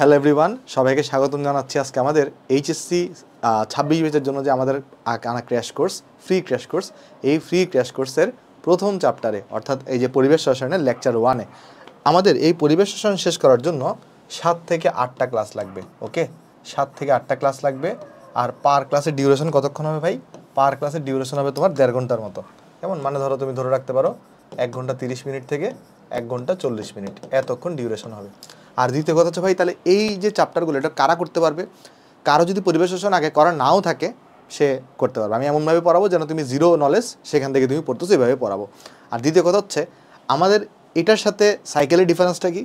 Hello everyone, সবাইকে স্বাগতম জানাচ্ছি আজকে আমাদের এইচএসসি 26 ব্যাচের জন্য যে আমাদের আনা crash course, free crash course, এই ফ্রি ক্র্যাশ কোর্সের প্রথম চ্যাপ্টারে অর্থাৎ এই যে পরিবেশ রসায়নের লেকচার 1-এ আমাদের এই পরিবেশ রসায়ন শেষ করার জন্য 7 থেকে 8টা ক্লাস লাগবে। ওকে, 7 থেকে 8টা ক্লাস লাগবে। আর পার ক্লাসের ডিউরেশন কতক্ষণ হবে ভাই? পার ক্লাসের ডিউরেশন হবে তোমার 1.5 ঘন্টার মতো। কেমন? মানে ধরো তুমি ধরে রাখতে পারো 1 ঘন্টা 30 মিনিট থেকে 1 ঘন্টা 40 মিনিট এতক্ষণ ডিউরেশন হবে। আর দ্বিতীয় কথা হচ্ছে ভাই, তাহলে এই যে চ্যাপ্টারগুলো এটা কারা করতে পারবে? কারো যদি পরিবেশ রসায়ন আগে করা নাও থাকে সে করতে পারবে। আমি এমনভাবে পড়াবো যেন তুমি জিরো নলেজ সেখান থেকে তুমি পড়তেছো, এইভাবে পড়াবো। আর দ্বিতীয় কথা হচ্ছে আমাদের এটার সাথে সাইকেলের ডিফারেন্সটা কি?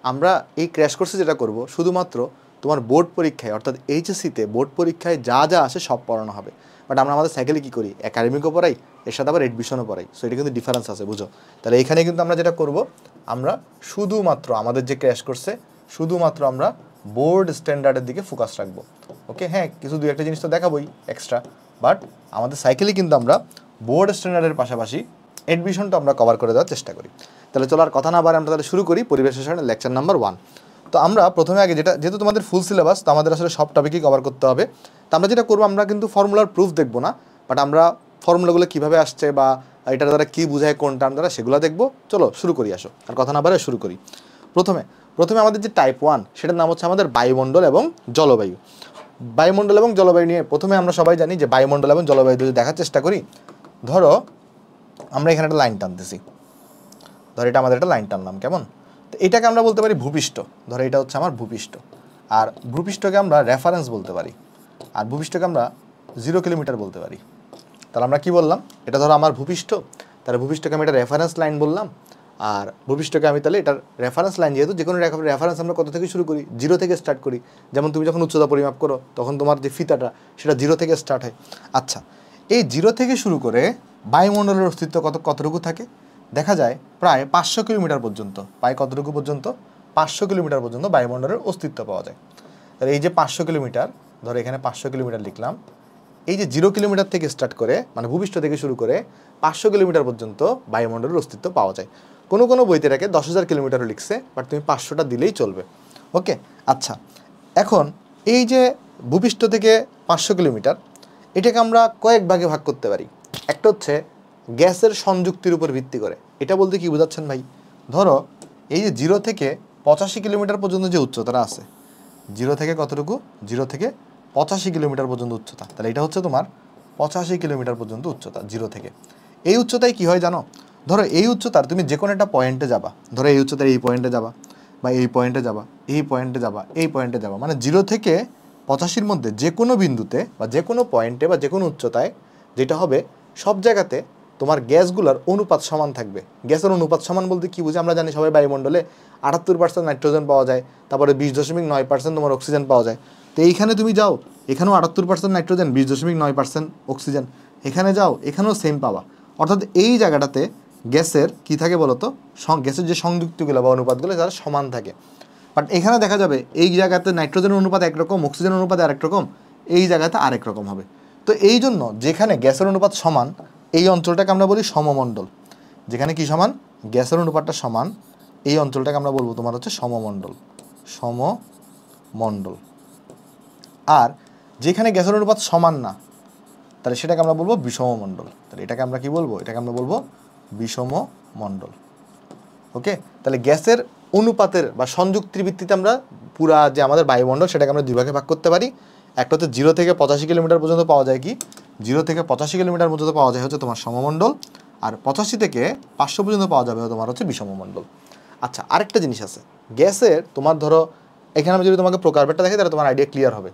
আমরা এই ক্র্যাশ কোর্সে যেটা করব শুধুমাত্র তোমার বোর্ড পরীক্ষায় অর্থাৎ এইচএসসিতে বোর্ড পরীক্ষায় যা যা আসে সব পড়ানো হবে। বাট আমরা আমাদের সাইকেলে কী করি? একাডেমিকও পড়াই, এর সাথে আবার এডমিশনও পড়াই। সো এটা কিন্তু ডিফারেন্স আছে, বুঝো। তাহলে এখানে কিন্তু আমরা যেটা করব, আমরা শুধুমাত্র আমাদের যে ক্র্যাশ কোর্সে শুধুমাত্র আমরা বোর্ড স্ট্যান্ডার্ডের দিকে ফোকাস রাখবো। ওকে, হ্যাঁ, কিছু দু একটা জিনিস তো দেখাবোই এক্সট্রা, বাট আমাদের সাইকেলে কিন্তু আমরা বোর্ড স্ট্যান্ডার্ডের পাশাপাশি এডমিশনটা আমরা কভার করে দেওয়ার চেষ্টা করি। তাহলে চলো আর কথা না বাড়ে আমরা তাহলে শুরু করি পরিবেশ রসায়নের লেকচার নাম্বার 1। তো আমরা প্রথমে আগে যেহেতু তোমাদের ফুল সিলেবাস, তো আমাদের আসলে সব টপিকই কভার করতে হবে। তো আমরা যেটা করবো, আমরা কিন্তু ফর্মুলার প্রুফ দেখবো না, বাট আমরা ফর্মুলাগুলো কীভাবে আসছে বা এটার দ্বারা কী বোঝায় কোন টার্ম দ্বারা সেগুলো দেখবো। চলো শুরু করি, আসো আর কথা না বাড়ে শুরু করি। প্রথমে আমাদের যে টাইপ 1 সেটার নাম হচ্ছে আমাদের বায়ুমণ্ডল এবং জলবায়ু। বায়ুমণ্ডল এবং জলবায়ু নিয়ে প্রথমে আমরা সবাই জানি যে বায়ুমণ্ডল এবং জলবায়ু যদি দেখার চেষ্টা করি, ধরো আমরা এখানে একটা লাইন টানতেছি, ধরো এটা আমাদের একটা লাইন টানলাম, কেমন? তো এটাকে আমরা বলতে পারি ভূপৃষ্ঠ। ধরো এটা হচ্ছে আমার ভূপৃষ্ঠ, আর ভূপৃষ্ঠকে আমরা রেফারেন্স বলতে পারি, আর ভূপৃষ্ঠকে আমরা 0 কিলোমিটার বলতে পারি। তাহলে আমরা কি বললাম? এটা ধরো আমার ভূপৃষ্ঠ, তাহলে ভূপৃষ্ঠকে আমি এটা রেফারেন্স লাইন বললাম। আর ভূপৃষ্ঠকে আমি তাহলে এটার রেফারেন্স লাইন, যেহেতু যে কোনো রেফারেন্স আমরা কত থেকে শুরু করি? 0 থেকে স্টার্ট করি। যেমন তুমি যখন উচ্চতা পরিমাপ করো তখন তোমার যে ফিতাটা সেটা 0 থেকে স্টার্ট হয়। আচ্ছা, এই 0 থেকে শুরু করে বায়ুমণ্ডলের অস্তিত্ব কতটুকু থাকে? দেখা যায় প্রায় 500 কিলোমিটার পর্যন্ত। প্রায় কতটুকু পর্যন্ত? 500 কিলোমিটার পর্যন্ত বায়ুমণ্ডলের অস্তিত্ব পাওয়া যায়। তাহলে এই যে 500 কিলোমিটার, ধরো এখানে 500 কিলোমিটার লিখলাম। এই যে 0 কিলোমিটার থেকে স্টার্ট করে, মানে ভূপৃষ্ঠ থেকে শুরু করে 500 কিলোমিটার পর্যন্ত বায়ুমণ্ডলের অস্তিত্ব পাওয়া যায়। কোনো কোনো বইতে এটাকে 10,000 কিলোমিটারও লিখছে, বাট তুমি 500টা দিলেই চলবে। ওকে, আচ্ছা, এখন এই যে ভূপৃষ্ঠ থেকে 500 কিলোমিটার, এটাকে আমরা কয়েক ভাগে ভাগ করতে পারি। একটা হচ্ছে গ্যাসের সংযুক্তির উপর ভিত্তি করে। এটা বলতে কি বোঝাচ্ছেন ভাই? ধরো এই যে 0 থেকে 85 কিলোমিটার পর্যন্ত যে উচ্চতাটা আছে, 0 থেকে কতটুকু? 0 থেকে 85 কিলোমিটার পর্যন্ত উচ্চতা। তাহলে এটা হচ্ছে তোমার 85 কিলোমিটার পর্যন্ত উচ্চতা 0 থেকে। এই উচ্চতায় কি হয় জানো? ধরো এই উচ্চতার তুমি যে কোনো একটা পয়েন্টে যাবা, ধরো এই উচ্চতার এই পয়েন্টে যাবা, বা এই পয়েন্টে যাবা, এই পয়েন্টে যাবা, এই পয়েন্টে যাবা, মানে 0 থেকে 85-র মধ্যে যে কোনো বিন্দুতে বা যে কোনো পয়েন্টে বা যে কোনো উচ্চতায় যেটা হবে, সব জায়গাতে তোমার গ্যাসগুলোর অনুপাত সমান থাকবে। গ্যাসের অনুপাত সমান বলতে কী বুঝি? আমরা জানি সবাই বায়ুমণ্ডলে 78% নাইট্রোজেন পাওয়া যায়, তারপরে 20.9% তোমার অক্সিজেন পাওয়া যায়। তো এইখানে তুমি যাও, এখানেও 78% নাইট্রোজেন, 20.9% অক্সিজেন। এখানে যাও, এখানেও সেম পাওয়া। অর্থাৎ এই জায়গাটাতে গ্যাসের কী থাকে বলো তো? গ্যাসের যে সংযুক্তিগুলো বা অনুপাতগুলো তারা সমান থাকে। বাট এখানে দেখা যাবে এই জায়গাতে নাইট্রোজেনের অনুপাত একরকম, অক্সিজেনের অনুপাত আরেক রকম, এই জায়গাতে আরেক রকম হবে। তো এই জন্য যেখানে গ্যাসের অনুপাত সমান, এই অঞ্চলটাকে আমরা বলি সমমণ্ডল। যেখানে কি সমান? গ্যাসের অনুপাতটা সমান, এই অঞ্চলটাকে আমরা বলবো তোমার হচ্ছে সমমণ্ডল। সমমণ্ডল। আর যেখানে গ্যাসের অনুপাত সমান না, তাহলে সেটাকে আমরা বলবো বিষমমণ্ডল। তাহলে এটাকে আমরা কি বলবো? এটাকে আমরা বলবো বিষমমণ্ডল। ওকে, তাহলে গ্যাসের অনুপাতের বা সংযুক্তির ভিত্তিতে আমরা পুরা যে আমাদের বায়ুমণ্ডল সেটাকে আমরা দুই ভাগে ভাগ করতে পারি। একটা হচ্ছে 0 থেকে 85 কিলোমিটার পর্যন্ত পাওয়া যায় কি? 0 থেকে 85 কিলোমিটার পর্যন্ত পাওয়া যায় হচ্ছে তোমার সমমণ্ডল, আর 85 থেকে 500 পর্যন্ত পাওয়া যাবে তোমার হচ্ছে বিষমমণ্ডল। আচ্ছা, আরেকটা জিনিস আছে গ্যাসের, তোমার ধরো এখানে আমি যদি তোমাকে প্রকারভেদটা দেখি তাহলে তোমার আইডিয়া ক্লিয়ার হবে।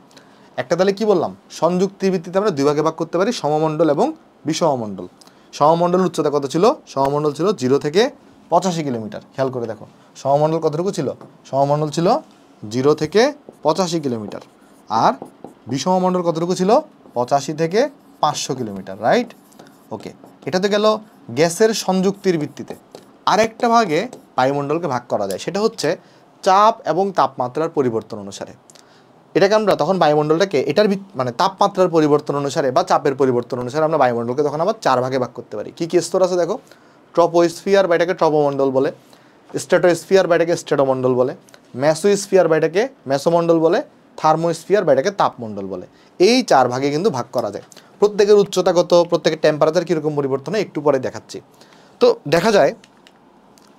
একটা তাহলে কি বললাম? সংযুক্তির ভিত্তিতে আমরা দুই ভাগে ভাগ করতে পারি, সমমণ্ডল এবং বিষমমণ্ডল। সমমণ্ডল উচ্চতা কত ছিল? সমমণ্ডল ছিল 0 থেকে 85 কিলোমিটার। খেয়াল করে দেখো সমমণ্ডল কতটুকু ছিল? সমমণ্ডল ছিল 0 থেকে 85 কিলোমিটার। আর বিষমমণ্ডল কতটুকু ছিল? 85 থেকে 500 কিলোমিটার, রাইট? ওকে, এটা তো গেল গ্যাসের সংযুক্তির ভিত্তিতে। আরেকটা ভাগে বায়ুমণ্ডলকে ভাগ করা যায়, সেটা হচ্ছে চাপ এবং তাপমাত্রার পরিবর্তন অনুসারে। এটাকে আমরা তখন বায়ুমণ্ডলটাকে এটার মানে তাপমাত্রার পরিবর্তন অনুসারে বা চাপের পরিবর্তন অনুসারে আমরা বায়ুমণ্ডলকে তখন আবার 4 ভাগে ভাগ করতে পারি। কী কী স্তর আছে দেখো? ট্রপোস্ফিয়ার বা এটাকে ট্রপোমণ্ডল বলে, স্ট্র্যাটোস্ফিয়ার বা এটাকে স্ট্র্যাটোমণ্ডল বলে, মেসোস্ফিয়ার বা এটাকে মেসোমণ্ডল বলে, থার্মোস্ফিয়ার বা এটাকে তাপমণ্ডল বলে। এই 4 ভাগে কিন্তু ভাগ করা যায়। প্রত্যেকের উচ্চতা কত, প্রত্যেকের টেম্পারেচার কীরকম পরিবর্তন হয় একটু পরে দেখাচ্ছি। তো দেখা যায়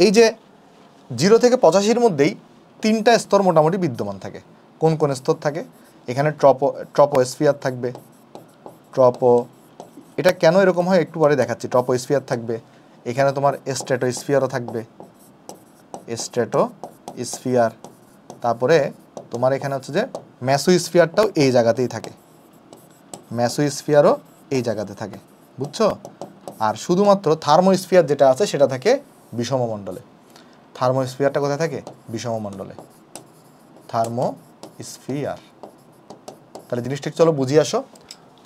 এই যে 0 থেকে 85-র মধ্যেই 3টা স্তর মোটামুটি বিদ্যমান থাকে। কোন কোন স্তর থাকে? এখানে ট্রপোস্ফিয়ার থাকবে, এটা কেন এরকম হয় একটু পরে দেখাচ্ছি। ট্রপোস্ফিয়ার থাকবে, এখানে তোমার স্ট্র্যাটোস্ফিয়ারও থাকবে, স্ট্র্যাটোস্ফিয়ার। তারপরে তোমার এখানে হচ্ছে যে মেসোস্ফিয়ারটাও এই জায়গাতেই থাকে, মেসোস্ফিয়ারও এই জায়গাতে থাকে, বুঝছো? আর শুধুমাত্র থার্মোস্ফিয়ার যেটা আছে সেটা থাকে বিষমমণ্ডলে। থার্মোস্ফিয়ারটা কোথায় থাকে? বিষমমণ্ডলে, থার্মোস্ফিয়ার। তাহলে জিনিসটা চলো বুঝিয়ে আসো।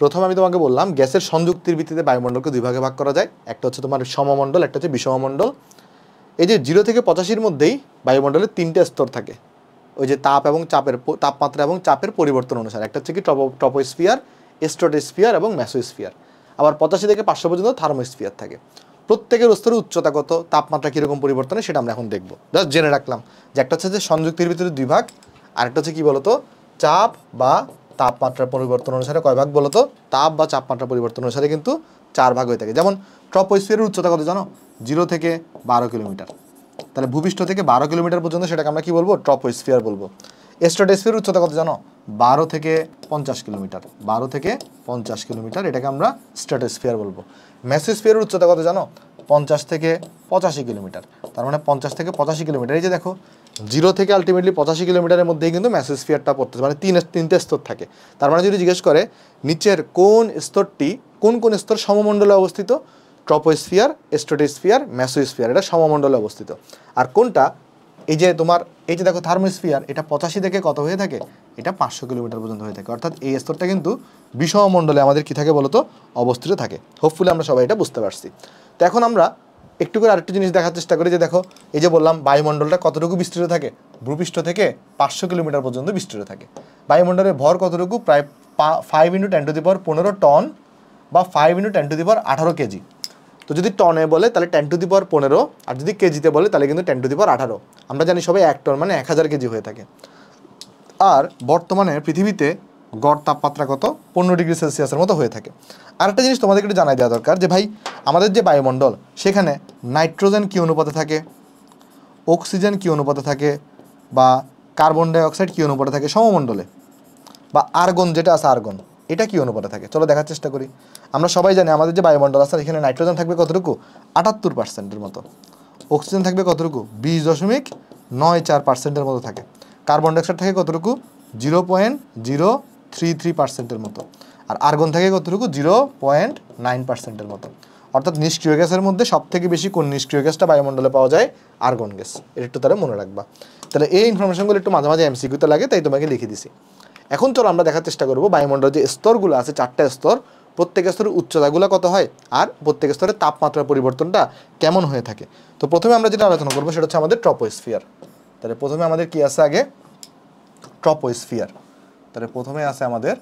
প্রথমে আমি তোমাকে বললাম গ্যাসের সংযুক্তির ভিত্তিতে বায়ুমণ্ডলকে 2 ভাগে ভাগ করা যায়, একটা হচ্ছে তোমার সমমণ্ডল, একটা হচ্ছে বিষমমণ্ডল। এই যে 0 থেকে 85-র মধ্যেই বায়ুমণ্ডলে 3টে স্তর থাকে, ওই যে তাপ এবং চাপের, তাপমাত্রা এবং চাপের পরিবর্তন অনুসারে। একটা হচ্ছে কি ট্রপোস্ফিয়ার, স্ট্র্যাটোস্ফিয়ার এবং মেসোস্ফিয়ার। আবার 85 থেকে 500 পর্যন্ত থার্মোস্ফিয়ার থাকে। প্রত্যেকের স্তরের উচ্চতা কত, তাপমাত্রা কীরকম পরিবর্তনে সেটা আমরা এখন দেখবো। জাস্ট জেনে রাখলাম যে একটা হচ্ছে যে সংযুক্তির ভিতরে 2 ভাগ, আর একটা হচ্ছে কি বলতো, চাপ বা তাপমাত্রার পরিবর্তন অনুসারে কয় ভাগ বলতো? তাপ বা তাপমাত্রা পরিবর্তন অনুসারে কিন্তু 4 ভাগ হয়ে থাকে। যেমন ট্রপোস্ফিয়ারের উচ্চতা কত জানো? 0 থেকে 12 কিলোমিটার। তাহলে ভূপৃষ্ঠ থেকে 12 কিলোমিটার পর্যন্ত সেটাকে আমরা কি বলবো? ট্রপোস্ফিয়ার বলবো। স্ট্র্যাটোস্ফিয়ারের উচ্চতা কত জানো? 12 থেকে 50 কিলোমিটার। 12 থেকে 50 কিলোমিটার, এটাকে আমরা স্ট্র্যাটোস্ফিয়ার বলবো। মেসোস্ফিয়ারের উচ্চতা কত জানো? 50 থেকে 85 কিলোমিটার। তার মানে 50 থেকে 85 কিলোমিটার। এই যে দেখো 0 থেকে আলটিমেটলি 85 কিলোমিটারের মধ্যেই কিন্তু মেসোস্ফিয়ারটা পড়তেছে, মানে তিনটে স্তর থাকে। তার মানে যদি জিজ্ঞেস করে নিচের কোন স্তরটি, কোন কোন স্তর সমমণ্ডলে অবস্থিত? ট্রপোস্ফিয়ার, স্ট্র্যাটোস্ফিয়ার, মেসোস্ফিয়ার, এটা সমমণ্ডলে অবস্থিত। আর কোনটা, এই যে তোমার এই যে দেখো থার্মোস্ফিয়ার, এটা 85 থেকে কত হয়ে থাকে? এটা 500 কিলোমিটার পর্যন্ত হয়ে থাকে। অর্থাৎ এই স্তরটা কিন্তু বিষমমণ্ডলে আমাদের কি থাকে বলতো? অবস্থিত থাকে। হোপফুলি আমরা সবাই এটা বুঝতে পারছি। তো এখন আমরা একটু করে আরেকটু জিনিস দেখার চেষ্টা করি। যে দেখো এই যে বললাম বায়ুমণ্ডলটা কতটুকু বিস্তৃত থাকে? ভূপৃষ্ঠ থেকে 500 কিলোমিটার পর্যন্ত বিস্তৃত থাকে। বায়ুমণ্ডলের ভর কতটুকু? প্রায় 5 × 10⁻15 টন বা 5 × 10⁻18 কেজি। তো যদি টনে বলে তাহলে 10⁻15, আর যদি কেজিতে বলে তাহলে কিন্তু 10⁻18। আমরা জানি সবাই 1 টন মানে 1000 কেজি হয়ে থাকে। আর বর্তমানে পৃথিবীতে গড় তাপমাত্রা কত? 15 ডিগ্রি সেলসিয়াসের মতো হয়ে থাকে। আর একটা জিনিস তোমাদেরকে একটু জানাই দেওয়া দরকার যে ভাই আমাদের যে বায়ুমণ্ডল, সেখানে নাইট্রোজেন কী অনুপাতে থাকে, অক্সিজেন কী অনুপাতে থাকে, বা কার্বন ডাইঅক্সাইড কী অনুপাতে থাকে সমমণ্ডলে, বা আর্গন যেটা আছে আর্গন, এটা কী অনুপাতে থাকে? চলো দেখার চেষ্টা করি। আমরা সবাই জানি আমাদের যে বায়ুমণ্ডল আছে এখানে নাইট্রোজেন থাকবে কতটুকু? 78%-এর মতো। অক্সিজেন থাকবে কতটুকু? 20.94%-এর মতো থাকে। কার্বন ডাইঅক্সাইড থাকে কতটুকু? 0.033%-এর মতো। আর আর্গন থাকে কতটুকু? 0.9%-এর মতো। অর্থাৎ নিষ্ক্রিয় গ্যাসের মধ্যে সবথেকে বেশি কোন নিষ্ক্রিয় গ্যাসটা বায়ুমণ্ডলে পাওয়া যায়? Argon gas. এটা একটু তারা মনে রাখবা। তাহলে এই ইনফরমেশনগুলো একটু মাঝে মাঝে এমসিকিউতে লাগে, তাই তোমাকে লিখে দিছি। এখন চলো আমরা দেখার চেষ্টা করবো বায়ুমণ্ডলের যে স্তরগুলো আছে, 4টা স্তর, প্রত্যেক স্তরের উচ্চতাগুলো কত হয় আর প্রত্যেক স্তরের তাপমাত্রার পরিবর্তনটা কেমন হয়ে থাকে। তো প্রথমে আমরা যেটা আলোচনা করবো সেটা হচ্ছে আমাদের ট্রপোস্ফিয়ার। তাহলে প্রথমে আমাদের কি আছে? আগে ট্রপোস্ফিয়ার। তাহলে প্রথমে আছে আমাদের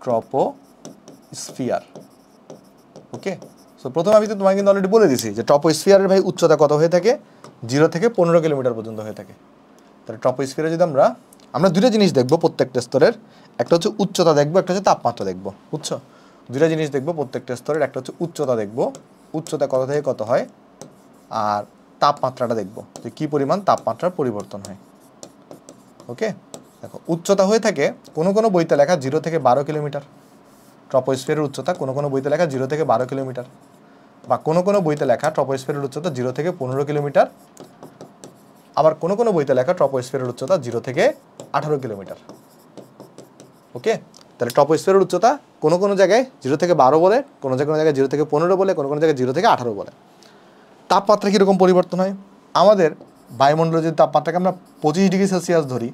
ট্রপোস্ফিয়ার। ওকে, সো প্রথমে আমি তো তোমাকে কিন্তু অলরেডি বলে দিছি যে ট্রপোস্ফিয়ারের ভাই উচ্চতা কত হয়ে থাকে? 0 থেকে 15 কিলোমিটার পর্যন্ত হয়ে থাকে। তাহলে ট্রপোস্ফিয়ারে যদি আমরা দুটো জিনিস দেখবো প্রত্যেকটা স্তরের, একটা হচ্ছে উচ্চতা দেখবো, একটা হচ্ছে তাপমাত্রা দেখবো, বুঝছো? দুটো জিনিস দেখবো প্রত্যেকটা স্তরের, একটা হচ্ছে উচ্চতা দেখবো, উচ্চতা কত থেকে কত হয়, আর তাপমাত্রাটা দেখবো যে কী পরিমাণ তাপমাত্রার পরিবর্তন হয়। ওকে, দেখো উচ্চতা হয়ে থাকে কোনো কোনো বইতে লেখা 0 থেকে 12 কিলোমিটার। ট্রপোস্ফিয়ারের উচ্চতা কোনো কোনো বইতে লেখা 0 থেকে 12 কিলোমিটার, বা কোনো কোনো বইতে লেখা ট্রপোস্ফিয়ারের উচ্চতা 0 থেকে 15 কিলোমিটার, আবার কোনো কোনো বইতে লেখা ট্রপোস্ফিয়ারের উচ্চতা 0 থেকে 18 কিলোমিটার। ওকে, তাহলে ট্রপোস্ফিয়ারের উচ্চতা কোনো কোনো জায়গায় 0 থেকে 12 বলে, কোনো জায়গায় 0 থেকে 15 বলে, কোনো কোনো জায়গায় 0 থেকে 18 বলে। তাপমাত্রা কীরকম পরিবর্তন হয়? আমাদের বায়ুমণ্ডলের যদি তাপমাত্রাকে আমরা 25 ডিগ্রি সেলসিয়াস ধরি,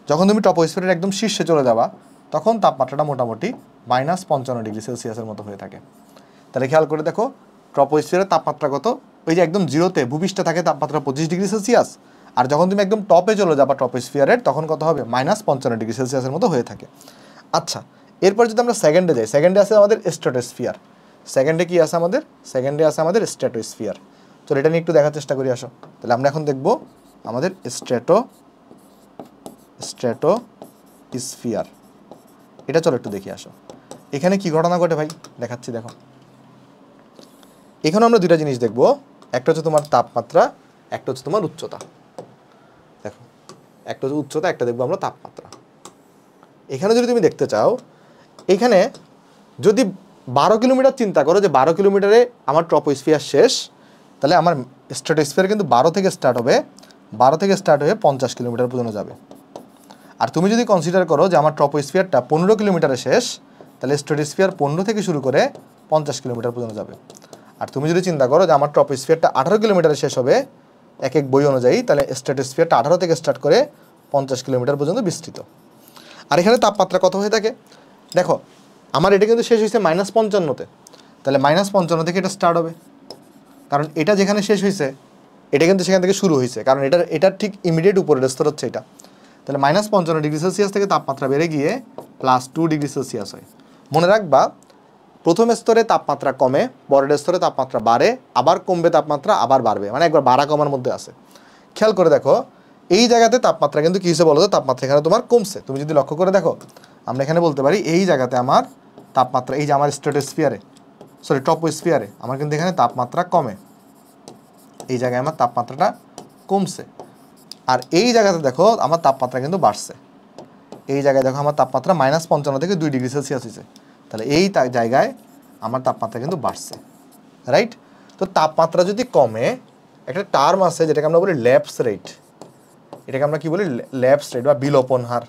যখন তুমি ট্রপোস্ফিয়ারের একদম শীর্ষে চলে যাবা তখন তাপমাত্রাটা মোটামুটি -55 ডিগ্রি সেলসিয়াসের মতো হয়ে থাকে। তাহলে খেয়াল করে দেখো ট্রপোস্ফিয়ারের তাপমাত্রা কত? ওই যে একদম জিরোতে ভূপৃষ্ঠে থাকে তাপমাত্রা 25 ডিগ্রি সেলসিয়াস, আর যখন তুমি একদম টপে চলে যাবা ট্রপোস্ফিয়ারের তখন কত হবে? -55 ডিগ্রি সেলসিয়াসের মতো হয়ে থাকে। আচ্ছা, এরপর যদি আমরা সেকেন্ডে যাই, সেকেন্ডে আছে আমাদের স্ট্র্যাটোস্ফিয়ার। সেকেন্ডে কি আছে আমাদের? সেকেন্ডে আছে আমাদের স্ট্র্যাটোস্ফিয়ার। চলো এটা নিয়ে একটু দেখার চেষ্টা করি, আসো। তাহলে আমরা এখন দেখব আমাদের স্ট্র্যাটোস্ফিয়ার। স্ট্র্যাটোস্ফিয়ার। এটা চলো একটু দেখে আসো। এখানে কি ঘটনা ঘটে ভাই দেখাচ্ছি, দেখো এখানে আমরা দুইটা জিনিস দেখব, একটা হচ্ছে তোমার তাপমাত্রা, একটা হচ্ছে তোমার উচ্চতা। দেখো একটা হচ্ছে উচ্চতা, একটা দেখবো আমরা তাপমাত্রা। এখানে যদি তুমি দেখতে চাও, এখানে যদি 12 কিলোমিটার চিন্তা করো যে 12 কিলোমিটারে আমার ট্রপোস্ফিয়ার শেষ, তাহলে আমার স্ট্র্যাটোস্ফিয়ার কিন্তু 12 থেকে স্টার্ট হবে, 12 থেকে স্টার্ট হয়ে 50 কিলোমিটার পর্যন্ত যাবে। আর তুমি যদি কনসিডার করো যে আমার ট্রপোস্ফিয়ারটা 15 কিলোমিটারে শেষ, তাহলে স্ট্র্যাটোস্ফিয়ার 15 থেকে শুরু করে 50 কিলোমিটার পর্যন্ত যাবে। আর তুমি যদি চিন্তা করো যে আমার ট্রপোস্ফিয়ারটা 18 কিলোমিটারে শেষ হবে এক এক বই অনুযায়ী, তাহলে স্ট্র্যাটোস্ফিয়ারটা 18 থেকে স্টার্ট করে 50 কিলোমিটার পর্যন্ত বিস্তৃত। আর এখানে তাপমাত্রা কত হয়ে থাকে দেখো, আমার এটা কিন্তু শেষ হয়েছে -55-তে, তাহলে -55 থেকে এটা স্টার্ট হবে, কারণ এটা যেখানে শেষ হয়েছে এটা কিন্তু সেখান থেকে শুরু হয়েছে, কারণ এটার ঠিক ইমিডিয়েট উপরের স্তর হচ্ছে এটা। তাহলে -55 ডিগ্রি সেলসিয়াস থেকে তাপমাত্রা বেড়ে গিয়ে +2 ডিগ্রি সেলসিয়াস হয়। মনে রাখবা প্রথম স্তরে তাপমাত্রা কমে, পরের স্তরে তাপমাত্রা বাড়ে, আবার কমবে তাপমাত্রা, আবার বাড়বে, মানে একবার বাড়া কমার মধ্যে আছে। খেয়াল করে দেখো এই জায়গাতে তাপমাত্রা কিন্তু কী হয়েছে বলো তো, তাপমাত্রা এখানে তোমার কমছে। তুমি যদি লক্ষ্য করে দেখো, আমরা এখানে বলতে পারি এই জায়গাতে আমার তাপমাত্রা, এই যে আমার ট্রপোস্ফিয়ারে আমার কিন্তু এখানে তাপমাত্রা কমে, এই জায়গায় আমার তাপমাত্রাটা কমছে। আর এই জায়গাতে দেখো আমার তাপমাত্রা কিন্তু বাড়ছে, এই জায়গায় দেখো আমার তাপমাত্রা -55 থেকে 2 ডিগ্রি সেলসিয়াস হয়েছে, তাহলে এই জায়গায় আমার তাপমাত্রা কিন্তু বাড়ছে, রাইট। তো তাপমাত্রা যদি কমে, একটা টার্ম আছে যেটাকে আমরা বলি ল্যাপস রেট, এটাকে আমরা কি বলি ল্যাপস রেট বা বিলোপন হার।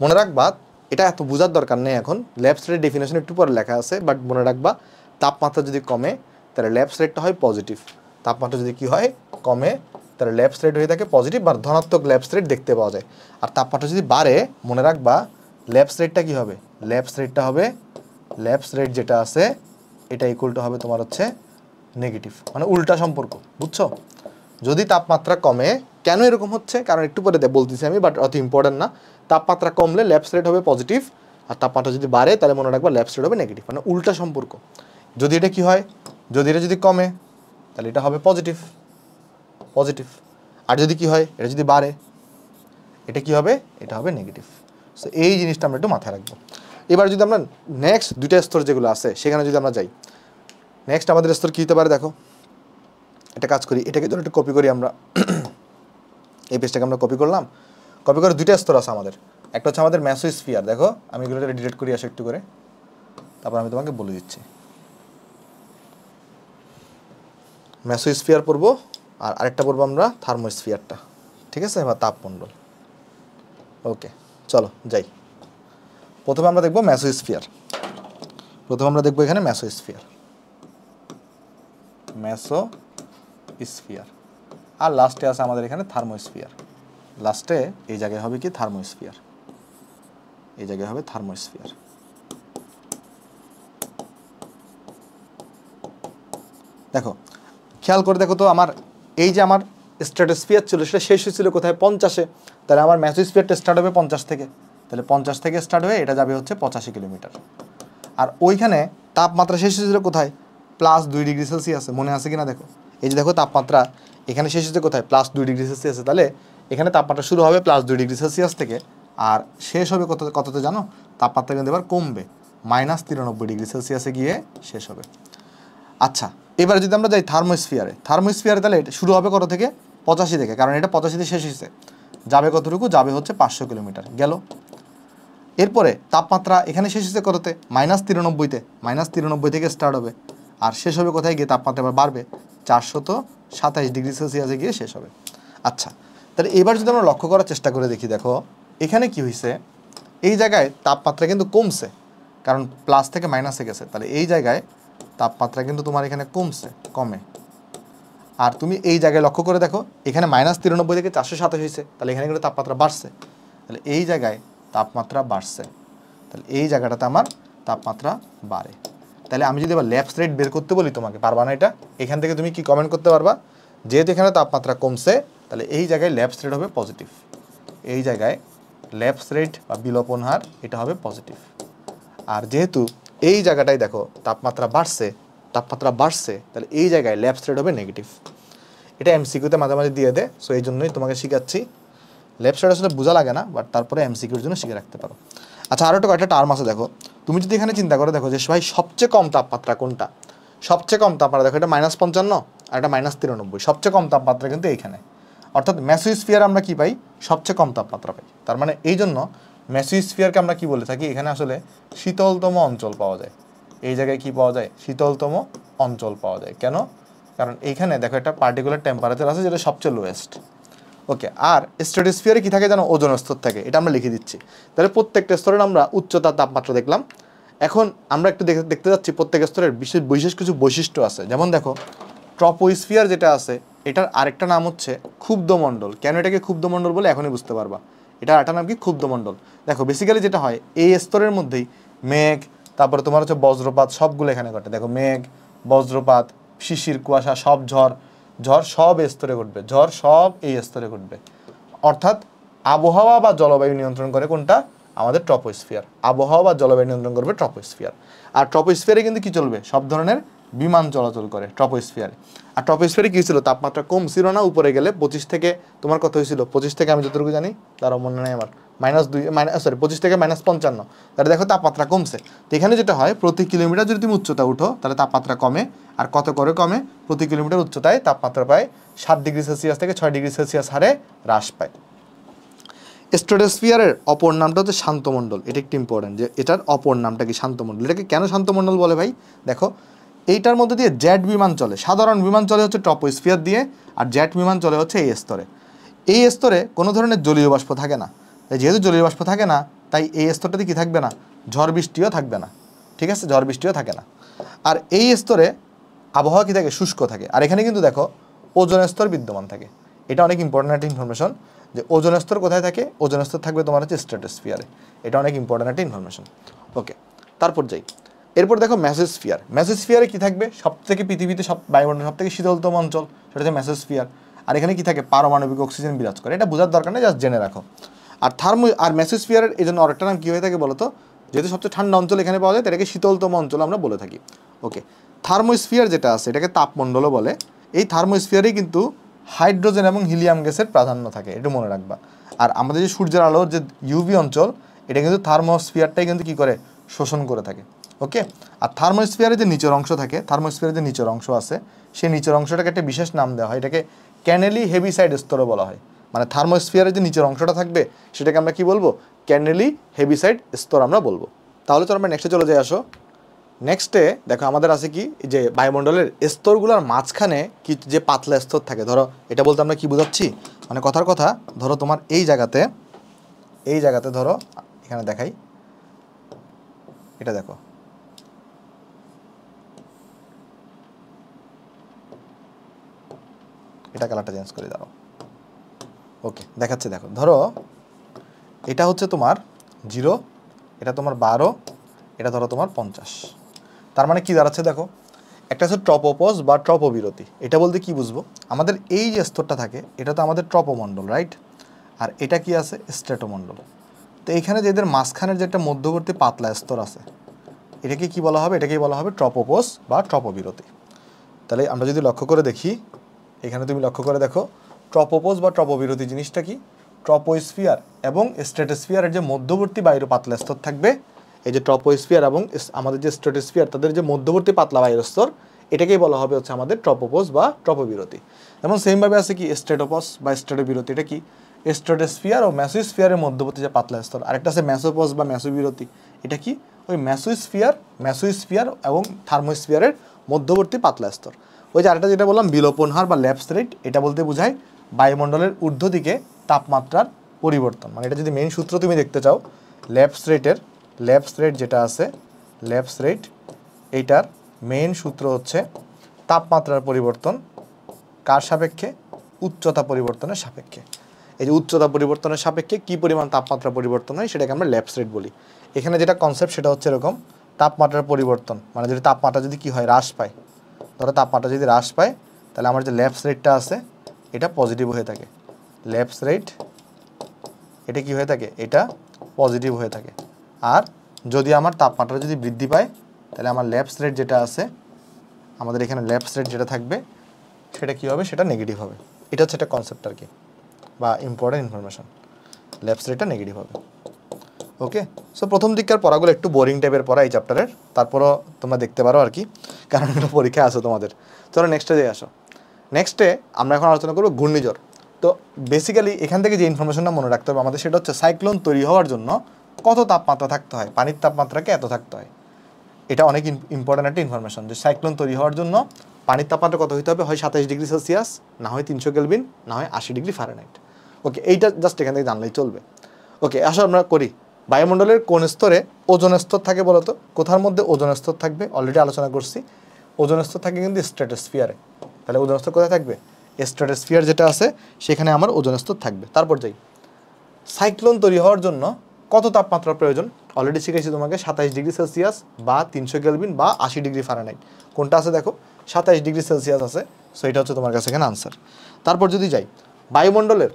মনে রাখবা এটা এত বোঝার দরকার নেই এখন, ল্যাপস রেট ডেফিনেশন একটু পরে লেখা আছে, বাট মনে রাখবা তাপমাত্রা যদি কমে তাহলে ল্যাপস রেটটা হয় পজিটিভ, তাপমাত্রা যদি কি হয় কমে তাহলে ল্যাপস রেট হয়ে থাকে পজিটিভ বা ধনাত্মক ল্যাপস রেট দেখতে পাওয়া যায়। আর তাপমাত্রা যদি বাড়ে মনে রাখবা ল্যাপস রেটটা কি হবে, ল্যাপস রেটটা হবে, ল্যাপস রেট যেটা আছে এটা ইকুয়াল টু হবে তোমার হচ্ছে নেগেটিভ, মানে উল্টা সম্পর্ক, বুঝছো। যদি তাপমাত্রা কমে, কেন এরকম হচ্ছে কারণ একটু পরে বলতেছি আমি, বাট অত ইম্পর্টেন্ট না। তাপমাত্রা কমলে ল্যাপস রেট হবে পজিটিভ, আর তাপমাত্রা যদি বাড়ে তাহলে মনে রাখবা ল্যাপস রেট হবে নেগেটিভ, মানে উল্টা সম্পর্ক। যদি এটা কি হয়, যদি এটা যদি কমে তাহলে এটা হবে পজিটিভ, আর যদি কি হয় এটা যদি বাড়ে এটা কি হবে, এটা হবে নেগেটিভ। সো এই জিনিসটা আমরা একটু মাথায় রাখবো। এবার যদি আমরা নেক্সট দুইটা স্তর যেগুলো আছে সেখানে যদি আমরা যাই, নেক্সট আমাদের স্তর কী হতে পারে দেখো, এটা কাজ করি, এটাকে ধরো একটু কপি করি আমরা, এই পেজটাকে আমরা কপি করলাম, কপি করে দুইটা স্তর আছে আমাদের, একটা হচ্ছে আমাদের মেসোস্ফিয়ার। দেখো আমি এগুলো ডিলিট করি আসো একটু করে, তারপর আমি তোমাকে বলে দিচ্ছি। মেসোস্ফিয়ার পড়বো, আর আরেকটা পড়বো আমরা থার্মোস্ফিয়ারটা, ঠিক আছে, বা তাপমণ্ডল। ওকে চলো যাই, প্রথমে আমরা দেখবো মেসোস্ফিয়ার, প্রথমে আমরা দেখবো এখানে মেসোস্ফিয়ার, আর লাস্টে আছে আমাদের এখানে থার্মোস্ফিয়ার, লাস্টে এই জায়গায় হবে কি থার্মোস্ফিয়ার, এই জায়গায় হবে থার্মোস্ফিয়ার। দেখো খেয়াল করে দেখো তো, আমার এই যে আমার স্ট্র্যাটোস্ফিয়ার ছিল সেটা শেষ হয়েছিল কোথায় 50-এ, তাহলে আমার মেসোস্ফিয়ারটা স্টার্ট হবে 50 থেকে, তাহলে 50 থেকে স্টার্ট হয়ে এটা যাবে হচ্ছে 85 কিলোমিটার। আর ওইখানে তাপমাত্রা শেষ হয়েছিল কোথায় +2 ডিগ্রি সেলসিয়াসে, মনে আছে কিনা দেখো, এই যে দেখো তাপমাত্রা এখানে শেষ হচ্ছে কোথায় +2 ডিগ্রি সেলসিয়াসে, তাহলে এখানে তাপমাত্রা শুরু হবে +2 ডিগ্রি সেলসিয়াস থেকে, আর শেষ হবে কততে জানো, তাপমাত্রা কিন্তু এবার কমবে -93 ডিগ্রি সেলসিয়াসে গিয়ে শেষ হবে। আচ্ছা এবার যদি আমরা যাই থার্মোস্ফিয়ারে তাহলে এটা শুরু হবে কত থেকে 85 থেকে, কারণ এটা 85-তে শেষ হয়েছে, যাবে কতটুকু, যাবে হচ্ছে 500 কিলোমিটার গেল। এরপরে তাপমাত্রা এখানে শেষ হয়েছে কততে -93-তে, -93 থেকে স্টার্ট হবে, আর শেষ হবে কোথায় গিয়ে, তাপমাত্রা এবার বাড়বে 427 ডিগ্রি সেলসিয়াসে গিয়ে শেষ হবে। আচ্ছা তাহলে এবার যদি আমরা লক্ষ্য করার চেষ্টা করে দেখি, দেখো এখানে কি হয়েছে, এই জায়গায় তাপমাত্রা কিন্তু কমছে, কারণ প্লাস থেকে মাইনাসে গেছে, তাহলে এই জায়গায় তাপমাত্রা কিন্তু তোমার এখানে কমে। আর তুমি এই জায়গায় লক্ষ্য করে দেখো, এখানে -93 থেকে 427 হয়েছে, তাহলে এখানে কিন্তু তাপমাত্রা বাড়ছে, তাহলে এই জায়গায় তাপমাত্রা বাড়ছে, তাহলে এই জায়গাটাতে আমার তাপমাত্রা বাড়ে। তাহলে আমি যদি এবার ল্যাপস রেট বের করতে বলি তোমাকে, পারবা না এটা, এখান থেকে তুমি কি কমেন্ট করতে পারবা, যেহেতু এখানে তাপমাত্রা কমছে তাহলে এই জায়গায় ল্যাপস রেট হবে পজিটিভ, এই জায়গায় ল্যাপস রেট বা বিলোপন হার এটা হবে পজিটিভ। আর যেহেতু এই জায়গাটায় দেখো তাপমাত্রা বাড়ছে, তাহলে এই জায়গায় ল্যাপস রেট হবে নেগেটিভ। এটা এমসিকিউতে মাঝে মাঝে দিয়ে দেয়, সো এই জন্যই তোমাকে শিখাচ্ছি লেফট সাইড আসলে বোঝা লাগে না, বাট তারপরে এমসিকিউর জন্য শিখে রাখতে পারো। আচ্ছা, আরও একটা কয়েকটা টার্ম আছে দেখো। তুমি যদি এখানে চিন্তা করে দেখো যে ভাই সবচেয়ে কম তাপমাত্রা কোনটা, সবচেয়ে কম তাপমাত্রা দেখো এটা -55 আর এটা -93, সবচেয়ে কম তাপমাত্রা কিন্তু এইখানে। অর্থাৎ মেসোস্ফিয়ার আমরা কি পাই, সবচেয়ে কম তাপমাত্রা পাই। তার মানে এই জন্য মেসোস্ফিয়ারকে আমরা কি বলে থাকি, এখানে আসলে শীতলতম অঞ্চল পাওয়া যায়। এই জায়গায় কি পাওয়া যায়, শীতলতম অঞ্চল পাওয়া যায়। কেন? কারণ এইখানে দেখো একটা পার্টিকুলার টেম্পারেচার আছে যেটা সবচেয়ে লোয়েস্ট। ওকে, আর স্ট্র্যাটোস্ফিয়ারে কি থাকে জানো, ওজোন স্তর থাকে, এটা আমরা লিখে দিচ্ছি। তাহলে প্রত্যেকটা স্তরের আমরা উচ্চতার তাপমাত্রা দেখলাম। এখন আমরা একটু দেখতে যাচ্ছি প্রত্যেক স্তরের বিশেষ কিছু বৈশিষ্ট্য আছে। যেমন দেখো ট্রপোস্ফিয়ার যেটা আছে, এটার আরেকটা নাম হচ্ছে ক্ষুব্ধমণ্ডল। কেন এটাকে ক্ষুব্ধমণ্ডল বলে এখনই বুঝতে পারবা। এটার আরেকটা নাম কি, ক্ষুব্ধমণ্ডল। দেখো বেসিক্যালি যেটা হয় এই স্তরের মধ্যেই মেঘ, তারপরে তোমার হচ্ছে বজ্রপাত, সবগুলো এখানে ঘটে। দেখো মেঘ, বজ্রপাত, শিশির, কুয়াশা, সব ঝড় সব এই স্তরে ঘটবে, ঝড় সব এই স্তরে ঘটবে। অর্থাৎ আবহাওয়া বা জলবায়ু নিয়ন্ত্রণ করে কোনটা, আমাদের ট্রপোস্ফিয়ার। আবহাওয়া বা জলবায়ু নিয়ন্ত্রণ করবে ট্রপোস্ফিয়ার। আর ট্রপোস্ফিয়ারে কিন্তু কি চলবে, সব ধরনের বিমান চলাচল করে ট্রপোস্ফিয়ারে। আর ট্রপোস্ফিয়ারে কী ছিল, তাপমাত্রা কম ছিল না, উপরে গেলে 25 থেকে, তোমার কত হয়েছিল 25 থেকে, আমি যতটুকু জানি তারও মনে নেই আমার, -25 থেকে -55। তাহলে দেখো তাপমাত্রা কমছে। তো এখানে যেটা হয়, প্রতি কিলোমিটার যদি তুমি উচ্চতা উঠো তাহলে তাপমাত্রা কমে। আর কত করে কমে, প্রতি কিলোমিটার উচ্চতায় তাপমাত্রা প্রায় 7 ডিগ্রি সেলসিয়াস থেকে 6 ডিগ্রি সেলসিয়াস হারে হ্রাস পায়। স্ট্র্যাটোস্ফিয়ারের অপর নামটা হচ্ছে শান্তমণ্ডল। এটা একটু ইম্পর্টেন্ট যে এটার অপর নামটা কি, শান্তমণ্ডল। এটাকে কেন শান্তমণ্ডল বলে ভাই, দেখো এইটার মধ্যে দিয়ে জেট বিমান চলে, সাধারণ বিমান চলে হচ্ছে ট্রপোস্ফিয়ার দিয়ে, আর জেট বিমান চলে হচ্ছে এই স্তরে। এই স্তরে কোনো ধরনের জলীয় বাষ্প থাকে না। তাই যেহেতু জলীয় বাষ্প থাকে না, তাই এই স্তরটাতে কি থাকবে না, ঝড় বৃষ্টিও থাকবে না। ঠিক আছে, ঝড় বৃষ্টিও থাকে না। আর এই স্তরে আবহাওয়া কি থাকে, শুষ্ক থাকে। আর এখানে কিন্তু দেখো ওজোন স্তর বিদ্যমান থাকে। এটা অনেক ইম্পর্টেন্ট একটা ইনফরমেশন যে ওজোন স্তর কোথায় থাকে, ওজোন স্তর থাকবে তোমার হচ্ছে স্ট্র্যাটোস্ফিয়ারে। এটা অনেক ইম্পর্টেন্ট একটা ইনফরমেশন। ওকে, তারপর যাই। এরপর দেখো মেসোস্ফিয়ার। মেসোস্ফিয়ারে কি থাকবে, সবথেকে পৃথিবীতে বায়ুমণ্ডল সবথেকে শীতলতম অঞ্চল, সেটা হচ্ছে মেসোস্ফিয়ার। আর এখানে কি থাকে, পারমাণবিক অক্সিজেন বিরাজ করে। এটা বোঝার দরকার নেই, জাস্ট জেনে রাখো। আর মেসোস্ফিয়ারের এই জন্য আরেকটা নাম কী হয়ে থাকে বলতো, যেহেতু সবচেয়ে ঠান্ডা অঞ্চল এখানে পাওয়া যায়, এটাকে শীতলতম অঞ্চল আমরা বলে থাকি। ওকে, থার্মোস্ফিয়ার যেটা আছে এটাকে তাপমণ্ডলও বলে। এই থার্মোস্ফিয়ারেই কিন্তু হাইড্রোজেন এবং হিলিয়াম গ্যাসের প্রাধান্য থাকে, এটা মনে রাখবা। আর আমাদের যে সূর্যের আলোর যে ইউভি অঞ্চল, এটা কিন্তু থার্মোস্ফিয়ারটাই কিন্তু কী করে, শোষণ করে থাকে। ওকে, আর থার্মোস্ফিয়ারের যে নিচের অংশ থাকে, থার্মোস্ফিয়ারের যে নিচের অংশ আছে, সেই নিচের অংশটাকে একটা বিশেষ নাম দেওয়া হয়, এটাকে ক্যানেলি হেভিসাইড স্তরও বলা হয়। মানে থার্মোস্ফিয়ারের যে নিচের অংশটা থাকবে সেটাকে আমরা কি বলবো, ক্যানেলি হেভিসাইড স্তর আমরা বলবো। তাহলে তো আমরা নেক্সটে চলে যাই, আসো। নেক্সটে দেখো আমাদের আছে কি, যে বায়ুমণ্ডলের স্তরগুলোর মাঝখানে কি যে পাতলা স্তর থাকে। ধরো এটা বলতে আমরা কি বোঝাচ্ছি, মানে কথার কথা, ধরো তোমার এই জায়গাতে ধরো এখানে দেখাই, এটা দেখো, এটা কালারটা চেঞ্জ করে দাও। ওকে, দেখাচ্ছে, দেখো ধরো এটা হচ্ছে তোমার 0, এটা তোমার 12, এটা ধরো তোমার 50। তার মানে কি দাঁড়াচ্ছে দেখো, একটা হচ্ছে ট্রপোপজ বা ট্রপোবিরতি। এটা বলতে কি বুঝবো, আমাদের এই যে স্তরটা থাকে এটা তো আমাদের ট্রপোমণ্ডল, রাইট। আর এটা কি আছে, স্ট্র্যাটোমণ্ডল। তো এইখানে যে এদের মাঝখানের যে একটা মধ্যবর্তী পাতলা স্তর আছে, এটাকে কি বলা হবে, এটাকেই বলা হবে ট্রপোপজ বা ট্রপোবিরতি। তাহলে আমরা যদি লক্ষ্য করে দেখি, এখানে তুমি লক্ষ্য করে দেখো ট্রপোপজ বা ট্রপোবিরতি জিনিসটা কি, ট্রপোস্ফিয়ার এবং স্ট্র্যাটোস্ফিয়ারের যে মধ্যবর্তী বায়ুর পাতলা স্তর থাকবে, এই যে ট্রপোস্ফিয়ার এবং আমাদের যে স্ট্র্যাটোস্ফিয়ার, তাদের যে মধ্যবর্তী পাতলা বায়ুর স্তর, এটাকেই বলা হবে হচ্ছে আমাদের ট্রপোপজ বা ট্রপোবিরতি। যেমন সেমভাবে আছে কি স্ট্র্যাটোপজ বা স্ট্র্যাটোবিরতি, এটা কি স্ট্র্যাটোস্ফিয়ার ও মেসোস্ফিয়ারের মধ্যবর্তী যে পাতলা স্তর। আরেকটা আছে মেসোপজ বা মেসোবিরতি, এটা কি ওই মেসোস্ফিয়ার এবং থার্মোস্ফিয়ারের মধ্যবর্তী পাতলা স্তর। ওই যে আরেকটা যেটা বললাম বিলোপন হার বা ল্যাপস রেট, এটা বলতে বোঝায় বায়ুমণ্ডলের ঊর্ধ্ব দিকে তাপমাত্রার পরিবর্তন। মানে এটা যদি মেইন সূত্র তুমি দেখতে চাও, ল্যাপস রেট যেটা আছে, ল্যাপস রেট, এইটার মেইন সূত্র হচ্ছে তাপমাত্রার পরিবর্তন কার সাপেক্ষে, উচ্চতা পরিবর্তনের সাপেক্ষে। এই যে উচ্চতা পরিবর্তনের সাপেক্ষে কী পরিমাণ তাপমাত্রা পরিবর্তন হয় সেটাকে আমরা ল্যাপস রেট বলি। এখানে যেটা কনসেপ্ট সেটা হচ্ছে এরকম, তাপমাত্রার পরিবর্তন মানে যদি তাপমাত্রা যদি কী হয়, হ্রাস পায়, ধরো তাপমাত্রা যদি হ্রাস পায়, তাহলে আমার যে ল্যাপস রেটটা আছে এটা পজিটিভ হয়ে থাকে। ল্যাপস রেট এটা কি হয়ে থাকে, এটা পজিটিভ হয়ে থাকে। আর যদি আমার তাপমাত্রা যদি বৃদ্ধি পায়, তাহলে আমার ল্যাপস রেট যেটা আছে, আমাদের এখানে ল্যাপস রেট যেটা থাকবে সেটা কী হবে, সেটা নেগেটিভ হবে। এটা হচ্ছে একটা কনসেপ্ট আর কি, বা ইম্পর্টেন্ট ইনফরমেশন। ল্যাপস রেটটা নেগেটিভ হবে। ওকে, সো প্রথম দিককার পড়াগুলো একটু বোরিং টাইপের পড়া এই চ্যাপ্টারের, তারপরও তোমরা দেখতে পারো আর কি, কারণ এটা পরীক্ষায় আসো তোমাদের। চলো নেক্সটে দিয়ে আসো। নেক্সটে আমরা এখন আলোচনা করবো ঘূর্ণিঝড়। তো বেসিক্যালি এখান থেকে যে ইনফরমেশনটা মনে রাখতে হবে আমাদের, সেটা হচ্ছে সাইক্লোন তৈরি হওয়ার জন্য কত তাপমাত্রা থাকতে হয়, পানির তাপমাত্রাকে এত থাকতে হয়। এটা অনেক ইম্পর্ট্যান্ট একটা ইনফরমেশন, যে সাইক্লোন তৈরি হওয়ার জন্য পানির তাপমাত্রা কত হতে হবে, হয় 27 ডিগ্রি সেলসিয়াস, না হয় 300 কেলভিন, না হয় 80 ডিগ্রি ফারেনহাইট। ওকে, এইটা জাস্ট এখান থেকে জানলেই চলবে। ওকে, আসলে আমরা করি, বায়ুমণ্ডলের কোন স্তরে ওজোন স্তর থাকে বলতো? কোথার মধ্যে ওজোন স্তর থাকবে অলরেডি আলোচনা করছি, ওজোন স্তর থাকে কিন্তু স্ট্র্যাটোস্ফিয়ারে। তাহলে ওজোন স্তর কোথায় থাকবে? স্ট্র্যাটোস্ফিয়ার যেটা আছে সেখানে আমার ওজোন স্তর থাকবে। তারপর যাই, সাইক্লোন তৈরি হওয়ার জন্য কত তাপমাত্রার প্রয়োজন? অলরেডি শিখেছি তোমাকে 27 ডিগ্রি সেলসিয়াস বা 300 কেলভিন বা 80 ডিগ্রি ফারেনহাইট। কোনটা আছে দেখো, 27 ডিগ্রি সেলসিয়াস আছে, সো এটা হচ্ছে তোমার কাছে এখানে আনসার। তারপর যদি যাই, বায়ুমণ্ডলের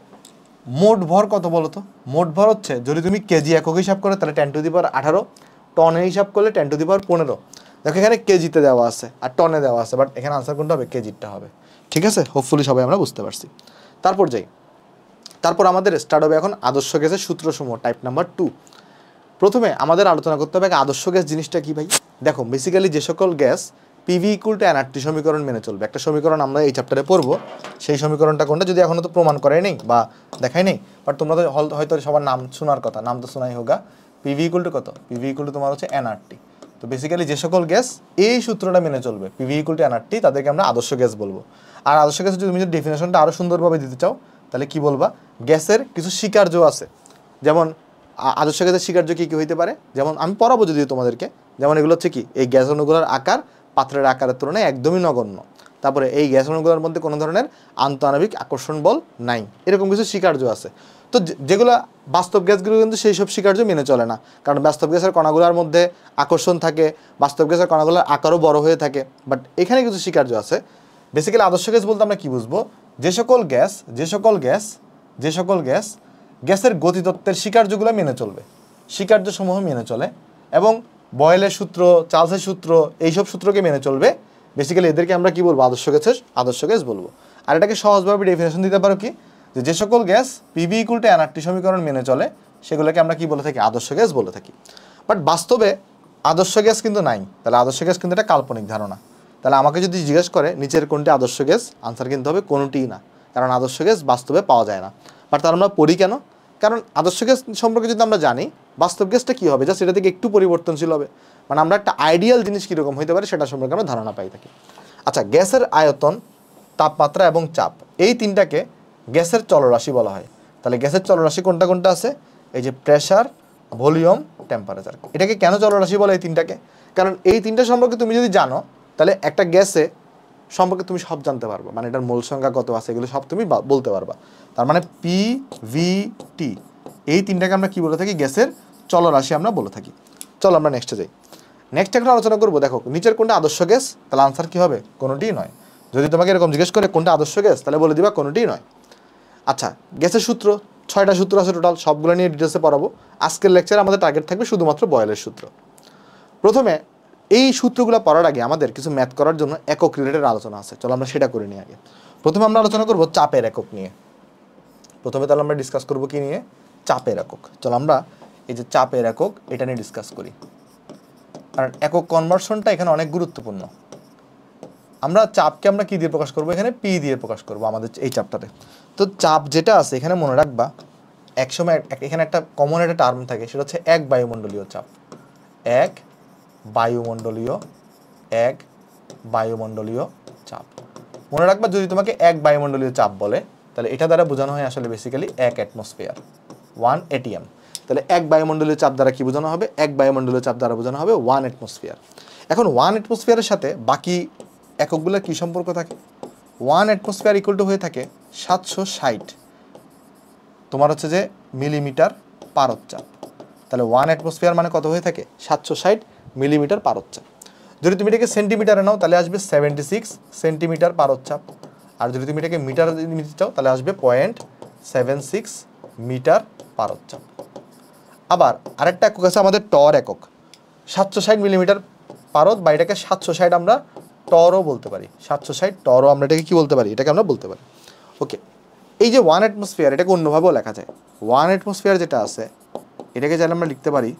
মোট ভর কত বলো তো? মোট ভর হচ্ছে, যদি তুমি কেজি একক হিসাব করো তাহলে 10 টু দি পাওয়ার 18, টনে হিসাব করলে 10 টু দি পাওয়ার 15। দেখো এখানে কেজিতে দেওয়া আছে আর টনে দেওয়া আছে, বাট এখানে আনসার কোনটা হবে? কেজিটা হবে। ঠিক আছে, হোপফুলি সবাই আমরা বুঝতে পারছি। তারপর যাই, তারপর আমাদের স্টার্ট হবে এখন আদর্শ গ্যাসের সূত্রসমূহ, টাইপ নাম্বার 2। প্রথমে আমাদের আলোচনা করতে হবে আদর্শ গ্যাস জিনিসটা কি ভাই। দেখো বেসিক্যালি যে সকল gas PV equal two nRT সমীকরণ মেনে চলবে, একটা সমীকরণ আমরা এই চ্যাপ্টারে পড়বো, সেই সমীকরণটা কোনটা যদি এখনও তো প্রমাণ করে নেই বা দেখাই নেই, বাট তোমরা তো হয়তো সবার নাম শোনার কথা, নাম তো শোনাই হোগা। পিভি ইকুয়াল টু কত? পিভি ইকুয়াল টু তোমার হচ্ছে এনআরটি। তো বেসিক্যালি যে সকল গ্যাস এই সূত্রটা মেনে চলবে, পিভি ইকুয়াল টু এনআরটি, তাদেরকে আমরা আদর্শ গ্যাস বলবো। আর আদর্শ গ্যাসের যদি তুমি যদি ডেফিনেশনটা আরও সুন্দরভাবে দিতে চাও তাহলে কি বলবা? গ্যাসের কিছু স্বীকার্য আছে, যেমন আদর্শ গ্যাসের স্বীকার্য কী কী হইতে পারে, যেমন আমি পড়াবো যদিও তোমাদেরকে। যেমন এগুলো হচ্ছে কি, এই গ্যাস অণুগুলোর আকার পাত্রের আকারের তুলনায় একদমই নগণ্য। তারপরে এই গ্যাস অণুগুলোর মধ্যে কোনো ধরনের আন্তঃআণবিক আকর্ষণ বল নাই, এরকম কিছু স্বীকার্য আছে। তো যেগুলো বাস্তব গ্যাসগুলো কিন্তু সেই সব স্বীকার্য মেনে চলে না, কারণ বাস্তব গ্যাসের কণাগুলোর মধ্যে আকর্ষণ থাকে, বাস্তব গ্যাসের কণাগুলোর আকারও বড় হয়ে থাকে। বাট এখানে কিছু স্বীকার্য আছে। বেসিক্যালি আদর্শ গ্যাস বলতে আমরা কী বুঝবো? যে সকল গ্যাস গ্যাসের গতিতত্ত্বের স্বীকার্যগুলো মেনে চলবে, স্বীকার্যসমূহ মেনে চলে, এবং বয়েলের সূত্র, চার্লসের সূত্র, এইসব সূত্রকে মেনে চলবে। বেসিক্যালি এদেরকে আমরা কি বলবো? আদর্শ গ্যাস বলবো। আর এটাকে সহজভাবে ডেফিনেশন দিতে পারো কি, যে সকল gas PV equal two nRT সমীকরণ মেনে চলে সেগুলোকে আমরা কি বলে থাকি? আদর্শ গ্যাস বলে থাকি। বাট বাস্তবে আদর্শ গ্যাস কিন্তু নাই, তাহলে আদর্শ গ্যাস কিন্তু একটা কাল্পনিক ধারণা। তাহলে আমাকে যদি জিজ্ঞেস করে নিচের কোনটি আদর্শ গ্যাস, আনসার কিন্তু হবে কোনোটিই না, কারণ আদর্শ গ্যাস বাস্তবে পাওয়া যায় না। বাট তার আমরা পড়ি কেন? কারণ আদর্শ গ্যাস সম্পর্কে যদি আমরা জানি, বাস্তব গ্যাসটা কী হবে, জাস্ট এটা থেকে একটু পরিবর্তনশীল হবে, মানে আমরা একটা আইডিয়াল জিনিস কীরকম হতে পারে সেটা সম্পর্কে আমরা ধারণা পাই থাকি। আচ্ছা, গ্যাসের আয়তন, তাপমাত্রা এবং চাপ, এই তিনটাকে গ্যাসের চলরাশি বলা হয়। তাহলে গ্যাসের চলরাশি কোনটা কোনটা আছে? এই যে প্রেসার, ভলিউম, টেম্পারেচার। এটাকে কেন চলরাশি বলে এই তিনটাকে? কারণ এই তিনটা সম্পর্কে তুমি যদি জানো তাহলে একটা গ্যাসে সম্পর্কে তুমি সব জানতে পারবে, মানে এটার মোল সংখ্যা কত আছে এগুলো সব তুমি বলতে পারবা। তার মানে পি, ভি, টি, এই তিনটাকে আমরা কি বলে থাকি? গ্যাসের চলরাশি আমরা বলে থাকি। চলো আমরা নেক্সটে যাই। নেক্সট একটা আলোচনা করবো। দেখো নিচের কোনটা আদর্শ গ্যাস, তাহলে আনসার কি হবে? কোনোটিই নয়। যদি তোমাকে এরকম জিজ্ঞেস করে কোনটা আদর্শ গ্যাস, তাহলে বলে দিবা কোনোটিই নয়। আচ্ছা, গ্যাসের সূত্র 6টা সূত্র আছে টোটাল, সবগুলো নিয়ে ডিটেলসে পড়াবো। আজকের লেকচারে আমাদের টার্গেট থাকবে শুধুমাত্র বয়েলের সূত্র। প্রথমে এই সূত্রগুলো পড়ার আগে আমাদের কিছু ম্যাথ করার জন্য একক রিলেটেড আলোচনা আছে, চলো আমরা সেটা করে নিই আগে। প্রথমে আমরা আলোচনা করব চাপের একক নিয়ে। প্রথমে তাহলে আমরা ডিসকাস করব কি নিয়ে? চাপের একক। চলো আমরা এই যে চাপের একক, এটা নিয়ে ডিসকাস করি, কারণ একক কনভার্সনটা এখানে অনেক গুরুত্বপূর্ণ। আমরা চাপকে আমরা কি দিয়ে প্রকাশ করব? এখানে পি দিয়ে প্রকাশ করব আমাদের এই চ্যাপ্টারে। তো চাপ যেটা আছে এখানে মনে রাখবা, একসময় এখানে একটা কমন একটা টার্ম থাকে, সেটা হচ্ছে এক বায়ুমণ্ডলীয় চাপ। এক বায়ুমণ্ডলীয় চাপ। মনে রাখবা, যদি তোমাকে এক বায়ুমণ্ডলীয় চাপ বলে তাহলে এটা দ্বারা বোঝানো হয় আসলে বেসিক্যালি 1 অ্যাটমসফিয়ার, 1 ATM। তাহলে এক বায়ুমণ্ডলীয় চাপ দ্বারা কি বোঝানো হবে? এক বায়ুমণ্ডলীয় চাপ দ্বারা বোঝানো হবে 1 অ্যাটমসফিয়ার। এখন 1 অ্যাটমসফিয়ারের সাথে বাকি এককগুলোর কী সম্পর্ক থাকে? 1 অ্যাটমসফিয়ার ইকুয়াল টু হয়ে থাকে 760 তোমার হচ্ছে যে মিলিমিটার পারদ-চাপ। তাহলে 1 অ্যাটমসফিয়ার মানে কত হয়ে থাকে? 760 মিলিমিটার পারদ-চাপ। যদি তুমি এটাকে সেন্টিমিটারে নাও তাহলে আসবে 76 সেন্টিমিটার পারদ-চাপ। আর যদি তুমি এটাকে মিটারে নিতে চাও তাহলে আসবে 0.76 মিটার পারদ-চাপ। আবার আরেকটা একক আছে আমাদের টর একক, 760 মিলিমিটার পারদ, বা এটাকে 760 আমরা টরও বলতে পারি। 760 টরও আমরা এটাকে কি বলতে পারি? এটাকে আমরা বলতে পারি। ওকে, এই যে 1 অ্যাটমসফিয়ার, এটাকে অন্যভাবেও লেখা যায়। 1 অ্যাটমসফিয়ার যেটা আছে এটাকে চাইলে আমরা লিখতে পারি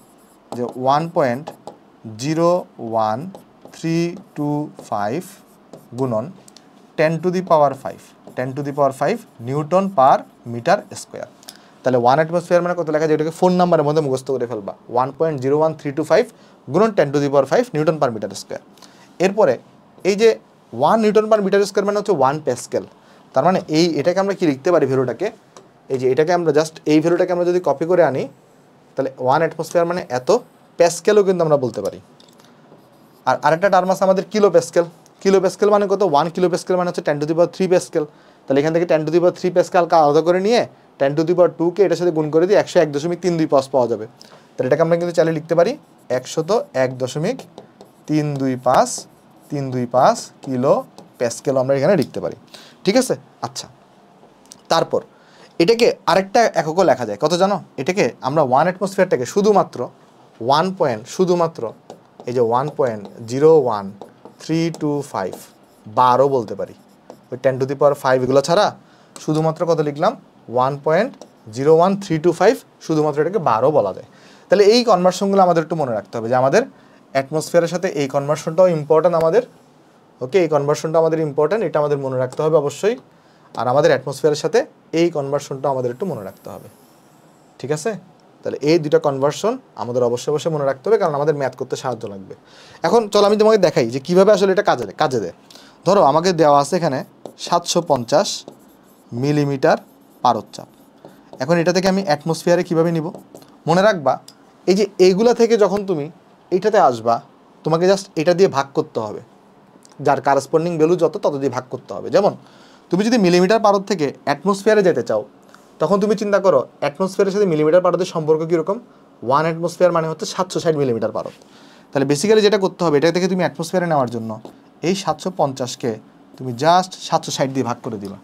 যে 1.01325 গুণন 10⁵ নিউটন পার মিটার স্কোয়ার। তাহলে 1 অ্যাটমসফিয়ার মানে কত লেখা যায়, এটাকে ফোন নাম্বারের মধ্যে মুখস্থ করে ফেলবা। 1.01325 গুণন 10⁵ নিউটন পার মিটার স্কোয়ার। এরপরে এই যে 1 নিউটন পার মিটার স্কোয়ার মানে হচ্ছে 1 প্যাসকেল। তার মানে এটাকে আমরা কি লিখতে পারি ভ্যালুটাকে, এই যে এটাকে আমরা জাস্ট এই ভ্যালুটাকে আমরা যদি কপি করে আনি তাহলে 1 অ্যাটমসফিয়ার মানে এত প্যাসকেলও কিন্তু আমরা বলতে পারি। আর আরেকটা টার্ম আছে আমাদের কিলো প্যাসকেল। কিলো প্যাসকেল মানে কত, 1 কিলো প্যাসকেল মানে হচ্ছে 10⁵ প্যাসকেল। তাহলে এখান থেকে 10⁵ প্যাসকেলকে আলাদা করে নিয়ে 10⁵ এটার সাথে গুণ করে দিয়ে 101.325 পাওয়া যাবে। তাহলে এটাকে আমরা কিন্তু চাইলে লিখতে পারি 101.325 কিলো প্যাসকেল আমরা এখানে লিখতে পারি। ঠিক আছে, আচ্ছা। তারপর এটাকে আরেকটা এককও লেখা যায়, কত জানো? এটাকে আমরা 1 অ্যাটমসফিয়ারটাকে শুধুমাত্র এই যে 1.01325 বারও বলতে পারি। ওই 10⁵ এগুলো ছাড়া শুধুমাত্র কত লিখলাম, 1.01325, শুধুমাত্র এটাকে বারও বলা যায়। তাহলে এই কনভার্সনগুলো আমাদের একটু মনে রাখতে হবে যে আমাদের অ্যাটমসফিয়ারের সাথে এই কনভার্সনটাও ইম্পর্ট্যান্ট আমাদের। ওকে, এই কনভার্সনটা আমাদের ইম্পর্ট্যান্ট, এটা আমাদের মনে রাখতে হবে অবশ্যই। আর আমাদের অ্যাটমসফিয়ারের সাথে এই কনভার্সনটা আমাদের একটু মনে রাখতে হবে। ঠিক আছে, তাহলে এই দুটো কনভার্সন আমাদের অবশ্যই মনে রাখতে হবে, কারণ আমাদের ম্যাথ করতে সাহায্য লাগবে। এখন চলো আমি তোমাকে দেখাই যে কীভাবে আসলে এটা কাজে দেয়। ধরো আমাকে দেওয়া আছে এখানে 750 মিলিমিটার পারদচাপ। এখন এটা থেকে আমি অ্যাটমসফিয়ারে কীভাবে নিব, মনে রাখবা এই যে এইগুলা থেকে যখন তুমি এইটাতে আসবা তোমাকে জাস্ট এটা দিয়ে ভাগ করতে হবে, যার কারেসপন্ডিং ভ্যালু তত দিয়ে ভাগ করতে হবে। যেমন তুমি যদি মিলিমিটার পারদ থেকে অ্যাটমসফিয়ারে যেতে চাও, তখন তুমি চিন্তা করো অ্যাটমসফিয়ারের সাথে মিলিমিটার পারদের সম্পর্ক কীরকম। 1 অ্যাটমসফিয়ার মানে হচ্ছে 760 মিলিমিটার পারদ। তাহলে বেসিক্যালি যেটা করতে হবে, এটা থেকে তুমি অ্যাটমসফিয়ারে নেওয়ার জন্য এই 750কে তুমি জাস্ট 760 দিয়ে ভাগ করে দিবা।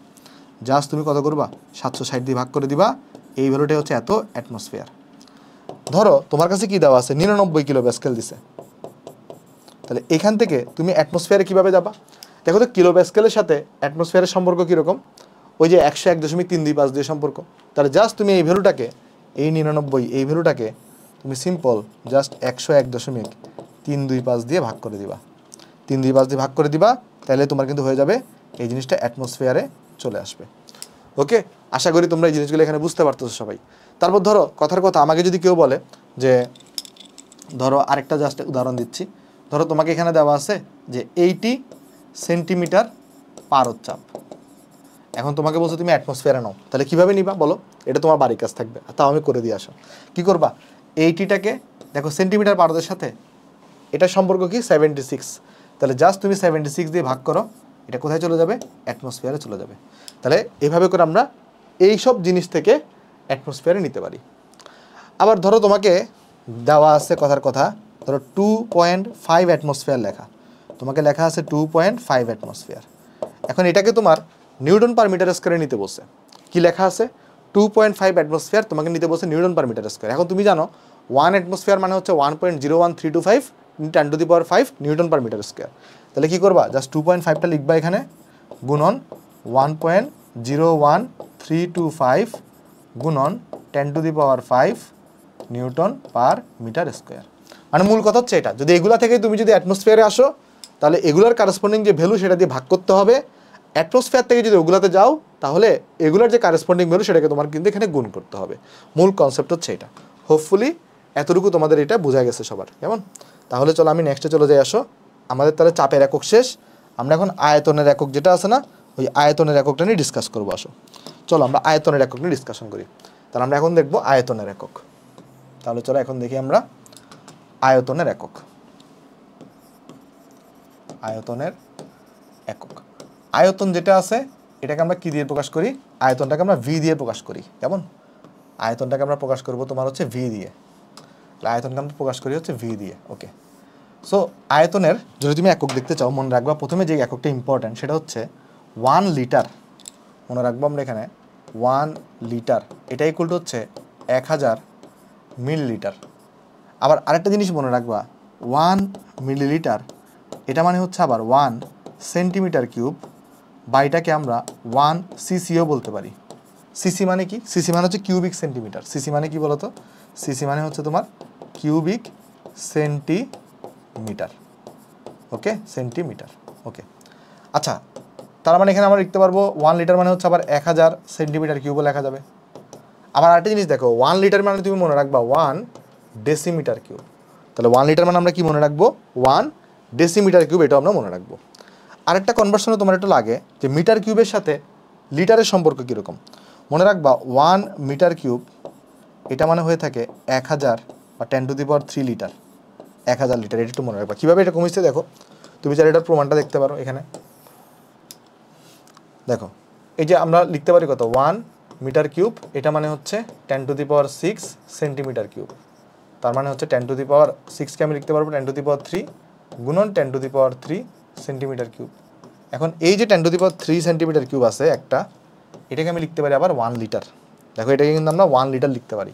জাস্ট তুমি কত করবা, 760 দিয়ে ভাগ করে দিবা। এই ভ্যালুটাই হচ্ছে এত অ্যাটমসফিয়ার। ধরো তোমার কাছে কি দেওয়া আছে, 99 কিলো প্যাসকেল দিছে। তাহলে এখান থেকে তুমি অ্যাটমসফিয়ারে কীভাবে যাবা, দেখো তো কিলো প্যাসকেলের সাথে অ্যাটমসফিয়ারের সম্পর্ক কীরকম, ওই যে 101.325 দিয়ে সম্পর্ক। তাহলে জাস্ট তুমি এই ভ্যালুটাকে, এই 99 এই ভ্যালুটাকে তুমি সিম্পল জাস্ট 101.325 দিয়ে ভাগ করে দিবা। 325 দিয়ে ভাগ করে দিবা, তাহলে তোমার কিন্তু হয়ে যাবে এই জিনিসটা অ্যাটমসফিয়ারে চলে আসবে। ওকে, আশা করি তোমরা এই জিনিসগুলো এখানে বুঝতে পারতেছো সবাই। তারপর ধরো কথার কথা আমাকে যদি কেউ বলে যে, ধরো আরেকটা জাস্ট উদাহরণ দিচ্ছি, ধরো তোমাকে এখানে দেওয়া আছে যে 80 সেন্টিমিটার পারদচাপ। এখন তোমাকে বলছো তুমি অ্যাটমসফিয়ারে নাও, তাহলে কীভাবে নিবা বলো, এটা তোমার বাড়ির কাজ থাকবে, তাও আমি করে দিয়ে আসো। কী করবা, 80টাকে দেখো সেন্টিমিটার পারদের সাথে এটার সম্পর্ক কি 76, তাহলে জাস্ট তুমি 76 দিয়ে ভাগ করো, এটা কোথায় চলে যাবে, অ্যাটমসফিয়ারে চলে যাবে। তাহলে এইভাবে করে আমরা এই সব জিনিস থেকে অ্যাটমসফিয়ারে নিতে পারি। আবার ধরো তোমাকে দেওয়া আছে কথার কথা, ধরো 2.5 অ্যাটমসফিয়ার লেখা, তোমাকে লেখা আছে 2.5 অ্যাটমসফিয়ার। এখন এটাকে তোমার নিউটন পার মিটার স্কোয়ারে নিতে বলছে। কি লেখা আছে, 2.5 অ্যাটমসফিয়ার তোমাকে নিতে বলছে নিউটন পার মিটার স্কোয়ার। এখন তুমি জানো 1 অ্যাটমসফিয়ার মানে হচ্ছে 1.01325 10⁵ নিউটন পার মিটার স্কোয়ার। তাহলে কী করবা, জাস্ট 2.5টা লিখবা এখানে, গুণন 1.01325 গুণন 10⁵ নিউটন পার মিটার স্কোয়ার। মানে মূল কথা হচ্ছে এটা, যদি এগুলা থেকে তুমি যদি অ্যাটমসফিয়ারে আসো, তাহলে এগুলার কারেসপন্ডিং যে ভ্যালু সেটা দিয়ে ভাগ করতে হবে। অ্যাটমসফিয়ার থেকে যদি ওগুলাতে যাও, তাহলে এগুলার যে কারেসপন্ডিং ভ্যালু সেটাকে তোমার কিন্তু এখানে গুণ করতে হবে। মূল কনসেপ্ট হচ্ছে এটা। হোপফুলি এতটুকু তোমাদের এটা বোঝা গেছে সবার, কেমন? তাহলে চলো আমি নেক্সটে চলে যাই। আসো, আমাদের তাহলে চাপের একক শেষ, আমরা এখন আয়তনের একক যেটা আছে না, ওই আয়তনের এককটা নিয়ে ডিসকাস করবো। আসো চলো আমরা আয়তনের একক নিয়ে ডিসকাশন করি। তাহলে আমরা এখন দেখবো আয়তনের একক। তাহলে চলো এখন দেখি আমরা আয়তনের একক। আয়তনের একক, আয়তন যেটা আছে এটাকে আমরা কি দিয়ে প্রকাশ করি, আয়তনটাকে আমরা ভি দিয়ে প্রকাশ করি। কেমন, আয়তনটাকে আমরা প্রকাশ করব তোমার হচ্ছে ভি দিয়ে। আয়তনকে আমরা প্রকাশ করি হচ্ছে ভি দিয়ে। ওকে, সো আয়তনের যদি তুমি একক দেখতে চাও, মনে রাখবা প্রথমে যে এককটা ইম্পর্ট্যান্ট সেটা হচ্ছে 1 লিটার। মনে রাখবো আমরা এখানে 1 লিটার, এটা ইকুয়াল টু হচ্ছে 1000 মিলিলিটার। আবার আরেকটা জিনিস মনে রাখবা, 1 মিলিলিটার এটা মানে হচ্ছে আবার 1 সেন্টিমিটার কিউব, বা এটাকে আমরা 1 সিসিও বলতে পারি। সিসি মানে কি? সিসি মানে হচ্ছে কিউবিক সেন্টিমিটার। সিসি মানে কি বলতো? সিসি মানে হচ্ছে তোমার কিউবিক সেন্টিমিটার। ওকে, সেন্টিমিটার। ওকে, আচ্ছা, তার মানে এখানে আমরা লিখতে পারবো 1 লিটার মানে হচ্ছে আবার 1000 সেন্টিমিটার কিউবও লেখা যাবে। আবার আরেকটা জিনিস দেখো, 1 লিটার মানে তুমি মনে রাখবা 1 ডেসিমিটার কিউব। তাহলে 1 লিটার মানে আমরা কি মনে রাখবো? 1 ডেসিমিটার কিউব, এটাও আমরা মনে রাখবো। আরেকটা কনভার্সনে তোমার একটু লাগে যে মিটার কিউবের সাথে লিটারের সম্পর্ক কীরকম। মনে রাখবা 1 মিটার কিউব এটা মানে হয়ে থাকে 1000 বা 10⁻³ লিটার। 1000 লিটার, এটা একটু মনে রাখবা। কীভাবে এটা কমিয়েছে দেখো, তুমি চাইলে এটার প্রমাণটা দেখতে পারো। এখানে দেখো, এই যে আমরা লিখতে পারি কত, 1 মিটার কিউব এটা মানে হচ্ছে 10⁶ সেন্টিমিটার কিউব। তার মানে হচ্ছে 10⁶কে আমি লিখতে পারবো 10⁻³ গুণন 10⁻³ সেন্টিমিটার কিউব। এখন এই যে 10⁻³ সেন্টিমিটার কিউব আছে একটা, এটাকে আমি লিখতে পারি আবার 1 লিটার। দেখো, এটাকে কিন্তু আমরা 1 লিটার লিখতে পারি।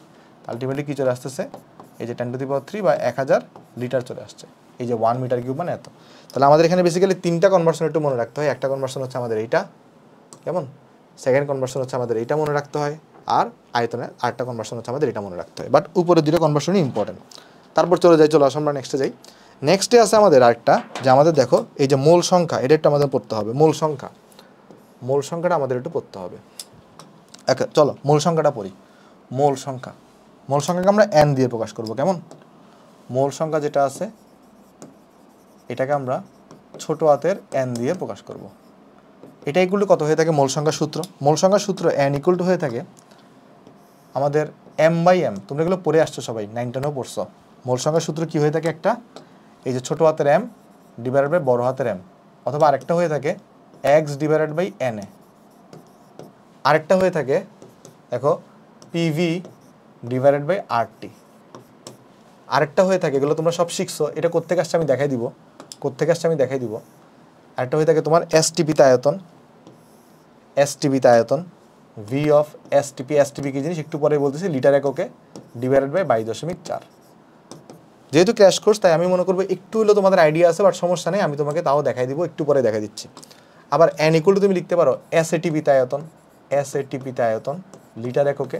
আলটিমেটলি কী চলে আসতেছে, এই যে 10⁻³ বা 1000 লিটার চলে আসছে। এই যে 1 মিটার কিউব মানে এত। তাহলে আমাদের এখানে বেসিক্যালি 3টা কনভার্সন একটু মনে রাখতে হয়। একটা কনভার্সন হচ্ছে আমাদের এইটা, কেমন? সেকেন্ড কনভার্সন হচ্ছে আমাদের এইটা মনে রাখতে হয়, আর আয়তনের আরেকটা কনভার্সন হচ্ছে আমাদের এটা মনে রাখতে হয়। বাট উপরের দুটো কনভার্সনই ইম্পর্টেন্ট। তারপর চলে আসো আমরা নেক্সটে যাই। নেক্সটে আছে আমাদের আরেকটা, যে আমাদের দেখো এই যে মোল সংখ্যা, এটা একটু আমাদের পড়তে হবে। মোল সংখ্যাটা আমাদের একটু পড়তে হবে। ওকে, চলো মোল সংখ্যাটা পড়ি। মোল সংখ্যাকে আমরা n দিয়ে প্রকাশ করব, কেমন? মোল সংখ্যা যেটা আছে এটাকে আমরা ছোট হাতের n দিয়ে প্রকাশ করব। এটা ইকুয়াল টু কত হয়ে থাকে? মোল সংখ্যার সূত্র n ইকুয়াল টু হয়ে থাকে আমাদের m/m। তোমরা এগুলো পড়ে আসছো সবাই, 9 টেনেও পড়ছো। মোল সংখ্যার সূত্র কি হয়ে থাকে? একটা, এই যে ছোট হাতের m ডিভাইডেড বাই বড় হাতের m, অথবা আরেকটা হয়ে থাকে x ডিভাইডেড বাই na, আরেকটা হয়ে থাকে দেখো pv ডিভাইডেড বাই rt, আরেকটা হয়ে থাকে, এগুলো তোমরা সব শিখছো, এটা কোত্থেকে আসছে আমি দেখাই দিব। আরেকটা হয়ে থাকে তোমার STP তে আয়তন v অফ STP কি জিনিস একটু পরে বলতেছি, লিটার এককে ডিভাইডেড বাই 22.4। যেহেতু ক্র্যাশ কোর্স তাই আমি মনে করবো একটু হলেও তোমাদের আইডিয়া আছে, বাট সমস্যা নেই, আমি তোমাকে তাও দেখাই দিব, একটু পরে দেখা দিচ্ছি। আবার n ইকুয়াল টু তুমি লিখতে পারো SATP তে আয়তন লিটার এককে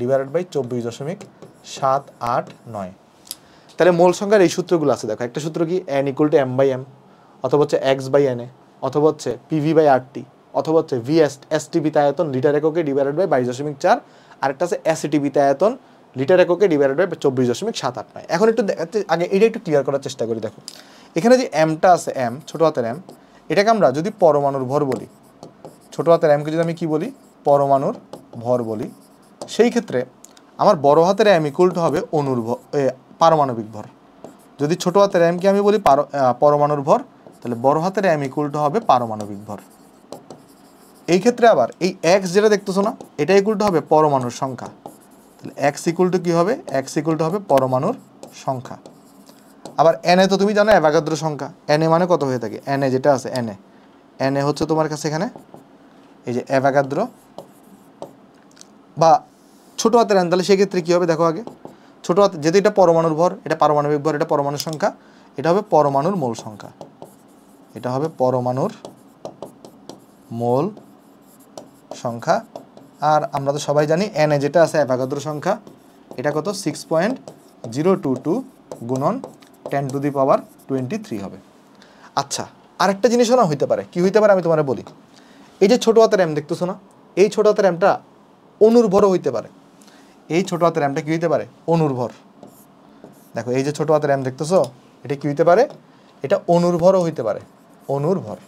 ডিভাইডেড বাই 24.789। তাহলে মোল সংখ্যার এই সূত্রগুলো আছে দেখো। একটা সূত্র কি, n ইকুয়াল টু m/m, অথবা হচ্ছে x/na, অথবা হচ্ছে pv/rt, অথবা হচ্ছে STP তে আয়তন লিটার এককে ডিভাইডেড বাই 22.4, আরেকটা আছে SATP তে আয়তন লিটার এককে ডিভাইডেড বাই 24.789। এখন একটু আগে এটা একটু ক্লিয়ার করার চেষ্টা করি। দেখো এখানে যে mটা আছে, m ছোট হাতের m, এটাকে আমরা যদি পরমাণুর ভর বলি, ছোট হাতের mকে যদি আমি কি বলি, পরমাণুর ভর বলি, সেই ক্ষেত্রে আমার বড় হাতের m ইকুয়াল টু হবে পারমাণবিক ভর। যদি ছোট হাতের m কে আমি বলি পরমাণুর ভর, তাহলে বড় হাতের m ইকুয়াল টু হবে পারমাণবিক ভর। এই ক্ষেত্রে আবার এই x যেটা দেখতেছো না, এটা ইকুয়াল টু হবে পরমাণুর সংখ্যা। তাহলে x ইকুয়াল টু কি হবে? x ইকুয়াল টু হবে পরমাণুর সংখ্যা। আবার na তো তুমি জানো অ্যাভোগাদ্রো সংখ্যা। na মানে কত হয়ে থাকে? na যেটা আছে na হচ্ছে তোমার কাছে এখানে এই যে অ্যাভোগাদ্রো বা ছোট হাতের n। তাহলে সেক্ষেত্রে কী হবে দেখো আগে, ছোট হাতে যেহেতু এটা পরমাণুর ভর, এটা পারমাণবিক ভর, এটা পরমাণুর সংখ্যা, এটা হবে পরমাণুর মোল সংখ্যা। এটা হবে পরমাণুর মোল সংখ্যা। আর আমরা তো সবাই জানি na যেটা আছে অ্যাভোগাদ্রো সংখ্যা, এটা কত? 6.022 গুণন 10⁻23 হবে। আচ্ছা, আরেকটা জিনিসও না হইতে পারে। কি হইতে পারে আমি তোমার বলি। এই যে ছোট হাতের m দেখতেছো না, এই ছোট হাতের mটা অণুর ভরও হইতে পারে। এই ছোট হাতের mটা কি হইতে পারে? অণুর ভর। দেখো এই যে ছোট হাতের m দেখতেছো, এটা কি হইতে পারে? এটা অণুর ভরও হইতে পারে, অণুর ভর।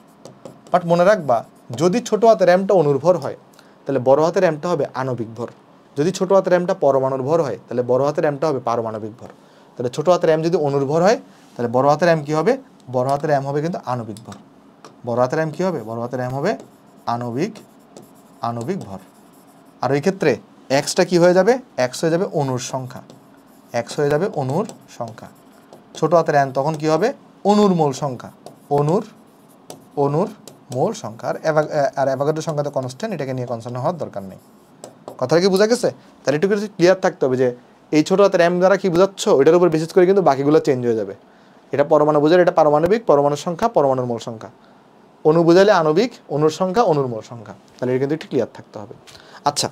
বাট মনে রাখবা, যদি ছোট হাতের mটা অণুর ভর হয়, তাহলে বড় হাতের mটা হবে আণবিক ভর। যদি ছোট হাতের mটা পরমাণুর ভর হয়, তাহলে বড় হাতের mটা হবে পারমাণবিক ভর। তাহলে ছোট হাতের m যদি অণুর ভর হয়, তাহলে বড় হাতের m কি হবে? বড় হাতের m হবে কিন্তু আণবিক ভর। বড় হাতের m কি হবে? বড় হাতের m হবে আণবিক ভর। আর ওই ক্ষেত্রে এক্সটা কি হয়ে যাবে? এক্স হয়ে যাবে অণুর সংখ্যা। এক্স হয়ে যাবে অণুর সংখ্যা। ছোট হাতের n তখন কি হবে? অণুর মোল সংখ্যা। অণুর মোল সংখ্যা। আর অ্যাভোগাড্রো সংখ্যা তো কনস্ট্যান্ট, এটাকে নিয়ে কনসার্ন হওয়ার দরকার নেই। কথাটা কি বোঝা গেছে? তাহলে একটু ক্লিয়ার থাকতে হবে যে এই ছোট হাতের m দ্বারা কি বোঝাচ্ছ, ওইটার উপর বেসিস করে কিন্তু বাকিগুলো চেঞ্জ হয়ে যাবে। এটা পরমাণু বোঝালে এটা পারমাণবিক, পরমাণুর সংখ্যা, পরমাণুর মোল সংখ্যা। অণু বোঝালে আণবিক, অণুর সংখ্যা, অণুর মোল সংখ্যা। তাহলে এটা কিন্তু একটু ক্লিয়ার থাকতে হবে। আচ্ছা,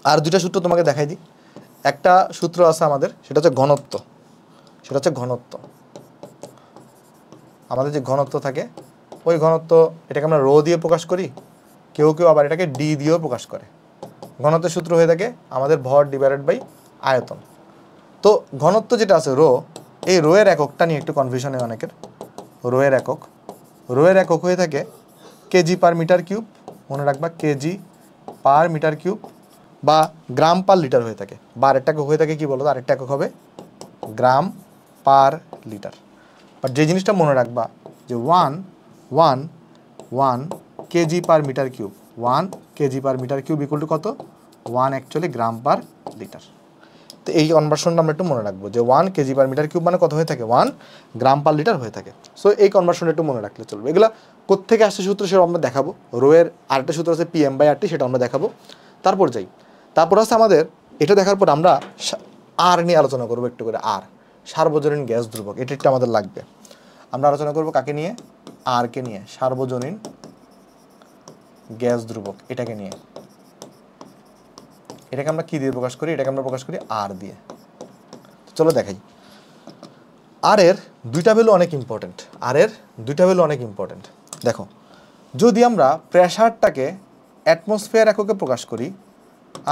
আর দুইটা সূত্র তোমাকে দেখাই দিই। একটা সূত্র আছে আমাদের, সেটা হচ্ছে ঘনত্ব। আমাদের যে ঘনত্ব থাকে, ওই ঘনত্ব এটাকে আমরা রো দিয়ে প্রকাশ করি, কেউ কেউ আবার এটাকে ডি দিয়েও প্রকাশ করে। ঘনত্বের সূত্র হয়ে থাকে আমাদের ভর ডিভাইডেড বাই আয়তন। তো ঘনত্ব যেটা আছে রো, এই রো এর এককটা নিয়ে একটু কনফিউশন হয় অনেকের। রো এর একক হয়ে থাকে কেজি পার মিটার কিউব, মনে রাখবা কেজি পার মিটার কিউব, বা গ্রাম পার লিটার হয়ে থাকে, বা আরেকটা একক হয়ে থাকে কি বলো তো, আরেকটা একক হবে গ্রাম পার লিটার। বাট যে জিনিসটা মনে রাখবা যে one kg per metre cube, 1 kg per metre cube equal to কত, 1 অ্যাকচুয়ালি গ্রাম পার লিটার। তো এই কনভার্সনটা আমরা একটু মনে রাখবো যে 1 কেজি পার মিটার কিউব মানে কত হয়ে থাকে, 1 গ্রাম পার লিটার হয়ে থাকে। সো এই কনভার্সনটা একটু মনে রাখলে চলবে। এগুলা কোত্থেকে আসছে সূত্র সেটা আমরা দেখাবো। রোয়ের আরেকটা সূত্র আছে PM/RT, সেটা আমরা দেখাবো। তারপর আছে আমাদের এটা দেখার পর আমরা আর নিয়ে আলোচনা করবো একটু করে। আর সার্বজনীন গ্যাস ধ্রুবক, এটা একটু আমাদের লাগবে। আমরা আলোচনা করবো কাকে নিয়ে, আর কে নিয়ে, সার্বজনীন গ্যাস ধ্রুবক এটাকে নিয়ে। এটাকে আমরা কি দিয়ে প্রকাশ করি, এটাকে আমরা প্রকাশ করি আর দিয়ে। চলো দেখাই। আর এর দুইটা ভ্যালু অনেক ইম্পর্টেন্ট। দেখো, যদি আমরা প্রেসারটাকে অ্যাটমসফিয়ার এককে প্রকাশ করি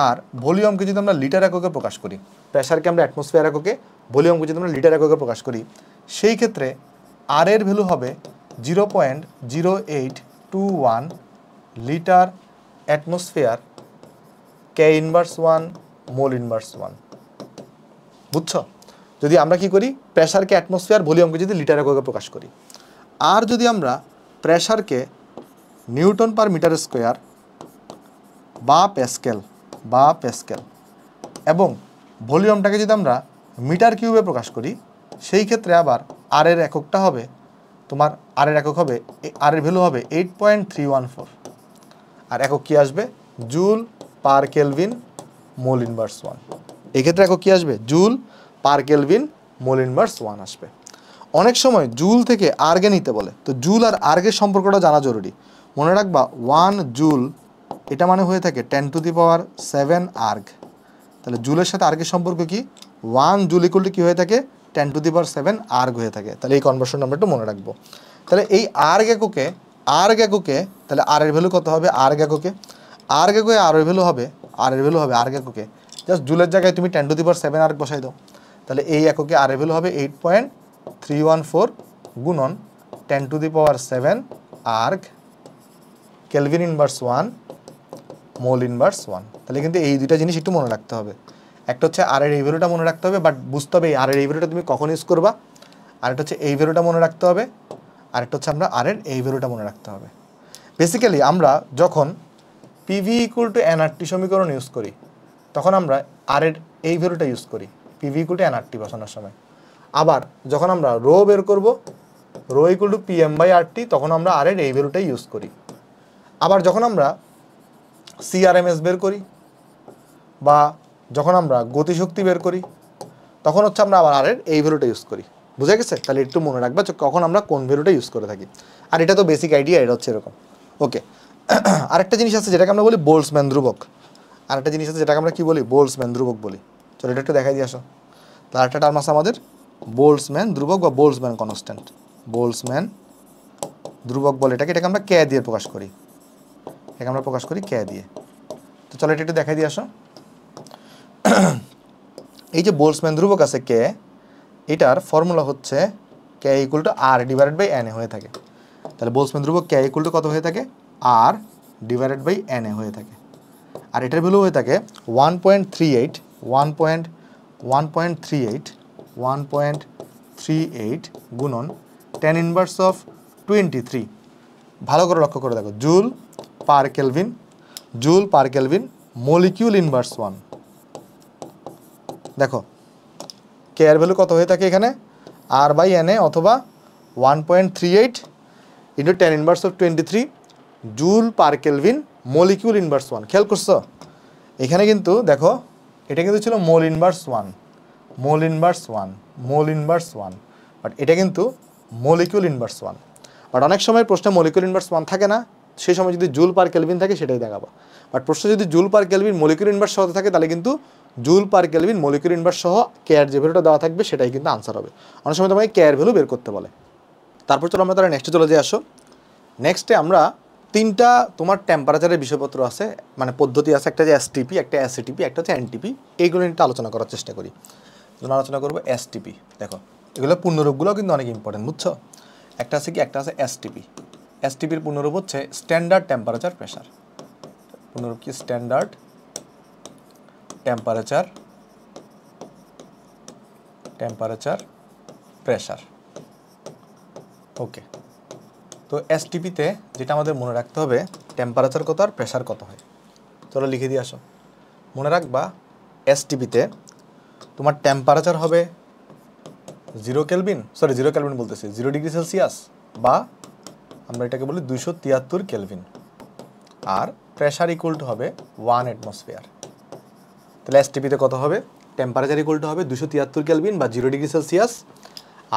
আর ভলিউমকে যদি আমরা লিটার এককে প্রকাশ করি, প্রেসারকে আমরা অ্যাটমসফিয়ার এককে, ভলিউমকে যদি আমরা লিটার এককে প্রকাশ করি, সেই ক্ষেত্রে আর এর ভ্যালু হবে 0.0821 লিটার অ্যাটমসফিয়ার কে ইনভার্স 1 মোল ইনভার্স 1। বুঝছো? যদি আমরা কি করি, প্রেসারকে অ্যাটমসফিয়ার, ভলিউমকে যদি লিটার এককে প্রকাশ করি, আর যদি আমরা প্রেসারকে নিউটন পার মিটার স্কোয়ার বা প্যাসকেল এবং ভলিউমটাকে যদি আমরা মিটার কিউবে প্রকাশ করি, সেই ক্ষেত্রে আবার আর এর এককটা হবে তোমার, আর এর ভ্যালু হবে 8.314। আর একক কি আসবে, joule per kelvin mole inverse 1। এক্ষেত্রে একক কি আসবে, joule per kelvin mole inverse 1 আসবে। অনেক সময় জুল থেকে আর্গে নিতে বলে, তো জুল আর আর্গের সম্পর্কটা জানা জরুরি। মনে রাখবা 1 জুল এটা মানে হয়ে থাকে 10⁻7 আর্গ। তাহলে জুলের সাথে আর্গের সম্পর্ক কি, 1 জুল ইকুয়াল টু কি হয়ে থাকে, 10⁻7 আর্গ হয়ে থাকে। তাহলে এই কনভার্সন আমরা একটু মনে রাখবো। তাহলে এই আর্গ এককে তাহলে আর এর ভ্যালু কত হবে, আর এর ভ্যালু হবে আর্গ এককে জাস্ট জুলের জায়গায় তুমি 10⁻7 আর্গ বসাই দাও। তাহলে এই এককে আর এর ভ্যালু হবে 8.314 গুণন 10⁻7 erg kelvin inverse 1 mole inverse 1। তাহলে কিন্তু এই দুইটা জিনিস একটু মনে রাখতে হবে। একটা হচ্ছে আর এর এই ভ্যালুটা মনে রাখতে হবে, বাট বুঝতে হবে আর এর এই ভ্যালুটা তুমি কখন ইউজ করবা। আরেকটা হচ্ছে এই ভ্যালুটা মনে রাখতে হবে, আরেকটা হচ্ছে আমরা আর এর এই ভ্যালুটা মনে রাখতে হবে। বেসিক্যালি আমরা যখন PV ইকুয়াল টু NRT সমীকরণ ইউজ করি, তখন আমরা আর এর এই ভ্যালুটা ইউজ করি PV ইকুয়াল টু NRT বসানোর সময়। আবার যখন আমরা রো বের করব, রো ইকুয়াল টু PM/RT, তখন আমরা আর এর এই ভ্যালুটাই ইউজ করি। আবার যখন আমরা CRMS বের করি বা যখন আমরা গতিশক্তি বের করি, তখন হচ্ছে আমরা আবার আর এর এই ভ্যালুটা ইউজ করি। বুঝা গেছে? তাহলে একটু মনে রাখবা যে কখন আমরা কোন ভ্যালুটা ইউজ করে থাকি। আর এটা তো বেসিক আইডিয়া, এটা হচ্ছে এরকম। ওকে, আরেকটা জিনিস আছে যেটাকে আমরা বলি বোল্টজম্যান ধ্রুবক। আরেকটা জিনিস আছে যেটাকে আমরা কি বলি, বোল্টজম্যান ধ্রুবক বলি। চলো এটা একটু দেখাই দিয়ে আসো। তার একটা টার্ম আছে আমাদের বোল্টজম্যান ধ্রুবক বা বোল্টজম্যান কনস্ট্যান্ট। বোল্টজম্যান ধ্রুবক বলে এটাকে আমরা কে দিয়ে প্রকাশ করি, এটাকে আমরা প্রকাশ করি কে দিয়ে। তো চলো এটা একটু দেখাই দিয়ে আসো। এই যে বোল্টজম্যান ধ্রুবক আছে কে, এটার ফর্মুলা হচ্ছে K equal to R divided by N A হয়ে থাকে। তাহলে বোল্টজম্যান ধ্রুবক কে ইকুয়াল টু কত হয়ে থাকে, আর ডিভাইডেড বাই এন এ হয়ে থাকে। আর এটার ভ্যালু হয়ে থাকে 1.38 গুণন 10⁻23। ভালো করে লক্ষ্য করে দেখো, joule per kelvin molecule inverse 1। দেখো কে এর ভ্যালু কত হয়ে থাকে এখানে, আর বাই এন এ অথবা 1.38 into 10⁻23 joule per kelvin molecule inverse 1। খেয়াল করছো এখানে কিন্তু দেখো এটা কিন্তু ছিল মোল ইনভার্স 1, বাট এটা কিন্তু মলিকিউল ইনভার্স 1। বাট অনেক সময় প্রশ্নে মলিকিউল ইনভার্স 1 থাকে না, সেই সময় যদি জুল পার কেলভিন থাকে সেটাই দেখাবা। বাট প্রশ্ন যদি joule per kelvin molecular inverse সহ থাকে তাহলে কিন্তু joule per kelvin molecular inverse সহ কে এর যে ভ্যালুটা দেওয়া থাকবে সেটাই কিন্তু আনসার হবে। অনেক সময় তোমাকে কে এর ভ্যালু বের করতে বলে। তারপর চলো আমরা তারা নেক্সটে চলে যাই। আসো নেক্সটে আমরা তিনটা তোমার টেম্পারেচারের বিষয়পত্র আছে, মানে পদ্ধতি আছে, একটা যে এসটিপি, একটা এসএটিপি, একটা হচ্ছে এনটিপি। এইগুলো নিয়ে আলোচনা করার চেষ্টা করি। আলোচনা করবো এসটিপি। দেখো এগুলো পূর্ণরূপগুলোও কিন্তু অনেক ইম্পর্টেন্ট, বুঝছো? একটা আছে কি, একটা আছে এসটিপি। এসটিপির পূর্ণরূপ হচ্ছে স্ট্যান্ডার্ড টেম্পারেচার প্রেশার। পূর্ণরূপ কি? Standard temperature pressure. ওকে, তো এসটিপিতে যেটা আমাদের মনে রাখতে হবে, টেম্পারেচার কত আর প্রেশার কত হয়। চলো লিখে দিয়ে আসো। মনে রাখবা এসটিপিতে তোমার টেম্পারেচার হবে 0 কেলভিন বলতেছি 0 ডিগ্রি সেলসিয়াস, বা আমরা এটাকে বলি 273 কেলভিন, আর প্রেশার ইকুয়াল টু হবে 1 অ্যাটমসফিয়ার। তাহলে এসটিপিতে কত হবে? টেম্পারেচার ইকুয়াল টু হবে 273 কেলভিন বা 0 ডিগ্রি সেলসিয়াস,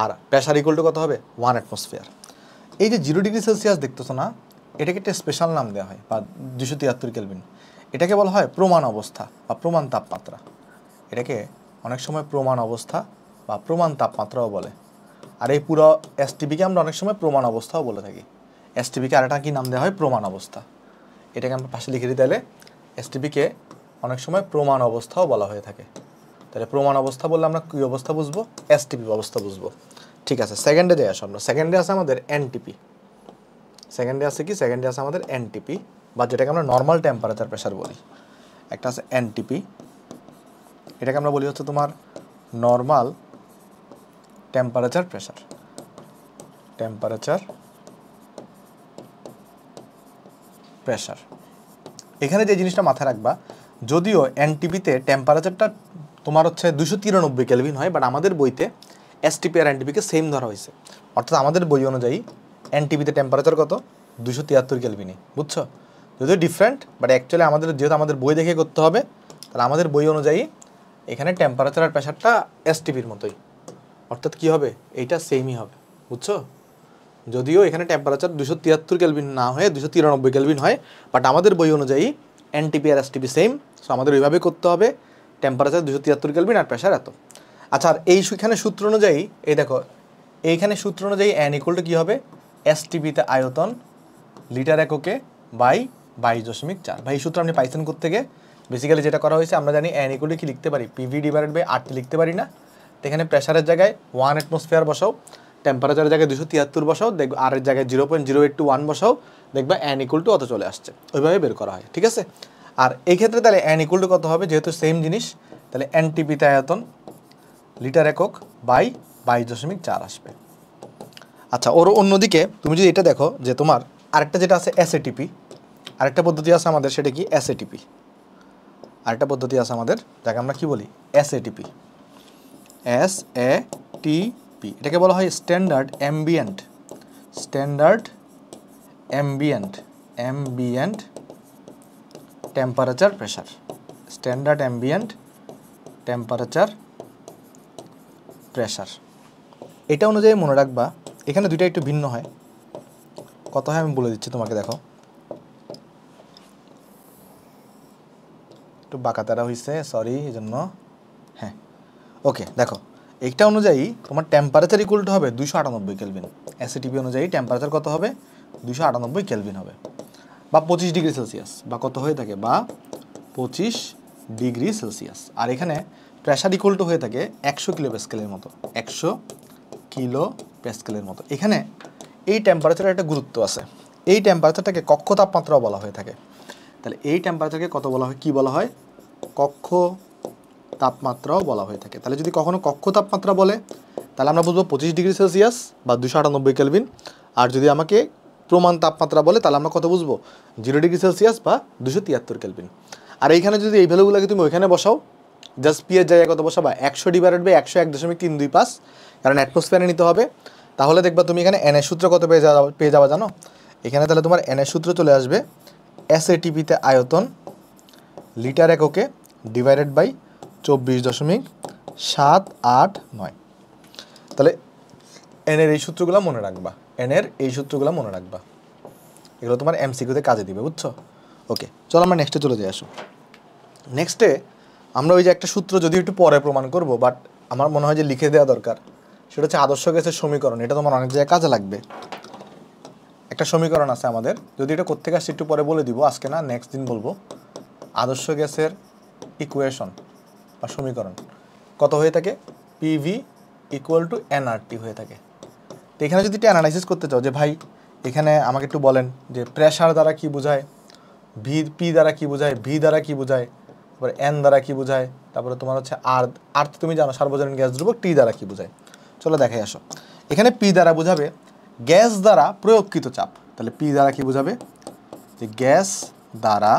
আর প্রেশার ইকুয়াল টু কত হবে? 1 অ্যাটমসফিয়ার। এই যে 0 ডিগ্রি সেলসিয়াস দেখতেছো না, এটাকে একটা স্পেশাল নাম দেওয়া হয়, বা 273 কেলভিন, এটাকে বলা হয় প্রমাণ অবস্থা বা প্রমাণ তাপমাত্রা। এটাকে অনেক সময় প্রমাণ অবস্থা বা প্রমাণ তাপমাত্রাও বলে। আর এই পুরো এসটিপিকে আমরা অনেক সময় প্রমাণ অবস্থাও বলে থাকি। এসটিপিকে আরেকটা কি নাম দেওয়া হয়? প্রমাণ অবস্থা। এটাকে আমরা পাশে লিখে দিতে হলে এসটিপিকে অনেক সময় প্রমাণ অবস্থাও বলা হয়ে থাকে। তাহলে প্রমাণ অবস্থা বললে আমরা কী অবস্থা বুঝবো? এসটিপি অবস্থা বুঝবো। ঠিক আছে, সেকেন্ডে যাই আসো আমরা। সেকেন্ডে আছে আমাদের এনটিপি। সেকেন্ডে আছে কি? সেকেন্ডে আছে আমাদের এনটিপি, বা যেটাকে আমরা নর্মাল টেম্পারেচার প্রেশার বলি। একটা আছে এনটিপি, এটাকে আমরা বলি হচ্ছে তোমার নর্মাল টেম্পারেচার প্রেশার। এখানে যে জিনিসটা মাথায় রাখবা, যদিও এনটিপিতে টেম্পারেচারটা তোমার হচ্ছে 293 কেলভিন হয়, বাট আমাদের বইতে এসটিপি আর এনটিপিকে সেম ধরা হয়েছে। অর্থাৎ আমাদের বই অনুযায়ী এনটিপিতে টেম্পারেচার কত? 273 কেলভিনই, বুঝছো? যদিও ডিফারেন্ট, বাট অ্যাকচুয়ালি যেহেতু আমাদের বই দেখে করতে হবে, তাহলে আমাদের বই অনুযায়ী এখানে টেম্পারেচার আর প্রেশারটা এসটিপির মতোই, অর্থাৎ কী হবে? এইটা সেমই হবে, বুঝছো? যদিও এখানে টেম্পারেচার 273 কেলভিন না হয়ে 293 কেলভিন হয়, বাট আমাদের বই অনুযায়ী এনটিপি আর এসটিপি সেম। সো আমাদের ওইভাবে করতে হবে, টেম্পারেচার 273 কেলভিন আর প্রেশার এত। আচ্ছা, আর এইখানে সূত্র অনুযায়ী, এই দেখো এইখানে সূত্র অনুযায়ী এন ইকুয়াল টু কী হবে? এসটিপিতে আয়তন লিটার এককে বাই 22.4। ভাই এই সূত্র আপনি পাইছেন কোত্থেকে? বেসিক্যালি যেটা করা হয়েছে, আমরা জানি এন ইকুয়াল টু কি লিখতে পারি? পিভি ডিভাইডেড বাই আরটি লিখতে পারি না? তো এখানে প্রেশারের জায়গায় 1 অ্যাটমসফিয়ার বসাও, টেম্পারেচারের জায়গায় 273 বসাও, দেখবে আর এর জায়গায় 0.081 বসাও, দেখবে এন ইকুয়াল টু অত চলে আসছে। ওইভাবে বের করা হয়, ঠিক আছে? আর এই ক্ষেত্রে তাহলে এন ইকুয়াল টু কত হবে? যেহেতু সেম জিনিস, তাহলে এনটিপিতে আয়তন লিটার একক বাই 22.4 আসবে। আচ্ছা, ওর অন্যদিকে তুমি যদি এটা দেখো যে তোমার আরেকটা যেটা আছে এসএটিপি, আরেকটা পদ্ধতি আছে আমাদের, সেটা কি? এসএটিপি। আরেকটা পদ্ধতি আছে আমাদের, যাকে আমরা কি বলি? এসএটিপি। এসএটিপি এটাকে বলা হয় standard ambient temperature pressure. Standard ambient temperature pressure. এটা অনুযায়ী মনে রাখবা, এখানে দুইটা একটু ভিন্ন হয়। কত হয় আমি বলে দিচ্ছি তোমাকে, দেখো একটু বাঁকাতারা হয়েছে, সরি এই জন্য। হ্যাঁ, ওকে, দেখো এইটা অনুযায়ী তোমার টেম্পারেচার ইকুয়াল টু হবে 298 কেলভিন। এসএটিপি অনুযায়ী টেম্পারেচার কত হবে? 298 কেলভিন হবে, বা 25 ডিগ্রি সেলসিয়াস, বা কত হয়ে থাকে? বা 25 ডিগ্রি সেলসিয়াস। আর এখানে প্রেশার ইকুয়াল টু হয়ে থাকে 100 কিলো প্যাসকেলের মতো, 100 কিলো প্যাসকেলের মতো। এখানে এই টেম্পারেচারের একটা গুরুত্ব আছে। এই টেম্পারেচারটাকে কক্ষ তাপমাত্রাও বলা হয়ে থাকে। তাহলে এই টেম্পারেচারকে কত বলা হয়? কি বলা হয়? কক্ষ তাপমাত্রাও বলা হয়ে থাকে। তাহলে যদি কখনো কক্ষ তাপমাত্রা বলে, তাহলে আমরা বুঝবো 25 ডিগ্রি সেলসিয়াস বা 298 কেলভিন। আর যদি আমাকে প্রমাণ তাপমাত্রা বলে, তাহলে আমরা কত বুঝবো? 0 ডিগ্রি সেলসিয়াস বা 273 কেলভিন। আর এইখানে যদি এই ভ্যালুগুলোকে তুমি ওইখানে বসাও, জাস্ট পি এর জায়গায় কত বসাবা? 100 ডিভাইডেড বাই 101.325, কারণ অ্যাটমসফিয়ারে নিতে হবে। তাহলে দেখবা তুমি এখানে এন এর সূত্র কত পেয়ে যাওয়া জানো? এখানে তাহলে তোমার এন এর সূত্র চলে আসবে এসএটিপিতে আয়তন লিটার এককে ডিভাইডেড বাই 24.789। তাহলে এনের এই সূত্রগুলো মনে রাখবা, এগুলো তোমার এমসিকিউতে কাজে দিবে, বুঝছো? ওকে, চলো আমরা নেক্সটে চলে যাই। আসো নেক্সটে আমরা ওই যে একটা সূত্র যদি একটু পরে প্রমাণ করব, বাট আমার মনে হয় যে লিখে দেওয়া দরকার। সেটা হচ্ছে আদর্শ গ্যাসের সমীকরণ। এটা তোমার অনেক জায়গায় কাজে লাগবে। একটা সমীকরণ আছে আমাদের, যদি এটা কোত্থেকে আসছে একটু পরে বলে দিব, আজকে না, নেক্সট দিন বলবো। আদর্শ গ্যাসের ইকুয়েশন বা সমীকরণ কত হয়ে থাকে? পিভি ইকুয়াল টু এনআরটি হয়ে থাকে। তো এখানে যদি একটু অ্যানালাইসিস করতে চাও যে ভাই এখানে আমাকে একটু বলেন যে প্রেশার দ্বারা কি বোঝায়, পি দ্বারা কি বোঝায়, ভি দ্বারা কি বোঝায়, তারপরে এন দ্বারা কি বোঝায়, তারপরে তোমার হচ্ছে আর তুমি জানো সার্বজনীন গ্যাস ধ্রুবক টি দ্বারা কি বোঝায়। চলো দেখাই। আসো এখানে পি দ্বারা বোঝাবে গ্যাস দ্বারা প্রয়োগকৃত চাপ। তাহলে পি দ্বারা কি বোঝাবে? যে গ্যাস দ্বারা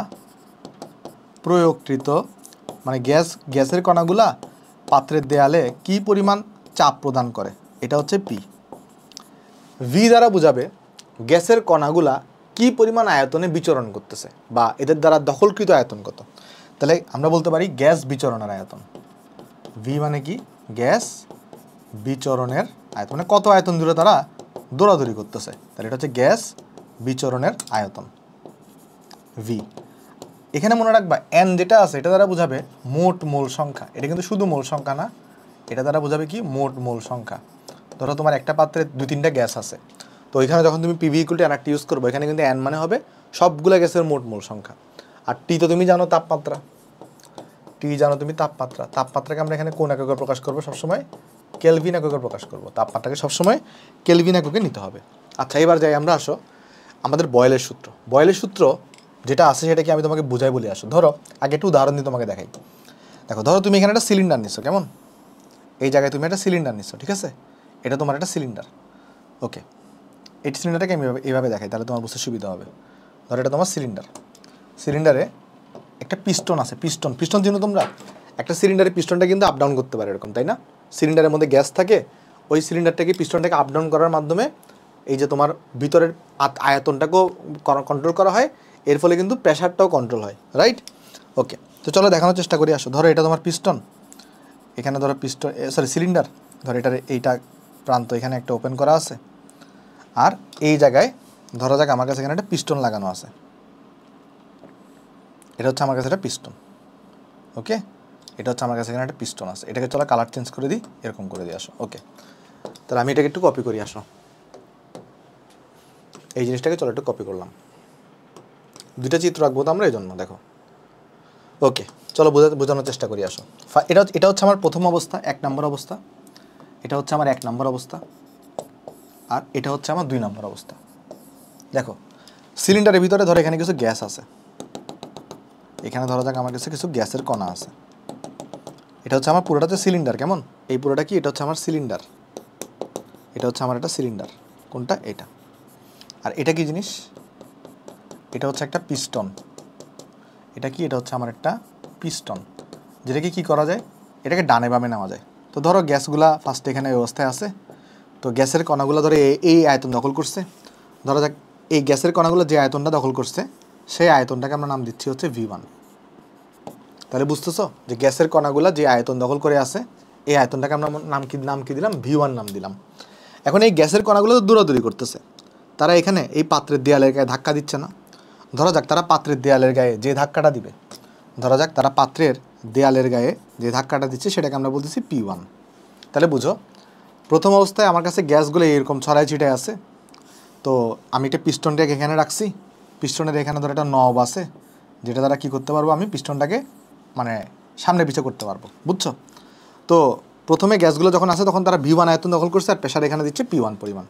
প্রয়োগকৃত, মানে গ্যাসের কণাগুলা পাত্রের দেয়ালে কি পরিমাণ চাপ প্রদান করে, এটা হচ্ছে পি। ভি দ্বারা বোঝাবে গ্যাসের কণাগুলা কি পরিমাণ আয়তনে বিচরণ করতেছে বা এদের দ্বারা দখলকৃত আয়তন কত। তাহলে আমরা বলতে পারি গ্যাস বিচরণের আয়তন। ভি মানে কি? গ্যাস বিচরণের আয়তন, মানে কত আয়তন দূরে তারা দৌড়াদৌড়ি করতেছে। তাহলে এটা হচ্ছে গ্যাস বিচরণের আয়তন, ভি। এখানে মনে রাখবা এন যেটা আছে এটা দ্বারা বোঝাবে মোট মোল সংখ্যা। এটা কিন্তু শুধু মোল সংখ্যা না, এটা দ্বারা বোঝাবে কি? মোট মোল সংখ্যা। ধরো তোমার একটা পাত্রে 2-3টা গ্যাস আছে, তো এখানে যখন তুমি PV equal two nRT use করবো, এখানে কিন্তু এন মানে হবে সবগুলো গ্যাসের মোট মোল সংখ্যা। আর টি তো তুমি জানো তাপমাত্রা, টি জানো তুমি তাপমাত্রা। তাপমাত্রাকে আমরা এখানে কোন এককে প্রকাশ করবো? সবসময় কেলভিন এককে প্রকাশ করবো। তাপমাত্রাকে সবসময় কেলভিন এককে নিতে হবে। আচ্ছা এবার যাই আমরা। আসো আমাদের বয়েলের সূত্র। বয়েলের সূত্র যেটা আছে সেটা কি আমি তোমাকে বুঝাই বলি। আসো ধরো আগে একটু উদাহরণ দিয়ে তোমাকে দেখাই। দেখো ধরো তুমি এখানে একটা সিলিন্ডার নিচ্ছ, কেমন? এই জায়গায় তুমি একটা সিলিন্ডার নিচ্ছ, ঠিক আছে? এটা তোমার একটা সিলিন্ডার। ওকে, এই সিলিন্ডারটাকে আমি এইভাবে দেখাই, তাহলে তোমার বুঝতে সুবিধা হবে। ধরো এটা তোমার সিলিন্ডার। সিলিন্ডারে একটা পিস্টন আছে। পিস্টন চিনো তোমরা? একটা সিলিন্ডারে পিস্টনটা কিন্তু আপ ডাউন করতে পারে এরকম, তাই না? সিলিন্ডারের মধ্যে গ্যাস থাকে, ওই সিলিন্ডারটাকে পিস্টনটাকে আপ ডাউন করার মাধ্যমে এই যে তোমার ভিতরের আয়তনটাকেও কন্ট্রোল করা হয়, এর ফলে কিন্তু প্রেশারটাও কন্ট্রোল হয়, রাইট? ওকে, তো চলো দেখানোর চেষ্টা করি। আসো ধরো এটা তোমার পিস্টন, এখানে ধরো সিলিন্ডার। ধরো এটার এইটা প্রান্ত এখানে একটা ওপেন করা আছে, আর এই জায়গায় ধরা যাক আমার কাছে এখানে একটা পিস্টন লাগানো আছে। এটা হচ্ছে আমার কাছে একটা পিস্টন। ওকে, এটা হচ্ছে আমার কাছে এখানে একটা পিস্টন আছে। এটাকে চলো কালার চেঞ্জ করে দিই, এরকম করে দিই। আসো ওকে, তাহলে আমি এটাকে একটু কপি করি। আসো এই জিনিসটাকে চলো একটু কপি করলাম। দুইটা চিত্র রাখবো তো আমরা, এই জন্য দেখো। ওকে, চলো বোঝানোর চেষ্টা করি। আসো এটা হচ্ছে আমার প্রথম অবস্থা, 1 নম্বর অবস্থা। এটা হচ্ছে আমার 1 নম্বর অবস্থা, আর এটা হচ্ছে আমার 2 নম্বর অবস্থা। দেখো সিলিন্ডারের ভিতরে ধরো এখানে কিছু গ্যাস আছে, এখানে ধরা যাক আমার কাছে কিছু গ্যাসের কণা আছে। এটা হচ্ছে আমার পুরোটা হচ্ছে সিলিন্ডার, কেমন? এই পুরোটা কি? এটা হচ্ছে আমার সিলিন্ডার। এটা হচ্ছে আমার একটা সিলিন্ডার। কোনটা? এটা। আর এটা কি জিনিস? এটা হচ্ছে একটা পিস্টন। এটা কি? এটা হচ্ছে আমার একটা পিস্টন, যেটাকে কি করা যায়? এটাকে ডানে বামে নেওয়া যায়। তো ধরো গ্যাসগুলা ফার্স্ট এখানে অবস্থায় আছে, তো গ্যাসের কণাগুলো ধরো এই আয়তন দখল করছে। ধরা যাক এই গ্যাসের কণাগুলো যে আয়তনটা দখল করছে, সেই আয়তনটাকে আমরা নাম দিচ্ছি হচ্ছে V1। তাহলে বুঝতেছো যে গ্যাসের কণাগুলো যে আয়তন দখল করে আছে, এই আয়তনটাকে আমরা নাম কি দিলাম? V1 নাম দিলাম। এখন এই গ্যাসের কণাগুলো তো দৌড়াদৌড়ি করতেছে, তারা এখানে এই পাত্রের দেয়ালের গায়ে ধাক্কা দিচ্ছে না? ধরা যাক তারা পাত্রের দেয়ালের গায়ে যে ধাক্কাটা দিবে, ধরা যাক তারা পাত্রের দেয়ালের গায়ে যে ধাক্কাটা দিচ্ছে, সেটাকে আমরা বলতেছি P1। তাহলে বুঝো প্রথম অবস্থায় আমার কাছে গ্যাসগুলো এরকম ছড়াই ছিটায় আছে, তো আমি একটা পিস্টনটাকে এখানে রাখছি। পিস্টনের এখানে ধরো একটা নব আছে, যেটা দ্বারা কী করতে পারবো? আমি পিস্টনটাকে মানে সামনে পিছিয়ে করতে পারবো, বুঝছো? তো প্রথমে গ্যাসগুলো যখন আসে তখন তারা V1 আয়তন দখল করছে, আর প্রেশার এখানে দিচ্ছে P1 পরিমাণ।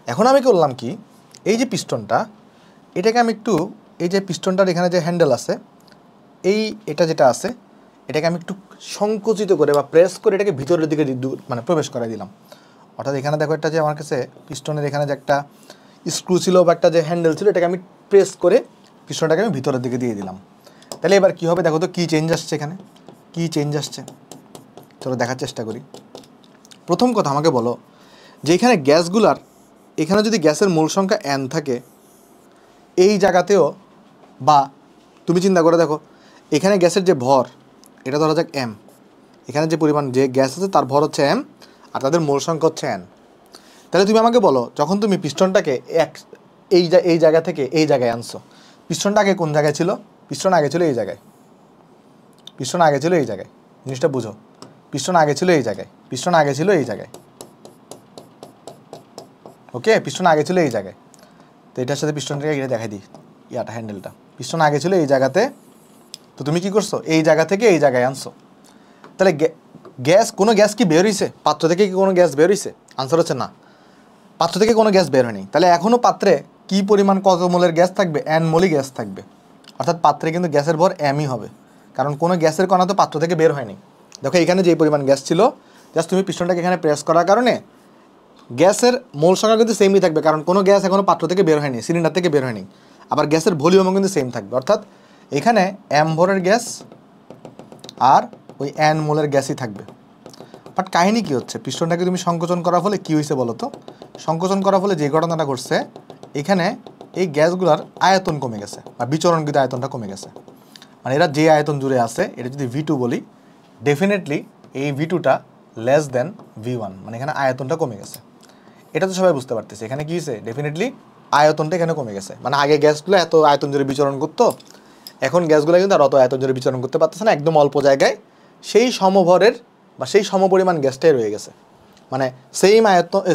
এখন আমি করলাম কি, এই যে পিস্টনটা, এটাকে আমি একটু, এই যে পিস্টনটার এখানে যে হ্যান্ডেল আছে, এটা যেটা আছে, এটাকে আমি একটু সংকুচিত করে বা প্রেস করে এটাকে ভিতরের দিকে মানে প্রবেশ করাই দিলাম। অর্থাৎ এখানে দেখো একটা যে আমার কাছে পিস্টনের এখানে যে একটা স্ক্রু ছিল বা একটা যে হ্যান্ডেল ছিল, এটাকে আমি প্রেস করে পিস্টনটাকে আমি ভিতরের দিকে দিয়ে দিলাম। তাহলে এবার কী হবে দেখো তো, কী চেঞ্জ আসছে এখানে? কী চেঞ্জ আসছে চলো দেখার চেষ্টা করি। প্রথম কথা আমাকে বলো যে এখানে গ্যাসগুলার, এখানে যদি গ্যাসের মোল সংখ্যা n থাকে, এই জায়গাতেও, বা তুমি চিন্তা করে দেখো এখানে গ্যাসের যে ভর, এটা ধরা যাক m, এখানে যে পরিমাণ যে গ্যাস আছে তার ভর হচ্ছে m, আর তাদের মোল সংখ্যা হচ্ছে n। তাহলে তুমি আমাকে বলো, যখন তুমি পিস্টনটাকে এই জায়গা থেকে এই জায়গায় আনছো। পিস্টনটা আগে কোন জায়গায় ছিল? পিস্টন আগে ছিল এই জায়গায়, পিস্টন আগে ছিল এই জায়গায়, জিনিসটা বুঝো। পিস্টন আগে ছিল এই জায়গায়, পিস্টন আগে ছিল এই জায়গায়, ওকে, পিস্টন আগে ছিল এই জায়গায়। তো এটার সাথে পিস্টনটাকে গিয়ে দেখাই দিই ইয়াটা, হ্যান্ডেলটা। পিস্টন আগে ছিল এই জায়গাতে, তো তুমি কি করছো? এই জায়গা থেকে এই জায়গায় আনছো। তাহলে গ্যাস, কোনো গ্যাস কি বের হয়েছে? পাত্র থেকে কি কোনো গ্যাস বের হয়েছে? আনসার হচ্ছে না, পাত্র থেকে কোনো গ্যাস বের হয়নি। তাহলে এখনও পাত্রে কি পরিমাণ, কত মোলের গ্যাস থাকবে? n মোলই গ্যাস থাকবে। অর্থাৎ পাত্রে কিন্তু গ্যাসের ভর mই হবে, কারণ কোনো গ্যাসের কণা তো পাত্র থেকে বের হয়নি। দেখো এখানে যে পরিমাণ গ্যাস ছিল, জাস্ট তুমি পিস্টনটাকে এখানে প্রেস করার কারণে গ্যাসের মোল সংখ্যা কিন্তু সেমই থাকবে, কারণ কোনো গ্যাস এখনও পাত্র থেকে বের হয়নি, সিলিন্ডার থেকে বের হয়নি। আবার গ্যাসের ভলিউমও কিন্তু সেম থাকবে, অর্থাৎ এখানে m ভরের গ্যাস আর ওই n মোলের গ্যাসই থাকবে। বাট কাহিনী কী হচ্ছে? পিস্টনটাকে তুমি সংকোচন করার ফলে কী হয়েছে বলো তো? সংকোচন করার ফলে যে ঘটনাটা ঘটছে, এখানে এই গ্যাসগুলোর আয়তন কমে গেছে, বা বিচরণকৃত আয়তনটা কমে গেছে। মানে এরা যে আয়তন জুড়ে আছে, এটা যদি V2 বলি, ডেফিনেটলি এই V2টা লেস দেন V1, মানে এখানে আয়তনটা কমে গেছে। এটা তো সবাই বুঝতে পারতেছে, এখানে কী হয়েছে? ডেফিনেটলি আয়তনটা এখানে কমে গেছে। মানে আগে গ্যাসগুলো এত আয়তন জুড়ে বিচরণ করতো, এখন গ্যাসগুলো কিন্তু আর অত আয়তন জুড়ে বিচরণ করতে পারতেছে না, একদম অল্প জায়গায় সেই সমভরের বা সেই সমপরিমাণ গ্যাসটাই রয়ে গেছে। মানে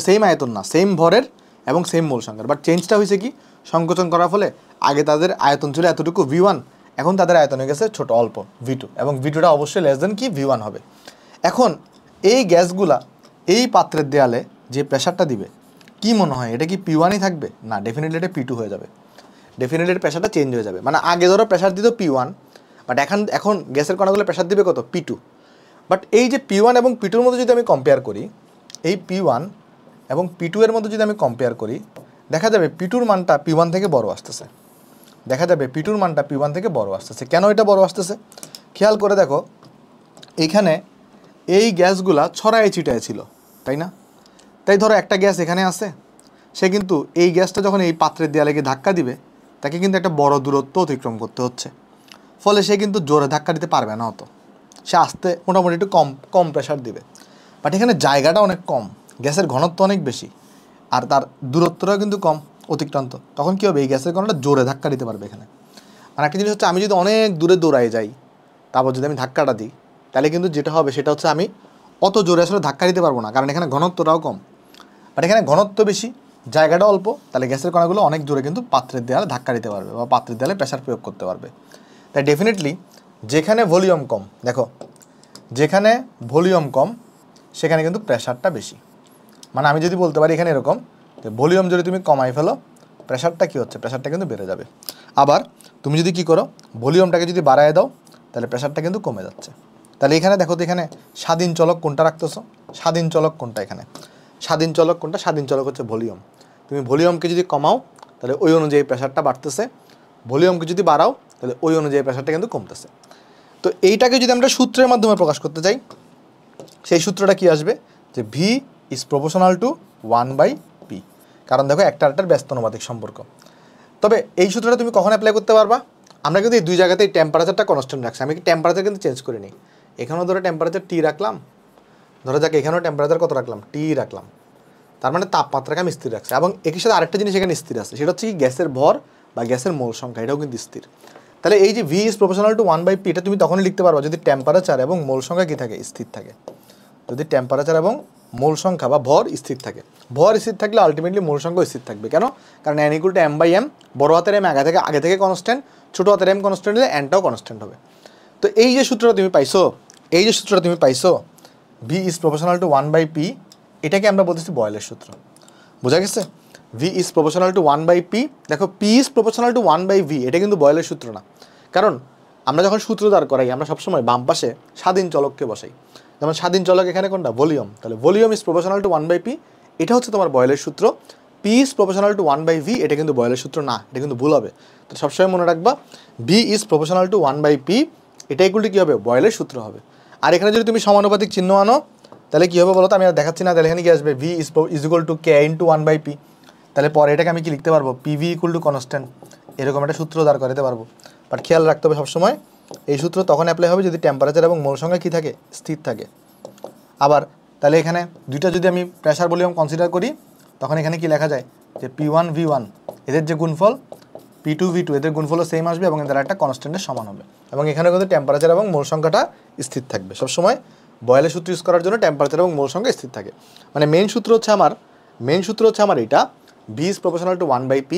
সেম আয়তন না, সেম ভরের এবং সেম মোল সংখ্যার, বাট চেঞ্জটা হয়েছে কি? সংকোচন করার ফলে আগে তাদের আয়তন ছিল এতটুকু V1, এখন তাদের আয়তন হয়ে গেছে ছোট অল্প V2, এবং V2টা অবশ্যই লেস দেন কি V1 হবে। এখন এই গ্যাসগুলা এই পাত্রের দেয়ালে যে প্রেশারটা দিবে, কি মনে হয় এটা কি P1ই থাকবে? না, ডেফিনেটলি এটা P2 হয়ে যাবে। ডেফিনেটলি প্রেশারটা চেঞ্জ হয়ে যাবে। মানে আগে ধরো প্রেশার দিত P1, বাট এখন গ্যাসের কণাগুলো প্রেশার দিবে কত? P2। বাট এই যে P1 এবং P2 এর মধ্যে যদি আমি কম্পেয়ার করি, এই P1 এবং P2 এর মধ্যে যদি আমি কম্পেয়ার করি, দেখা যাবে P2 এর মানটা P1 থেকে বড় আসতেছে। দেখা যাবে P2 এর মানটা P1 থেকে বড় আসতেছে। কেন এটা বড় আসতেছে? খেয়াল করে দেখো, এইখানে এই গ্যাসগুলা ছড়ায় ছিটায় ছিল, তাই না? তাই ধরো একটা গ্যাস এখানে আছে, সে কিন্তু এই গ্যাসটা যখন এই পাত্রের দেয়ালে গিয়ে ধাক্কা দিবে, তাকে কিন্তু একটা বড় দূরত্ব অতিক্রম করতে হচ্ছে, ফলে সে কিন্তু জোরে ধাক্কা দিতে পারবে না অত, সে আস্তে মোটামুটি একটু কম প্রেশার দিবে। বাট এখানে জায়গাটা অনেক কম, গ্যাসের ঘনত্ব অনেক বেশি, আর তার দূরত্বটাও কিন্তু কম অতিক্রান্ত। তখন কী হবে? এই গ্যাসের কণাটা জোরে ধাক্কা দিতে পারবে এখানে। আর একটা জিনিস হচ্ছে, আমি যদি অনেক দূরে দৌড়াই যাই, তারপর যদি আমি ধাক্কাটা দিই, তাহলে কিন্তু যেটা হবে সেটা হচ্ছে আমি অত জোরে আসলে ধাক্কা দিতে পারবো না, কারণ এখানে ঘনত্বটাও কম। বাট এখানে ঘনত্ব বেশি, জায়গাটা অল্প, তাহলে গ্যাসের কণাগুলো অনেক জোরে কিন্তু পাত্রের দেয়ালে ধাক্কা দিতে পারবে বা পাত্রের দেয়ালে প্রেশার প্রয়োগ করতে পারবে। তাই ডেফিনেটলি যেখানে ভলিউম কম, দেখো যেখানে ভলিউম কম সেখানে কিন্তু প্রেশারটা বেশি। মানে আমি যদি বলতে পারি এখানে এরকম, যে ভলিউম যদি তুমি কমাই ফেলো, প্রেশারটা কী হচ্ছে? প্রেশারটা কিন্তু বেড়ে যাবে। আবার তুমি যদি কী করো, ভলিউমটাকে যদি বাড়ায় দাও, তাহলে প্রেশারটা কিন্তু কমে যাচ্ছে। তাহলে এখানে দেখো তো, এখানে স্বাধীন চলক কোনটা রাখতেছো? স্বাধীন চলক কোনটা? এখানে স্বাধীন চলক কোনটা? স্বাধীন চলক হচ্ছে ভলিউম। তুমি ভলিউমকে যদি কমাও, তাহলে ওই অনুযায়ী প্রেশারটা বাড়তেছে, ভলিউমকে যদি বাড়াও, তাহলে ওই অনুযায়ী প্রেশারটা কিন্তু কমতেছে। তো এইটাকে যদি আমরা সূত্রের মাধ্যমে প্রকাশ করতে চাই, সেই সূত্রটা কি আসবে? যে V is proportional to 1/P। কারণ দেখো একটা আরেকটার ব্যস্ত অনুপাতিক সম্পর্ক। তবে এই সূত্রটা তুমি কখন অ্যাপ্লাই করতে পারবা? আমরা কিন্তু এই দুই জায়গাতেই টেম্পারেচারটা কনস্ট্যান্ট রাখছি। আমি কি টেম্পারেচার কিন্তু চেঞ্জ করিনি। এখানেও ধরো টেম্পারেচার T রাখলাম, ধরো যাক এখানেও টেম্পারেচার কত রাখলাম? T রাখলাম। তার মানে তাপমাত্রাকে আমি স্থির রাখছি। এবং একই সাথে আরেকটা জিনিস এখানে স্থির আছে, সেটা হচ্ছে কি গ্যাসের ভর বা গ্যাসের মোল সংখ্যা, এটাও কিন্তু স্থির। তাহলে এই যে V is proportional to 1/P, এটা তুমি তখনই লিখতে পারবা যদি টেম্পারেচার এবং মোল সংখ্যা কী থাকে? স্থির থাকে। যদি টেম্পারেচার এবং মোল সংখ্যা বা ভর স্থির থাকে। ভর স্থির থাকলে আলটিমেটলি মোল সংখ্যা স্থির থাকবে। কেন? কারণ n = m/m, বড় হাতের m আগে থেকে কনস্ট্যান্ট, ছোটো হাতের m কনস্ট্যান্ট হলে nটাও কনস্ট্যান্ট হবে। তো এই যে সূত্রটা তুমি পাইছো, V is proportional to 1/P, এটাকে আমরা বলতেছি বয়েলের সূত্র। বোঝা গেছে? V is proportional to 1/P। দেখো P is proportional to 1/V, এটা কিন্তু বয়েলের সূত্র না। কারণ আমরা যখন সূত্র দাঁড় করাই, আমরা সবসময় বাম পাশে স্বাধীন চলককে বসাই। যেমন স্বাধীন চলক এখানে কোনটা? ভলিউম। তাহলে volume is proportional to 1/P, এটা হচ্ছে তোমার বয়েলের সূত্র। P is proportional to 1/V, এটা কিন্তু বয়েলের সূত্র না, এটা কিন্তু ভুল হবে। তো সবসময় মনে রাখবা V is proportional to 1/P, এটা ইকুয়াল কী হবে? বয়েলের সূত্র হবে। আর এখানে যদি তুমি সমানুপাতিক চিহ্ন আনো, তাহলে কী হবে বলো তো? আমি আর দেখাচ্ছি না, তাহলে এখানে কি আসবে? V is equal to K into 1/P। তাহলে পরে এটাকে আমি কি লিখতে পারবো? PV ইকুয়াল টু কনস্ট্যান্ট, এরকম একটা সূত্র দাঁড় করাতে পারবো। বাট খেয়াল রাখতে হবে সবসময়, এই সূত্র তখন অ্যাপ্লাই হবে যদি টেম্পারেচার এবং মোল সংখ্যা কী থাকে? স্থির থাকে। আবার তাহলে এখানে দুইটা যদি আমি প্রেশার ভলিউম কনসিডার করি, তখন এখানে কি লেখা যায়? যে P1 V1 এদের যে গুণফল P2 V2 এদের গুণফলও সেম আসবে এবং এদের একটা কনস্ট্যান্টের সমান হবে এবং এখানে কিন্তু টেম্পারেচার এবং মোল সংখ্যাটা স্থির থাকবে সবসময়। বয়েলের সূত্র ইউজ করার জন্য টেম্পারেচার এবং মোল সংখ্যা স্থির থাকে। মানে মেইন সূত্র হচ্ছে আমার এটা V is proportional to 1/P।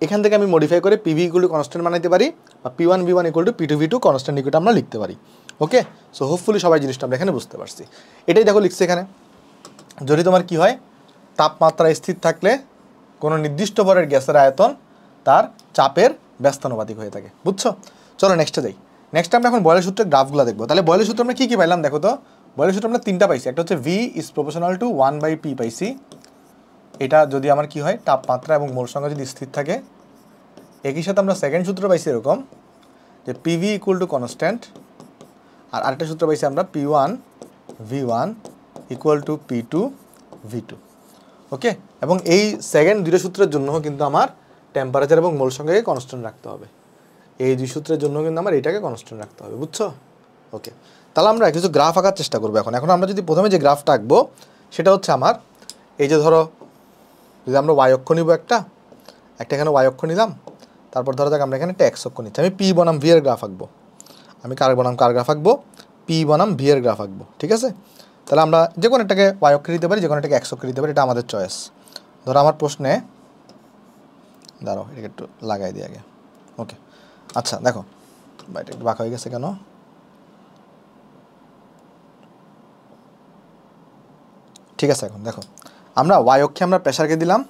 এখান থেকে আমি মডিফাই করে PV ইকুয়াল টু কনস্ট্যান্ট বানাইতে পারি বা P1 V1 equal to P2 V2 constant equal আমরা লিখতে পারি। ওকে, সো হোপফুলি সবাই জিনিসটা আমরা এখানে বুঝতে পারছি। এটাই দেখো লিখছে এখানে, যদি তোমার কি হয় তাপমাত্রা স্থির থাকলে কোনো নির্দিষ্ট ভরের গ্যাসের আয়তন তার চাপের ব্যস্তানুপাতিক হয়ে থাকে। বুঝছো? চলো নেক্সটে যাই। নেক্সট আমরা এখন বয়েলের সূত্রের গ্রাফগুলো দেখবো। তাহলে বয়েলের সূত্র আমরা কী কী পাইলাম দেখো তো। বয়েলের সূত্র আমরা তিনটা পাইছি। একটা হচ্ছে V is proportional to 1/P পাইছি। এটা যদি আমার কি হয় তাপমাত্রা এবং মোল সংখ্যা যদি স্থির থাকে। একই সাথে আমরা সেকেন্ড সূত্র পাইছি এরকম যে PV ইকুয়াল টু কনস্ট্যান্ট, আর আরেকটা সূত্র পাইছি আমরা P1 V1 equal to P2 V2। ওকে, এবং এই সেকেন্ড দুটো সূত্রের জন্য কিন্তু আমার টেম্পারেচার এবং মোল সংখ্যাকে কনস্ট্যান্ট রাখতে হবে। এই দুই সূত্রের জন্য কিন্তু আমার এটাকে কনস্ট্যান্ট রাখতে হবে। বুঝছো? ওকে, তাহলে আমরা কিছু গ্রাফ আঁকার চেষ্টা করবো এখন। আমরা যদি প্রথমে যে গ্রাফটা আঁকবো সেটা হচ্ছে আমার এই যে ধরো যদি আমরা ওয়াই অক্ষ নিব একটা এখানে ওয়াই অক্ষ নিলাম, তারপর ধরো যাক আমরা এখানে একটা এক্স অক্ষ নিচ্ছি। আমি P বনাম V এর গ্রাফ আঁকবো। আমি কার বনাম কার গ্রাফ আঁকবো? P বনাম V এর গ্রাফ আঁকবো। ঠিক আছে, তাহলে আমরা যে কোনো একটাকে ওয়াই অক্ষে দিতে পারি, যে কোনো একটাকে এক্স অক্ষে দিতে পারি, এটা আমাদের চয়েস। ধরো আমার প্রশ্নে দাঁড়াও এটাকে একটু লাগাই দিই আগে। ওকে, আচ্ছা দেখো এটা একটু বাঁকা হয়ে গেছে কেন? ঠিক আছে, এখন দেখো আমরা ওয়াই অক্ষে আমরা প্রেসারকে দিলাম,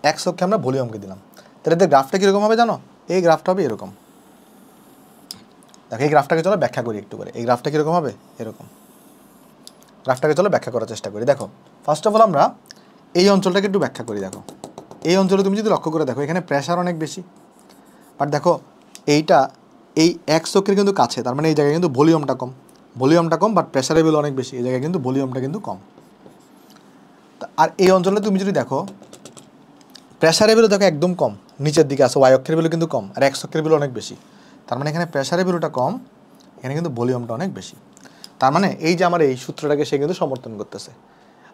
এক্স অক্ষে আমরা ভলিউমকে দিলাম। তাহলে এদের গ্রাফটা কীরকম হবে জানো? এই গ্রাফটা হবে এরকম। দেখো এই গ্রাফটাকে চলো ব্যাখ্যা করি একটু করে। এই গ্রাফটা কীরকম হবে? এরকম। গ্রাফটাকে চলো ব্যাখ্যা করার চেষ্টা করি। দেখো ফার্স্ট অফ অল আমরা এই অঞ্চলটাকে একটু ব্যাখ্যা করি। দেখো এই অঞ্চলে তুমি যদি লক্ষ্য করে দেখো এখানে প্রেশার অনেক বেশি, বাট দেখো এইটা এই এক্স অক্ষের কিন্তু কাছে, তার মানে এই জায়গায় কিন্তু ভলিউমটা কম, বাট প্রেশারের বিল অনেক বেশি, এই জায়গায় কিন্তু ভলিউমটা কিন্তু কম। আর এই অঞ্চলে তুমি যদি দেখো প্রেশারের বিল দেখো একদম কম, নিচের দিকে আছে, ওয়াই অক্ষের বিল কিন্তু কম, আর এক্স অক্ষের বিল অনেক বেশি। তার মানে এখানে প্রেশারের বিলটা কম, এখানে কিন্তু ভলিউমটা অনেক বেশি। তার মানে এই যে আমার এই সূত্রটাকে সে কিন্তু সমর্থন করতেছে।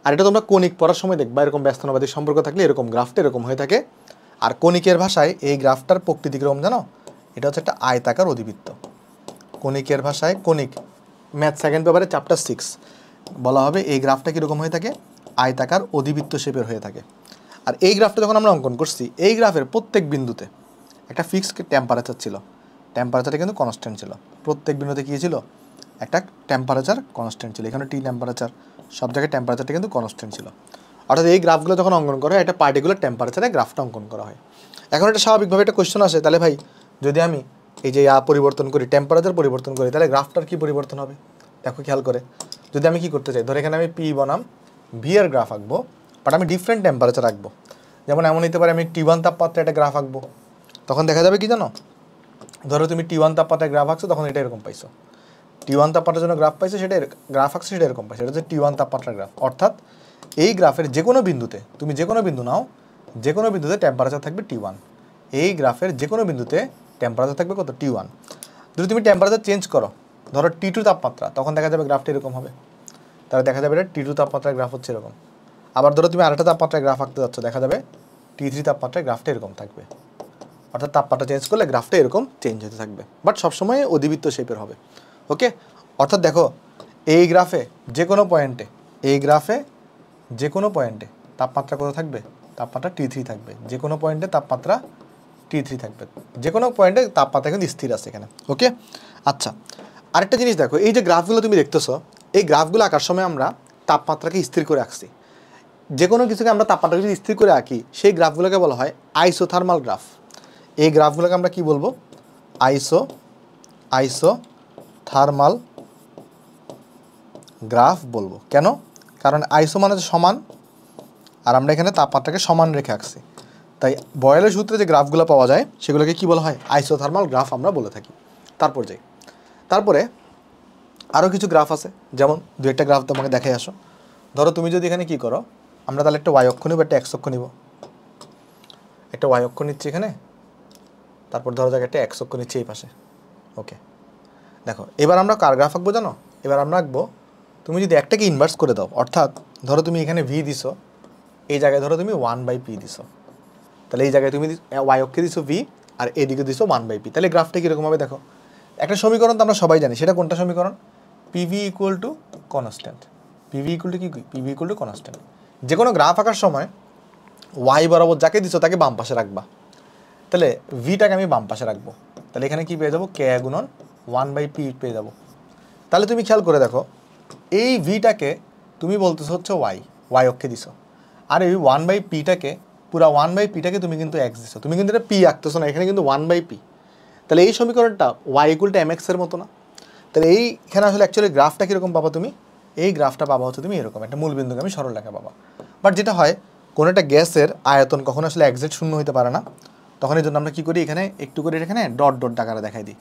আর এটা তোমরা কণিক পড়ার সময় দেখবা, এরকম ব্যস্তানুপাতিক সম্পর্ক থাকলে এরকম গ্রাফটা এরকম হয়ে থাকে। আর কণিকের ভাষায় এই গ্রাফটার প্রকৃতি কিরকম জানো? এটা হচ্ছে একটা আয়তাকার অধিবৃত্ত। কণিকের ভাষায় কণিক ম্যাথ সেকেন্ড পেপারে চ্যাপ্টার 6 বলা হবে এই গ্রাফটা কীরকম হয়ে থাকে? আয়তাকার অধিবৃত্ত শেপের হয়ে থাকে। আর এই গ্রাফটা যখন আমরা অঙ্কন করছি, এই গ্রাফের প্রত্যেক বিন্দুতে একটা ফিক্সড টেম্পারেচার ছিল, টেম্পারেচারটা কিন্তু কনস্ট্যান্ট ছিল। প্রত্যেক বিন্দুতে কী ছিল? একটা টেম্পারেচার কনস্ট্যান্ট ছিল। এখানে T টেম্পারেচার, সব জায়গায় টেম্পারেচারটা কিন্তু কনস্ট্যান্ট ছিল। অর্থাৎ এই গ্রাফগুলো যখন অঙ্কন করা হয় একটা পার্টিকুলার টেম্পারেচারে গ্রাফটা অঙ্কন করা হয়। এখন এটা স্বাভাবিকভাবে একটা কোয়েশ্চেন আসে, তাহলে ভাই যদি আমি এই যে পরিবর্তন করি, টেম্পারেচার পরিবর্তন করি, তাহলে গ্রাফটার কী পরিবর্তন হবে? দেখো খেয়াল করে, যদি আমি কী করতে চাই, ধর এখানে আমি P বনাম V এর গ্রাফ আঁকবো, বাট আমি ডিফারেন্ট টেম্পারেচার আঁকবো। যেমন এমন হতে পারে আমি T1 তাপমাত্রা একটা গ্রাফ আঁকবো, তখন দেখা যাবে কি জানো? ধরো তুমি T1 তাপমাত্রায় গ্রাফ আঁকছো, তখন এটা এরকম পাইছো। T1 তাপমাত্রার জন্য গ্রাফ পাইছো, সেটা গ্রাফ আঁকছো, সেটা এরকম পাইছো। এটা হচ্ছে T1 তাপমাত্রার গ্রাফ। অর্থাৎ এই গ্রাফের যে কোনো বিন্দুতে, তুমি যে কোনো বিন্দু নাও, যে কোনো বিন্দুতে টেম্পারেচার থাকবে T1। এই গ্রাফের যে কোনো বিন্দুতে টেম্পারেচার থাকবে কত? T1। যদি তুমি টেম্পারেচার চেঞ্জ করো, ধরো T2 তাপমাত্রা, তখন দেখা যাবে গ্রাফটা এরকম হবে। তাহলে দেখা যাবে এটা T2 তাপমাত্রার গ্রাফ হচ্ছে এরকম। আবার ধরো তুমি আরেকটা তাপমাত্রায় গ্রাফ আঁকতে যাচ্ছ, দেখা যাবে T3 তাপমাত্রায় গ্রাফটা এরকম থাকবে। অর্থাৎ তাপমাত্রা চেঞ্জ করলে গ্রাফটা এরকম চেঞ্জ হতে থাকবে, বাট সবসময় অধিবৃত্ত শেপের হবে। ওকে, অর্থাৎ দেখো এই গ্রাফে যে কোনো পয়েন্টে, এই গ্রাফে যে কোনো পয়েন্টে তাপমাত্রা কত থাকবে? তাপমাত্রা T3 থাকবে। যে কোনো পয়েন্টে তাপমাত্রা T3 থাকবে, যে কোনো পয়েন্টে তাপমাত্রা কিন্তু স্থির আছে এখানে। ওকে, আচ্ছা আরেকটা জিনিস দেখো, এই যে গ্রাফগুলো তুমি দেখতেছো, এই গ্রাফগুলো আঁকার সময় আমরা তাপমাত্রাকে স্থির করে আঁকছি। যে কোনো কিছুকে আমরা তাপমাত্রাকে যদি স্থির করে আঁকি, সেই গ্রাফগুলোকে বলা হয় আইসোথার্মাল গ্রাফ। এই গ্রাফগুলোকে আমরা কি বলবো? আইসোথার্মাল গ্রাফ বলবো। কেন? কারণ আইসো মানে সমান, আর আমরা এখানে তাপমাত্রাকে সমান রেখে আঁকছি। তাই বয়েলের সূত্রে যে গ্রাফগুলো পাওয়া যায় সেগুলোকে কি বলা হয়? আইসোথার্মাল গ্রাফ আমরা বলে থাকি। তারপরে আরও কিছু গ্রাফ আছে, যেমন দু একটা গ্রাফ তোমাকে দেখাই আসো। ধরো তুমি যদি এখানে কি করো, আমরা তাহলে একটা ওয়াই অক্ষ নিব, একটা এক্স অক্ষ নিব। একটা ওয়াই অক্ষ নিচ্ছি এখানে, তারপর ধরো যাক একটা এক্স অক্ষ নিচ্ছি এই পাশে। ওকে, দেখো এবার আমরা কার গ্রাফ আঁকবো জানো? এবার আমরা আঁকবো, তুমি যদি একটাকে ইনভার্স করে দাও, অর্থাৎ ধরো তুমি এখানে V দিছো, এই জায়গায় ধরো তুমি 1/P দিছো। তাহলে এই জায়গায় তুমি ওয়াই অক্ষে দিছো ভি আর এদিকে দিছো 1/p। তাহলে গ্রাফটা কীরকম হবে দেখো, একটা সমীকরণ তো আমরা সবাই জানি, সেটা কোনটা সমীকরণ? PV equal to constant. PV equal to কি? PV equal to constant. যে কোনো গ্রাফ আঁকার সময় ওয়াই বরাবর যাকে দিছো তাকে বাম পাশে রাখবা। তাহলে ভিটাকে আমি বাম পাশে রাখবো, তাহলে এখানে কি পেয়ে যাবো? কে গুণন 1/p পেয়ে যাবো। তাহলে তুমি খেয়াল করে দেখো, এই ভিটাকে তুমি বলতেছো হচ্ছে ওয়াই অক্ষে দিছো, আর এই 1/pটাকে পুরা 1/pটাকে তুমি কিন্তু এক্স দিছো, তুমি কিন্তু এটা পি আঁকতেছো না, এখানে কিন্তু 1/p। তাহলে এই সমীকরণটা ওয়াই ইকুয়াল টু mx এর মতো না? তাহলে এইখানে আসলে অ্যাকচুয়ালি গ্রাফটা কীরকম পাবা তুমি? এই গ্রাফটা পাবা হচ্ছে তুমি এরকম একটা মূলবিন্দুকে আমি সরল রেখা পাবা। বাট যেটা হয়, কোনো একটা গ্যাসের আয়তন কখনো আসলে একজ্যাক্ট শূন্য হতে পারে না, তখন এই জন্য আমরা কী করি, এখানে একটু করে এখানে ডট ডট আকারে দেখাই দিই,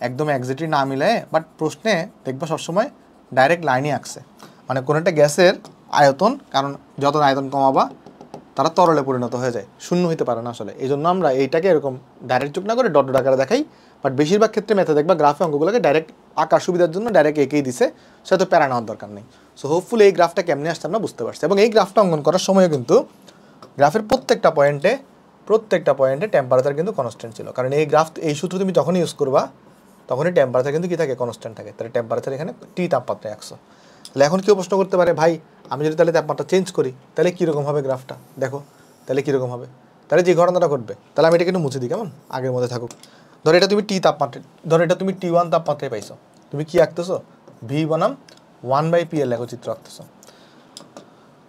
একদম একজ্যাক্টলি না মিলে। বাট প্রশ্নে দেখবা সবসময় ডাইরেক্ট লাইনই আঁকছে, মানে কোনো একটা গ্যাসের আয়তন, কারণ যত আয়তন কমাবা তারা তরলে পরিণত হয়ে যায়, শূন্য হতে পারে না আসলে। এই জন্য আমরা এইটাকে এরকম ডাইরেক্ট চোখ না করে ডট ডট আকারে দেখাই। বাট বেশিরভাগ ক্ষেত্রে ম্যাথে দেখবা গ্রাফে অঙ্কগুলোকে ডাইরেক্ট আঁকার সুবিধার জন্য ডাইরেক্ট এঁকেই দিছে, সেটা তো প্যারা নেওয়ার দরকার নেই। সো হোপফুলি এই গ্রাফটা কেমনে আসছে আমরা বুঝতে পারছি। এবং এই গ্রাফটা অঙ্কন করার সময়ও কিন্তু গ্রাফের প্রত্যেকটা পয়েন্টে টেম্পারেচার কিন্তু কনস্ট্যান্ট ছিল, কারণ এই গ্রাফ এই সূত্র তুমি যখনই ইউজ করবা তখনই টেম্পারেচার কিন্তু কী থাকে? কনস্ট্যান্ট থাকে। তাহলে টেম্পারেচার এখানে টি তাপমাত্রায় 100। তাহলে এখন কেউ প্রশ্ন করতে পারে, ভাই আমি যদি তাহলে তাপমাত্রা চেঞ্জ করি তাহলে কীরকম হবে গ্রাফটা? দেখো তাহলে কীরকম হবে, তাহলে যে ঘটনাটা ঘটবে, তাহলে আমি এটাকে একটু মুছে দিই, কেমন আগের মধ্যে থাকুক। ধরো এটা তুমি টি তাপমাত্রা, ধরো এটা তুমি T1 তাপমাত্রায় পাইছো, তুমি কি আঁকতেছো? ভি বনাম 1/p এর লেখচিত্র আঁকতেছো।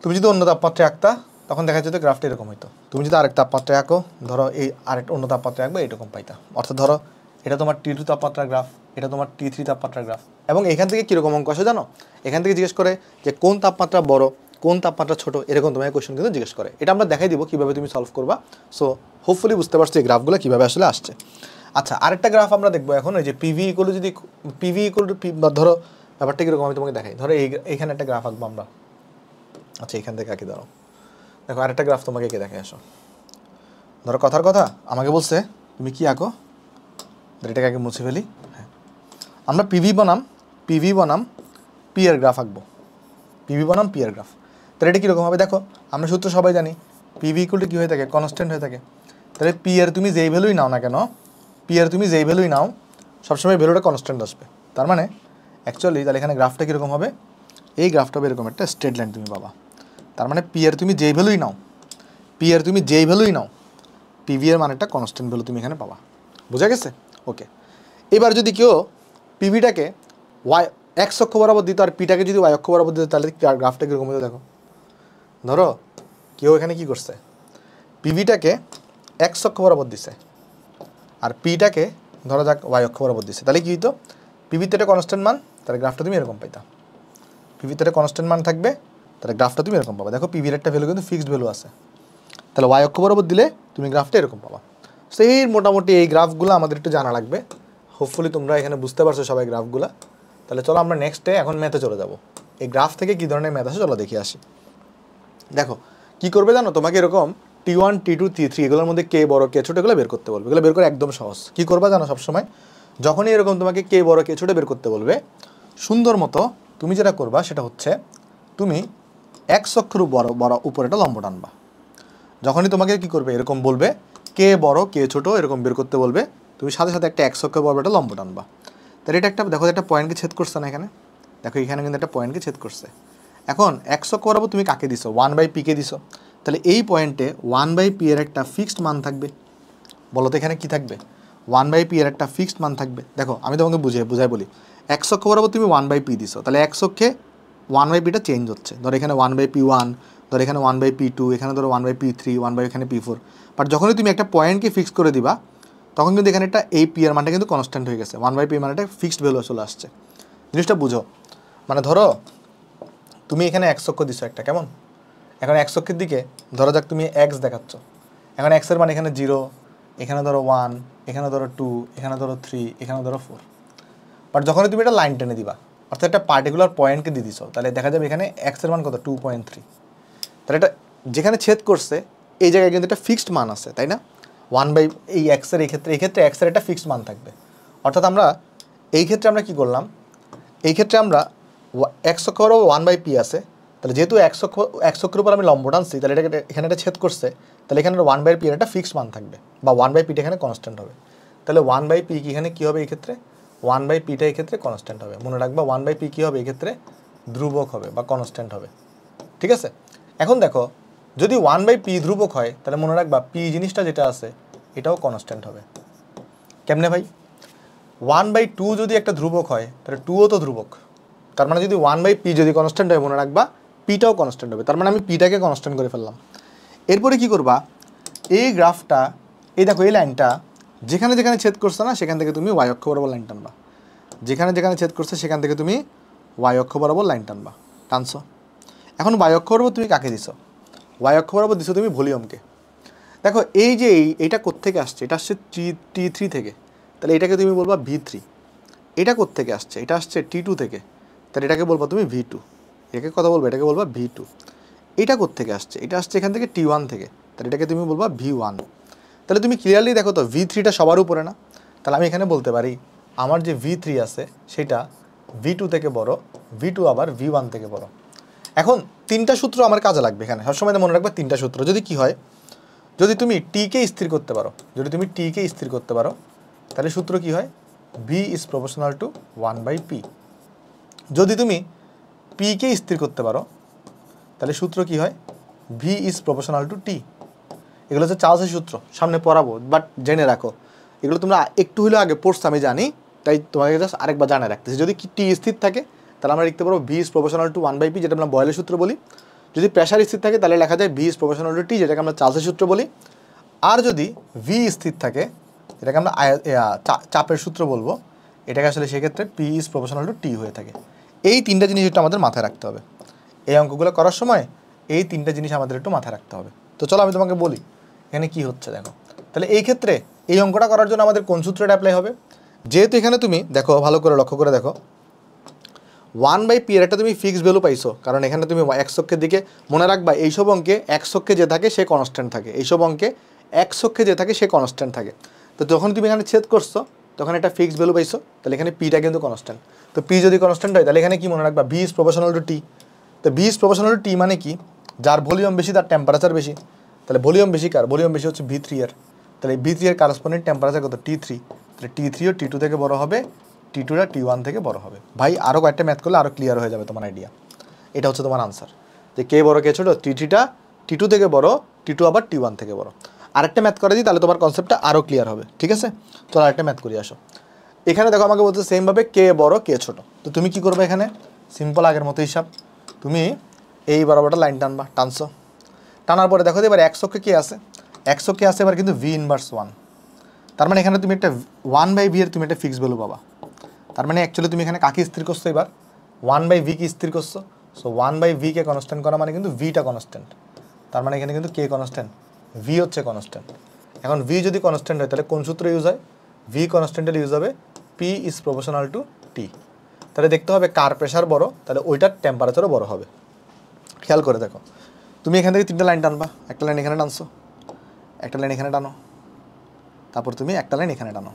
তুমি যদি অন্য তাপমাত্রায় আঁকতা তখন দেখা যেত গ্রাফটা এরকম হইতো। তুমি যদি আরেক তাপমাত্রায় আঁকো, ধরো এই আরেকটা অন্য তাপমাত্রায় আঁকবে, এরকম পাইতা। অর্থাৎ ধরো এটা তোমার T2 তাপমাত্রার গ্রাফ, এটা তোমার T3 তাপমাত্রার গ্রাফ। এবং এখান থেকে কীরকম অঙ্ক আসে জানো? এখান থেকে জিজ্ঞেস করে যে কোন তাপমাত্রা বড়, কোন তাপমাত্রা ছোট, এরকম তোমাকে কোয়েশ্চেন কিন্তু জিজ্ঞেস করে। এটা আমরা দেখাই দিব কীভাবে তুমি সলভ করবা। সো হোপফুলি বুঝতে পারছো এই গ্রাফগুলো কীভাবে আসলে আসছে। আচ্ছা, আরেকটা গ্রাফ আমরা দেখবো এখন, ওই যে পিভি ইকুয়াল টু বা ধরো ব্যাপারটা কীরকম আমি তোমাকে দেখাই। ধরো এইখানে একটা গ্রাফ আঁকবো আমরা। আচ্ছা, এখান থেকে আঁকি, ধরো দেখো আরেকটা গ্রাফ তোমাকে এঁকে দেখে আসো। ধরো কথার কথা আমাকে বলছে তুমি কি আঁকো, এটাকে আগে মুছে ফেলি। হ্যাঁ, আমরা পিভি বনাম পি এর গ্রাফ আঁকবো, পিভি বনাম পি এর গ্রাফ। তাহলে এটা কীরকম হবে দেখো, আমরা সূত্র সবাই জানি, পিভি ইকুয়াল টু কী হয়ে থাকে? কনস্ট্যান্ট হয়ে থাকে। তাহলে পি এর তুমি যেই ভ্যালুই নাও না কেন, সবসময় ভ্যালুটা কনস্ট্যান্ট আসবে। তার মানে অ্যাকচুয়ালি তাহলে এখানে গ্রাফটা কীরকম হবে? এই গ্রাফটা হবে এরকম একটা স্ট্রেট লাইন তুমি পাবা। তার মানে পি এর তুমি যেই ভ্যালুই নাও, পিভি এর মানে একটা কনস্ট্যান্ট ভ্যালু তুমি এখানে পাবা। বোঝা গেছে? ওকে। এবার যদি কেউ পিভিটাকে ওয়াই এক্স অক্ষ বরাবর দিত আর পিটাকে যদি ওয়াই অক্ষ বরাবর দিত, তাহলে গ্রাফটা কীরকম হতো দেখো। ধরো কেউ এখানে কি করছে, পিভিটাকে এক্স অক্ষ বরাবর দিছে আর পিটাকে ধরো যাক ওয়াই অক্ষ বরাবর দিছে, তাহলে কী হইতো? পিভিতে একটা কনস্ট্যান্ট মান, তাহলে গ্রাফটা তুমি এরকম পাইতা। পিভিতে একটা কনস্ট্যান্ট মান থাকবে, তাহলে গ্রাফটা তুমি এরকম পাবা। দেখো পিভির একটা ভ্যালু কিন্তু ফিক্সড ভ্যালু আছে, তাহলে ওয়াই অক্ষ বরাবর দিলে তুমি গ্রাফটা এরকম পাবা। সো এই মোটামুটি এই গ্রাফগুলো আমাদের একটু জানা লাগবে। হোপফুলি তোমরা এখানে বুঝতে পারছো সবাই গ্রাফগুলো। তাহলে চলো আমরা নেক্সটে এখন ম্যাথে চলে যাব। এই গ্রাফ থেকে কী ধরনের ম্যাথ আসে চলো দেখে আসি। দেখো কী করবে জানো, তোমাকে এরকম T1 T2 T3 এগুলোর মধ্যে কে বড় কে ছোটো এগুলো বের করতে বলবে। এগুলো বের করে একদম সহজ। কী করবা জানো, সবসময় যখনই এরকম তোমাকে কে বড় কে ছোটো বের করতে বলবে, সুন্দর মতো তুমি যেটা করবা সেটা হচ্ছে তুমি এক্স অক্ষর বড় উপরে একটা লম্ব টানবা। যখনই তোমাকে কী করবে এরকম বলবে কে বড় কে ছোটো এরকম বের করতে বলবে, তুমি সাথে সাথে একটা এক্স অক্ষর বরাবর একটা লম্ব টানবা। তাহলে এটা একটা দেখো একটা পয়েন্টকে ছেদ করছে না এখানে, দেখো এখানে কিন্তু একটা পয়েন্টকে ছেদ করছে। এখন এক্স অক্ষ বরাবর তুমি কাকে দিছো? 1/p কে দিছো। তাহলে এই পয়েন্টে 1/p এর একটা ফিক্সড মান থাকবে। বলো তো এখানে কি থাকবে? 1/p এর একটা ফিক্সড মান থাকবে। দেখো আমি তোমাকে বুঝাই বলি, এক্স অক্ষ বরাবর তুমি 1/p দিছো, তাহলে এক্স অক্ষে 1/pটা চেঞ্জ হচ্ছে। ধরো এখানে 1/p1, ধরো এখানে 1/p2, এখানে ধরো 1/p3, 1/, এখানে p4। বাট যখনই তুমি একটা পয়েন্টকে ফিক্স করে দিবা তখন কিন্তু এখানে একটা এই পি এর মানটা কিন্তু কনস্ট্যান্ট হয়ে গেছে, 1/p মানে একটা ফিক্সড ভ্যালু চলে আসছে। জিনিসটা বুঝো, মানে ধরো তুমি এখানে এক্স অক্ষ দিছো একটা, কেমন? এখন এক্স অক্ষের দিকে ধরো যাক তুমি এক্স দেখাচ্ছ, এখন এক্সের মান এখানে 0, এখানে ধরো 1, এখানে ধরো 2, এখানে ধরো 3, এখানে ধরো 4। বাট যখনই তুমি একটা লাইন টেনে দিবা, অর্থাৎ একটা পার্টিকুলার পয়েন্টকে দিয়ে দিছো, তাহলে দেখা যাবে এখানে এক্সের মান কত? 2.3। তাহলে এটা যেখানে ছেদ করছে এই জায়গায় কিন্তু একটা ফিক্সড মান আছে, তাই না? 1/, এই এক্সের এই ক্ষেত্রে এক্সের একটা ফিক্সড মান থাকবে। অর্থাৎ আমরা এই ক্ষেত্রে আমরা কী করলাম, এই ক্ষেত্রে আমরা এক্স অক্ষ বরাবর 1/p আছে, তাহলে যেহেতু এক অক্ষের উপর আমি লম্ব টানছি, তাহলে এটাকে এখানে একটা ছেদ করছে, তাহলে এখানে 1/p এর একটা ফিক্সড মান থাকবে, বা 1/p এখানে কনস্ট্যান্ট হবে। তাহলে 1/p এখানে কী হবে এই ক্ষেত্রে? 1/pটা এই ক্ষেত্রে কনস্ট্যান্ট হবে। মনে রাখবা 1/p কী হবে এই ক্ষেত্রে? ধ্রুবক হবে বা কনস্ট্যান্ট হবে। ঠিক আছে? এখন দেখো, যদি 1/p ধ্রুবক হয়, তাহলে মনে রাখবা p জিনিসটা যেটা আছে এটাও কনস্ট্যান্ট হবে। কেমনে ভাই? 1/2 যদি একটা ধ্রুবক হয়, তাহলে 2ও তো ধ্রুবক। তার মানে যদি 1/p যদি কনস্ট্যান্ট হয়, মনে রাখবা পিটাও কনস্ট্যান্ট হবে। তার মানে আমি পিটাকে কনস্ট্যান্ট করে ফেললাম। এরপরে কি করবা? এই গ্রাফটা, এই দেখো এই লাইনটা যেখানে যেখানে ছেদ করছে না, সেখান থেকে তুমি y অক্ষ বরাবর লাইন টানবা। যেখানে যেখানে ছেদ করছে সেখান থেকে তুমি y অক্ষ বরাবর লাইন টানবা। টানছো। এখন y অক্ষ বরাবর তুমি কাকে দিছো? y অক্ষ বরাবর দিছো তুমি ভলিউমকে। দেখো এই যে এইটা কোত্থেকে আসছে? এটা আসছে T3 থেকে, তাহলে এটাকে তুমি বলবা V3। এটা কোত্থেকে আসছে? এটা আসছে T2 থেকে, তাহলে এটাকে বলবা তুমি V2। এটাকে কথা বলবো, এটাকে বলবা V2। এটা কোত্থেকে আসছে? এটা আসছে এখান থেকে T1 থেকে, তাহলে এটাকে তুমি বলবা V1। তাহলে তুমি ক্লিয়ারলি দেখো তো V3টা সবার উপরে না? তাহলে আমি এখানে বলতে পারি আমার যে V3 আছে সেটা V2 থেকে বড়, V2 আবার V1 থেকে বড়। এখন তিনটা সূত্র আমার কাজে লাগবে এখানে, সবসময় মনে রাখবে তিনটা সূত্র। যদি কি হয়, যদি তুমি টিকে স্থির করতে পারো, তাহলে সূত্র কি হয়? V is proportional to 1/p। যদি তুমি পিকে স্থির করতে পারো, তাহলে সূত্র কি হয়? V is proportional to t। এগুলো হচ্ছে চার্লসের সূত্র, সামনে পড়াবো, বাট জেনে রাখো। এগুলো তোমরা একটু হলেও আগে পড়ছো আমি জানি, তাই তোমাকে জাস্ট আরেকবার জানায় রাখতেছি। যদি টি স্থির থাকে, তাহলে আমরা লিখতে পারবো V is proportional to 1/p, যেটা আমরা বয়েলের সূত্র বলি। যদি প্রেশার স্থির থাকে, তাহলে লেখা যায় V is proportional to t, যেটাকে আমরা চার্লসের সূত্র বলি। আর যদি V স্থির থাকে, এটাকে আমরা চাপের সূত্র বলবো। এটাকে আসলে সেক্ষেত্রে P is proportional to t হয়ে থাকে। এই তিনটা জিনিস একটু আমাদের মাথায় রাখতে হবে। এই অঙ্কগুলো করার সময় এই তিনটা জিনিস আমাদের একটু মাথায় রাখতে হবে। তো চলো আমি তোমাকে বলি এখানে কি হচ্ছে। দেখো, তাহলে এই ক্ষেত্রে এই অঙ্কটা করার জন্য আমাদের কোন সূত্রটা অ্যাপ্লাই হবে? যেহেতু এখানে তুমি দেখো, ভালো করে লক্ষ্য করে দেখো, 1/p এর একটা তুমি ফিক্সড ভ্যালু পাইছো, কারণ এখানে তুমি x অক্ষের দিকে, মনে রাখবা এইসব অঙ্কে x অক্ষে যে থাকে সে কনস্ট্যান্ট থাকে। এইসব অঙ্কে x অক্ষে যে থাকে সে কনস্ট্যান্ট থাকে। তো যখন তুমি এখানে ছেদ করছো, তখন একটা ফিক্সড ভ্যালু পাইছো, তাহলে এখানে পিটা কিন্তু কনস্ট্যান্ট। তো p যদি কনস্ট্যান্ট হয়, তাহলে এখানে কি মনে রাখবা? V is proportional to t। তো V is proportional to t মানে কি? যার ভলিউম বেশি তার টেম্পারেচার বেশি। তাহলে ভলিউম বেশি কার? ভলিউম বেশি হচ্ছে V3 এর। তাহলে V3 এর কারেসপন্ডিং টেম্পারেচার কত? T3। তাহলে T3 ও T2 থেকে বড় হবে, T2টা T1 থেকে বড় হবে। ভাই আরও কয়েকটা ম্যাথ করলে আরও ক্লিয়ার হয়ে যাবে তোমার আইডিয়া। এটা হচ্ছে তোমার আনসার, যে কে বড় কে ছোট। T3টা T2 থেকে বড়, T2 আবার T1 থেকে বড়। আরেকটা ম্যাথ করে দিই, তাহলে তোমার কনসেপ্টটা আরও ক্লিয়ার হবে। ঠিক আছে, চলো আরেকটা ম্যাথ করি আসো। এখানে দেখো আমাকে বলছে সেমভাবে কে বড় কে ছোট। তো তুমি কি করবে? এখানে সিম্পল আগের মতো হিসাব, তুমি এই বরাবরটা লাইন টানবা। টানছো, টানার পরে দেখো এবার x অক্ষে কে আছে? x অক্ষে আছে এবার কিন্তু V ইনভার্স 1। তার মানে এখানে তুমি একটা 1/v এর তুমি একটা ফিক্স ভ্যালু পাবা। তার মানে অ্যাকচুয়ালি তুমি এখানে কাকে স্থির করছো? এবার 1/v কে স্থির করছো। সো 1/v কে কনস্ট্যান্ট করা মানে কিন্তু ভিটা কনস্ট্যান্ট। তার মানে এখানে কিন্তু কে কনস্ট্যান্ট? v হচ্ছে কনস্ট্যান্ট। এখন v যদি কনস্ট্যান্ট হয়, তাহলে কোন সূত্র ইউজ হয়? v কনস্ট্যান্টের ইউজ হবে p is proportional to t। তাহলে দেখতে হবে কার প্রেশার বড়, তাহলে ওইটার টেম্পারেচারও বড় হবে। খেয়াল করে দেখো, তুমি এখান থেকে তিনটা লাইন টানবা। একটা লাইন এখানে টানছো, একটা লাইন এখানে টানো, তারপর তুমি একটা লাইন এখানে টানো।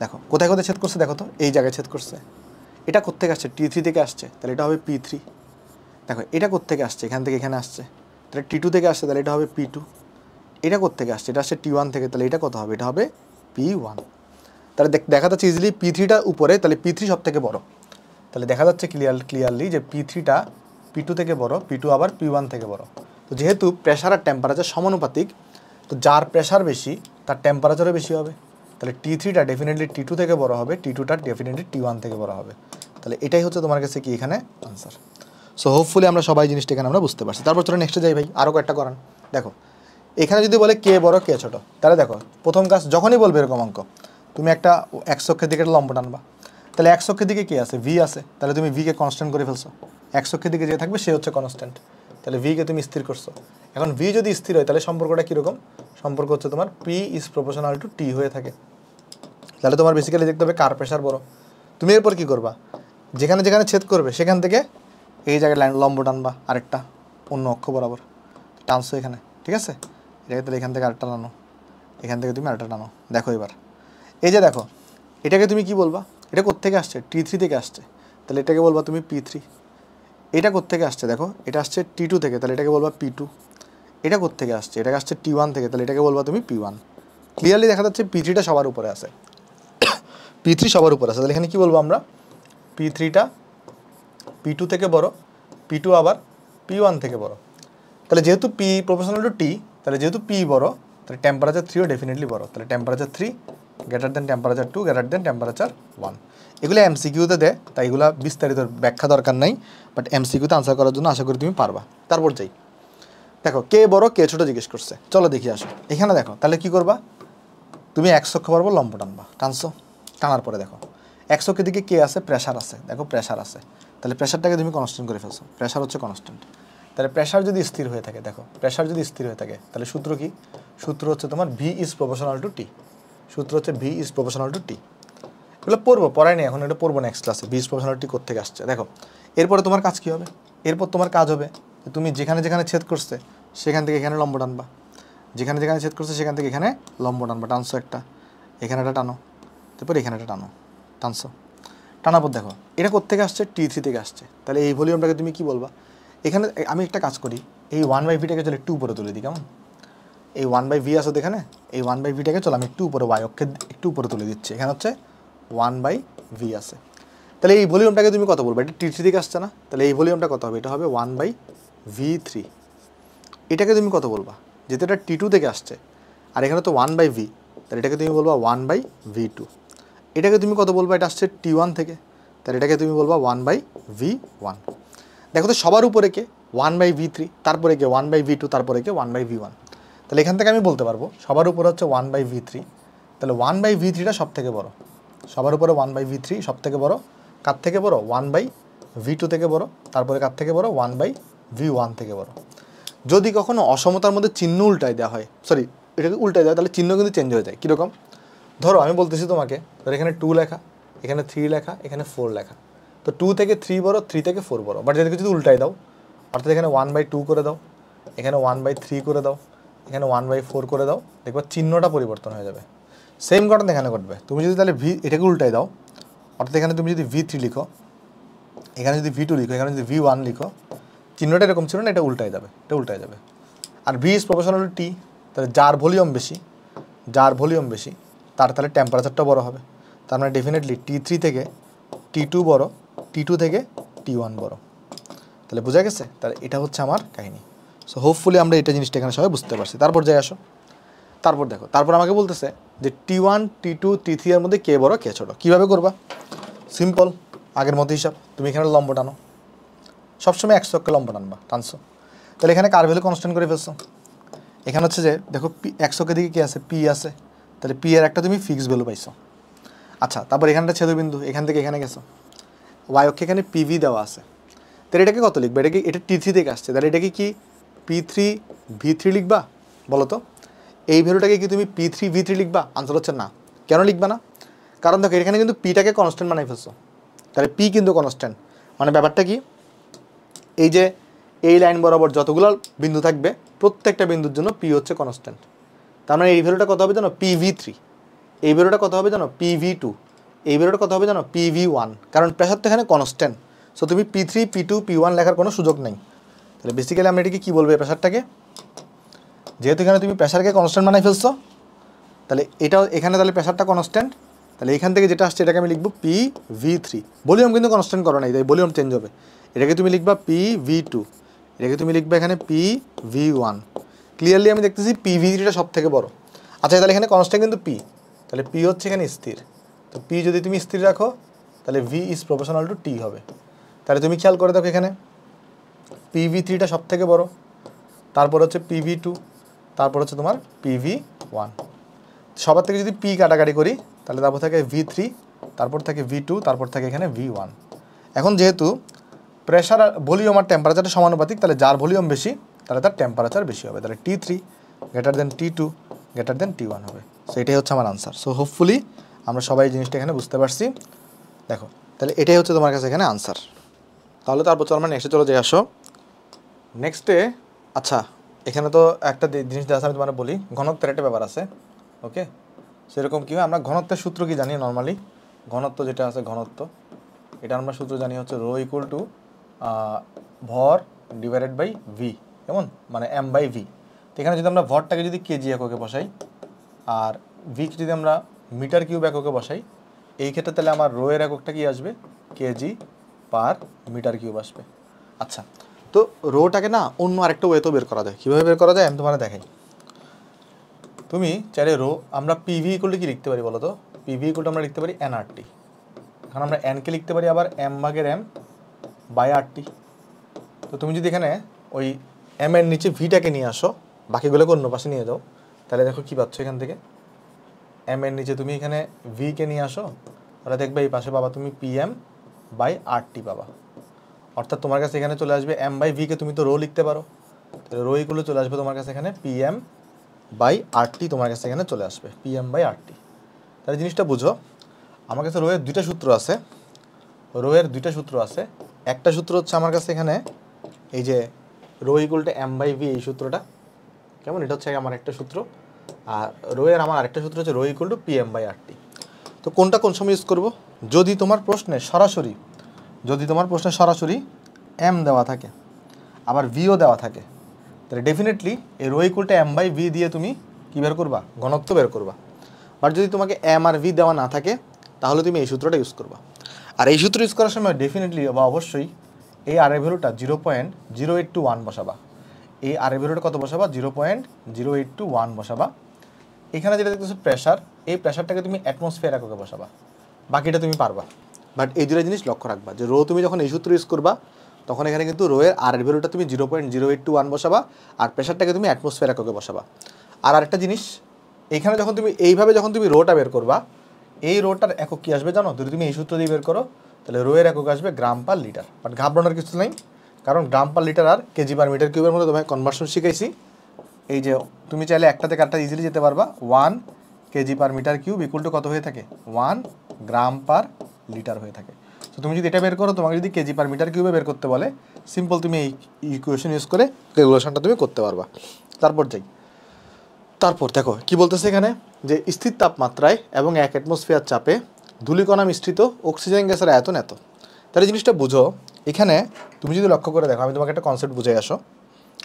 দেখো কোথায় কোথায় ছেদ করছে, দেখো তো এই জায়গায় ছেদ করছে। এটা কোত্থেকে আসছে? T3 থেকে আসছে, তাহলে এটা হবে P3। দেখো এটা কোত্থেকে আসছে? এখান থেকে এখানে আসছে, তাহলে T2 থেকে আসছে, তাহলে এটা হবে P2। এটা কোত্থেকে আসছে? এটা আসছে T1 থেকে, তাহলে এটা কত হবে? এটা হবে P1। তাহলে দেখা যাচ্ছে ইজিলি P3টা উপরে, তাহলে P3 সব থেকে বড়। তাহলে দেখা যাচ্ছে ক্লিয়ারলি যে P3টা P2 থেকে বড়, P2 আবার P1 থেকে বড়। তো যেহেতু প্রেশার আর টেম্পারেচার সমানুপাতিক, তো যার প্রেশার বেশি তার টেম্পারেচারও বেশি হবে। তাহলে T3টা ডেফিনেটলি T2 থেকে বড় হবে, T2টা ডেফিনেটলি T1 থেকে বড় হবে। তাহলে এটাই হচ্ছে তোমার কাছে কি এখানে আনসার। সো হোপফুলি আমরা সবাই জিনিসটা এখানে আমরা বুঝতে পারছি। তারপর চলো নেক্সটে যাই ভাই, আরও কয়েকটা করান। দেখো এখানে যদি বলে কে বড় কে ছোট, তাহলে দেখো প্রথম কাজ যখনই বলবে এরকম অঙ্ক, তুমি একটা x অক্ষের দিকে একটা লম্ব টানবা। তাহলে x অক্ষের দিকে কে আছে? v আছে, তাহলে তুমি v কে কনস্ট্যান্ট করে ফেলছো। x অক্ষের দিকে যে থাকবে সে হচ্ছে কনস্ট্যান্ট, তাহলে v কে তুমি স্থির করছো। এখন v যদি স্থির হয়, তাহলে সম্পর্কটা কীরকম? সম্পর্ক হচ্ছে তোমার p is proportional to t হয়ে থাকে। তাহলে তোমার বেসিক্যালি দেখতে হবে কার প্রেশার বড়। তুমি এরপর কী করবা? যেখানে যেখানে ছেদ করবে সেখান থেকে এই জায়গায় লাইন লম্ব টানবা, আরেকটা অন্য অক্ষ বরাবর টানছো এখানে। ঠিক আছে, এটাকে তাহলে এখান থেকে আরেকটা টানো, এখান থেকে তুমি আরেকটা টানো। দেখো এবার এই যে দেখো, এটাকে তুমি কি বলবা? এটা কোত্থেকে আসছে? T3 থেকে আসছে, তাহলে এটাকে বলবা তুমি P3। এটা কোত্থেকে আসছে দেখো, এটা আসছে T2 থেকে, তাহলে এটাকে বলবা P2। এটা কোত্থেকে আসছে, এটাকে আসছে T1 থেকে, তাহলে এটাকে বলবা তুমি P1। ক্লিয়ারলি দেখা যাচ্ছে P3টা সবার উপরে আছে, P3 সবার উপরে আছে, তাহলে এখানে কি বলবো আমরা, P3টা P2 থেকে বড়, P2 আবার P1 থেকে বড়। তাহলে যেহেতু P প্রপোর্শনাল টু T, তাহলে যেহেতু P বড়, তাহলে টেম্পারেচার 3ও ডেফিনেটলি বড়। তাহলে temperature 3 greater than temperature 2 greater than temperature 1। এগুলো MCQতে দেয়, তাই এগুলো বিস্তারিত ব্যাখ্যা দরকার নাই, বাট MCQতে আনসার করার জন্য আশা করি তুমি পারবা। তারপর যাই, দেখো কে বড় কে ছোট জিজ্ঞেস করছে, চলো দেখি আসো। এখানে দেখো তাহলে কি করবা, তুমি এক অক্ষ বরাবর লম্ব টানবা, টানছো, টানার পরে দেখো এক অক্ষের দিকে কে আছে, প্রেশার আছে, দেখো প্রেশার আছে, তাহলে প্রেশারটাকে তুমি কনস্ট্যান্ট করে ফেলছো, প্রেশার হচ্ছে কনস্ট্যান্ট। তাহলে প্রেশার যদি স্থির হয়ে থাকে, দেখো প্রেশার যদি স্থির হয়ে থাকে, তাহলে সূত্র কি, সূত্র হচ্ছে তোমার V is proportional to T, সূত্র হচ্ছে V is proportional to T। এগুলো পড়বো, পড়াই নেই এখন, এটা পড়বো নেক্সট ক্লাসে, V is proportional to T কোত্থেকে আসছে। দেখো এরপরে তোমার কাজ কি হবে, এরপর তোমার কাজ হবে যে তুমি যেখানে যেখানে ছেদ করছে সেখান থেকে এখানে লম্ব টানবা, যেখানে যেখানে ছেদ করছে সেখান থেকে এখানে লম্ব টানবা, টানছো একটা, এখানে একটা টানো, তারপর এখানে একটা টানো, টানছো, টানার পর দেখো এটা কোত্থেকে আসছে, T3 থেকে আসছে। তাহলে এই ভলিউমটাকে তুমি কি বলবা, এখানে আমি একটা কাজ করি, এই 1/v-টাকে চলো একটু উপরে তুলে দিই, কেমন, এই 1/v আছে এখানে, এই 1/v-টাকে চলো আমি একটু উপরে y অক্ষে একটু উপরে তুলে দিচ্ছি, এখানে হচ্ছে 1/v আছে। তাহলে এই ভলিউমটাকে তুমি কত বলবা, এটা T3 থেকে আসছে না, তাহলে এই ভলিউমটা কত হবে, এটা হবে 1/v3। এটাকে তুমি কত বলবা, যেহেতু এটা T2 থেকে আসছে আর এখানে তো 1/v, তাহলে এটাকে তুমি বলবা 1/v2। এটাকে তুমি কত বলবা, এটা আসছে T1 থেকে, তাহলে এটাকে তুমি বলবা 1/v1। দেখো তো সবার উপরে কে, 1/v3, তারপরে কে 1/v2, তারপরে কে 1/v1। তাহলে এখান থেকে আমি বলতে পারবো সবার উপরে হচ্ছে 1/v3, তাহলে 1/v3টা সব থেকে বড়, সবার উপরে 1/v3 সব থেকে বড়, কার থেকে বড়, 1/v2 থেকে বড়, তারপরে কার থেকে বড়, 1/v1 থেকে বড়। যদি কখনো অসমতার মধ্যে চিহ্ন উল্টায় দেওয়া হয়, সরি এটাকে উল্টায় দেওয়া, তাহলে চিহ্ন কিন্তু চেঞ্জ হয়ে যায়। কীরকম, ধরো আমি বলতেছি তোমাকে, ধরো এখানে 2 লেখা, এখানে 3 লেখা, এখানে 4 লেখা, তো 2 থেকে 3 বড়, 3 থেকে 4 বড়, বাট যদি কিছু উল্টাই দাও, অর্থাৎ এখানে 1/2 করে দাও, এখানে 1/3 করে দাও, এখানে 1/4 করে দাও, দেখবা চিহ্নটা পরিবর্তন হয়ে যাবে। সেম ঘটনা এখানে ঘটবে, তুমি যদি তাহলে এটাকে উল্টাই দাও, অর্থাৎ এখানে তুমি যদি V3 লিখো, এখানে যদি V2 লিখো, এখানে যদি V1 লিখো, চিহ্নটা এরকম ছিল না, এটা উল্টাই যাবে, এটা উল্টাই যাবে। আর V is proportional to T, তাহলে যার ভলিউম বেশি, যার ভলিউম বেশি তার তাহলে টেম্পারেচারটা বড় হবে, তার মানে ডেফিনেটলি T3 থেকে T2 বড়, T2 থেকে T1 বড়। তাহলে বোঝা গেছে, তাহলে এটা হচ্ছে আমার কাহিনী। সো হোপফুলি আমরা এটা জিনিসটা এখানে সবাই বুঝতে পারছি। তারপর যাই আসো, তারপর দেখো, তারপর আমাকে বলতেছে যে T1 T2 T3 এর মধ্যে কে বড় কে ছোট, কীভাবে করবা, সিম্পল, আগের মতো হিসাব, তুমি এখানে লম্ব টানো, সবসময় 100 অক্ষে লম্ব টানবা, টানছো, তাহলে এখানে কার ভ্যালু কনস্ট্যান্ট করে ফেলছো, এখানে হচ্ছে যে দেখো 100 অক্ষের দিকে কে আছে, P আছে, তাহলে P এর একটা তুমি ফিক্স ভ্যালু পাইছো। আচ্ছা, তারপর এখানটা ছেদবিন্দু, এখান থেকে এখানে গেছো, y অক্ষে এখানে PV দেওয়া আছে, তাহলে এটাকে কত লিখবে, এটা T3 থেকে আসছে, তাহলে এটাকে কি P3 V3 লিখবা, বলো তো, এই ভ্যালুটাকে কি তুমি P3 V3 লিখবা, আনসার হচ্ছে না। কেন লিখবা না, কারণ দেখো এখানে কিন্তু পিটাকে কনস্ট্যান্ট বানাই ফেলছো, তাহলে P কিন্তু কনস্ট্যান্ট, মানে ব্যাপারটা কি, এই যে এই লাইন বরাবর যতগুলো বিন্দু থাকবে প্রত্যেকটা বিন্দুর জন্য P হচ্ছে কনস্ট্যান্ট, তার মানে এই ভ্যালুটা কত হবে জানো, PV3, এই ভ্যালুটা কত হবে জানো, PV2, এই ভ্যালুটা কত হবে জানো, PV1, কারণ প্রেশার তো এখানে কনস্ট্যান্ট। সো তুমি P3 P2 P1 লেখার কোনো সুযোগ নেই। তাহলে বেসিক্যালি আমরা এটাকে কী বলবো, এই প্রেশারটাকে, যেহেতু এখানে তুমি প্রেশারকে কনস্ট্যান্ট বানাই ফেলছো, তাহলে এটাও এখানে তাহলে প্রেশারটা কনস্ট্যান্ট, তাহলে এখান থেকে যেটা আসছে এটাকে আমি লিখবো PV3, ভলিউম কিন্তু কনস্ট্যান্ট করো নাই, তাই ভলিউম চেঞ্জ হবে, এটাকে তুমি লিখবা PV2, এটাকে তুমি লিখবা এখানে PV1। ক্লিয়ারলি আমি দেখতেছি PV3টা সব থেকে বড়। আচ্ছা, তাহলে এখানে কনস্ট্যান্ট কিন্তু P, তাহলে P হচ্ছে এখানে স্থির, তো P যদি তুমি স্থির রাখো তাহলে V is proportional to T হবে। তাহলে তুমি খেয়াল করে দেখো এখানে PV3টা সব থেকে বড়, তারপর হচ্ছে PV2, তারপর হচ্ছে তোমার PV1। সবার থেকে যদি P কাটাকাটি করি তাহলে তারপর থাকে V3, তারপর থাকে V2, তারপর থাকে এখানে V1। এখন যেহেতু প্রেশার আর ভলিউম আর টেম্পারেচারটা সমানুপাতিক, তাহলে যার ভলিউম বেশি তাহলে তার টেম্পারেচার বেশি হবে, তাহলে T3 greater than T2 greater than T1 হবে। সো এটাই হচ্ছে আমার আনসার। সো হোপফুলি আমরা সবাই জিনিসটা এখানে বুঝতে পারছি। দেখো তাহলে এটাই হচ্ছে তোমার কাছে এখানে আনসার। তাহলে তারপর চলো আমরা নেক্সটে চলে যাই আসো। নেক্সটে আচ্ছা, এখানে তো একটা জিনিস দেওয়া আছে, আমি তোমার বলি, ঘনত্বের একটা ব্যাপার আছে। ওকে, সেরকম কী হয়, আমরা ঘনত্বের সূত্র কি জানি নর্মালি, ঘনত্ব যেটা আছে ঘনত্ব, এটা আমরা সূত্র জানি হচ্ছে ρ = ভর ডিভাইডেড বাই ভি, কেমন, মানে এম বাই ভি। তো এখানে যদি আমরা ভরটাকে যদি কেজি এককে বসাই আর ভিকে যদি আমরা মিটার কিউব এককে বসাই, এই ক্ষেত্রে তাহলে আমার রো এর এককটা কি আসবে, কেজি পার মিটার কিউব আসবে। আচ্ছা, তো রোটাকে না অন্য আরেকটা ওয়েতেও বের করা যায়। কীভাবে বের করা যায় আমি তোমার দেখাই। তুমি চাইলে রো আমরা পিভি ইকুয়াল কি লিখতে পারি বলো তো? পিভি ইকুয়াল আমরা লিখতে পারি এনআরটি। এখন আমরা এনকে লিখতে পারি আবার এম ভাগের এম বাই আরটি। তো তুমি যদি এখানে ওই এম এর নিচে ভিটাকে নিয়ে আসো, বাকিগুলোকে অন্য পাশে নিয়ে যাও, তাহলে দেখো কী পাচ্ছ এখান থেকে। এম এর নিচে তুমি এখানে ভিকে নিয়ে আসো, তাহলে দেখবে এই পাশে পাবা তুমি পিএম বাই আরটি পাবা। অর্থাৎ তোমার কাছে এখানে চলে আসবে এম বাই ভিকে তুমি তো রো লিখতে পারো, তাহলে রো ইকুয়াল চলে আসবে তোমার কাছে এখানে পিএম বাই আরটি, তোমার কাছে এখানে চলে আসবে পিএম বাই আরটি। তাহলে জিনিসটা বুঝো, আমার কাছে রো এর দুইটা সূত্র আছে। রো এর দুইটা সূত্র আছে। একটা সূত্র হচ্ছে আমার কাছে এখানে এই যে rho equal to M by V, এই সূত্রটা, কেমন, এটা হচ্ছে আমার একটা সূত্র। আর রো এর আমার আরেকটা সূত্র হচ্ছে rho equal to PM by RT. তো কোনটা কোন সময় ইউজ করবো? যদি তোমার প্রশ্নে সরাসরি এম দেওয়া থাকে আবার ভিও দেওয়া থাকে, তাহলে ডেফিনেটলি এই rho equal to M by V দিয়ে তুমি কী বের করবা, ঘনত্ব বের করবা। বাট যদি তোমাকে এম আর ভি দেওয়া না থাকে, তাহলে তুমি এই সূত্রটা ইউজ করবা। আর এই সূত্র ইউজ করার সময় ডেফিনেটলি বা অবশ্যই এই আর এর ভ্যালুটা 0.0821 বসাবা। এই আর এর ভ্যালুটা কত বসাবা? 0.0821 বসাবা। এখানে যেটা দেখতেছো প্রেশার, এই প্রেশারটাকে তুমি অ্যাটমসফিয়ার এককে বসাবা, বাকিটা তুমি পারবা। বাট এই দুটো জিনিস লক্ষ্য রাখবা যে রো তুমি যখন এই সূত্র ইউজ করবা, তখন এখানে কিন্তু রো এর আর এর ভ্যালুটা তুমি 0.0821 বসাবা, আর প্রেশারটাকে তুমি অ্যাটমসফিয়ার এককে বসাবা। আর আরেকটা জিনিস, এখানে যখন তুমি এইভাবে যখন তুমি রোটা বের করবা, এই রোটার একক কী আসবে জানো? যদি তুমি এই সূত্র দিয়ে বের করো, তাহলে রো এর একক আসবে গ্রাম পার লিটার। বাট ঘাবড়ানোর কিছু নেই, কারণ গ্রাম পার লিটার আর কেজি পার মিটার কিউবের মধ্যে তোমায় কনভার্সন শিখাইছি। এই যে তুমি চাইলে একটা থেকে আরেকটা ইজিলি যেতে পারবা। 1 kg per metre cube equal to কত হয়ে থাকে? 1 গ্রাম পার লিটার হয়ে থাকে। তো তুমি যদি এটা বের করো, তোমাকে যদি কেজি পার মিটার কিউবে বের করতে বলে, সিম্পল তুমি এই ইকুয়েশন ইউজ করে ক্যালকুলেশনটা তুমি করতে পারবা। তারপর দেখো কি বলতেছে এখানে, যে স্থির তাপমাত্রায় এবং 1 অ্যাটমসফিয়ার চাপে ধূলিকণা মিশ্রিত অক্সিজেন গ্যাসের আয়তন এত। তাহলে জিনিসটা বুঝো, এখানে তুমি যদি লক্ষ্য করে দেখো, আমি তোমাকে একটা কনসেপ্ট বুঝাই আসো,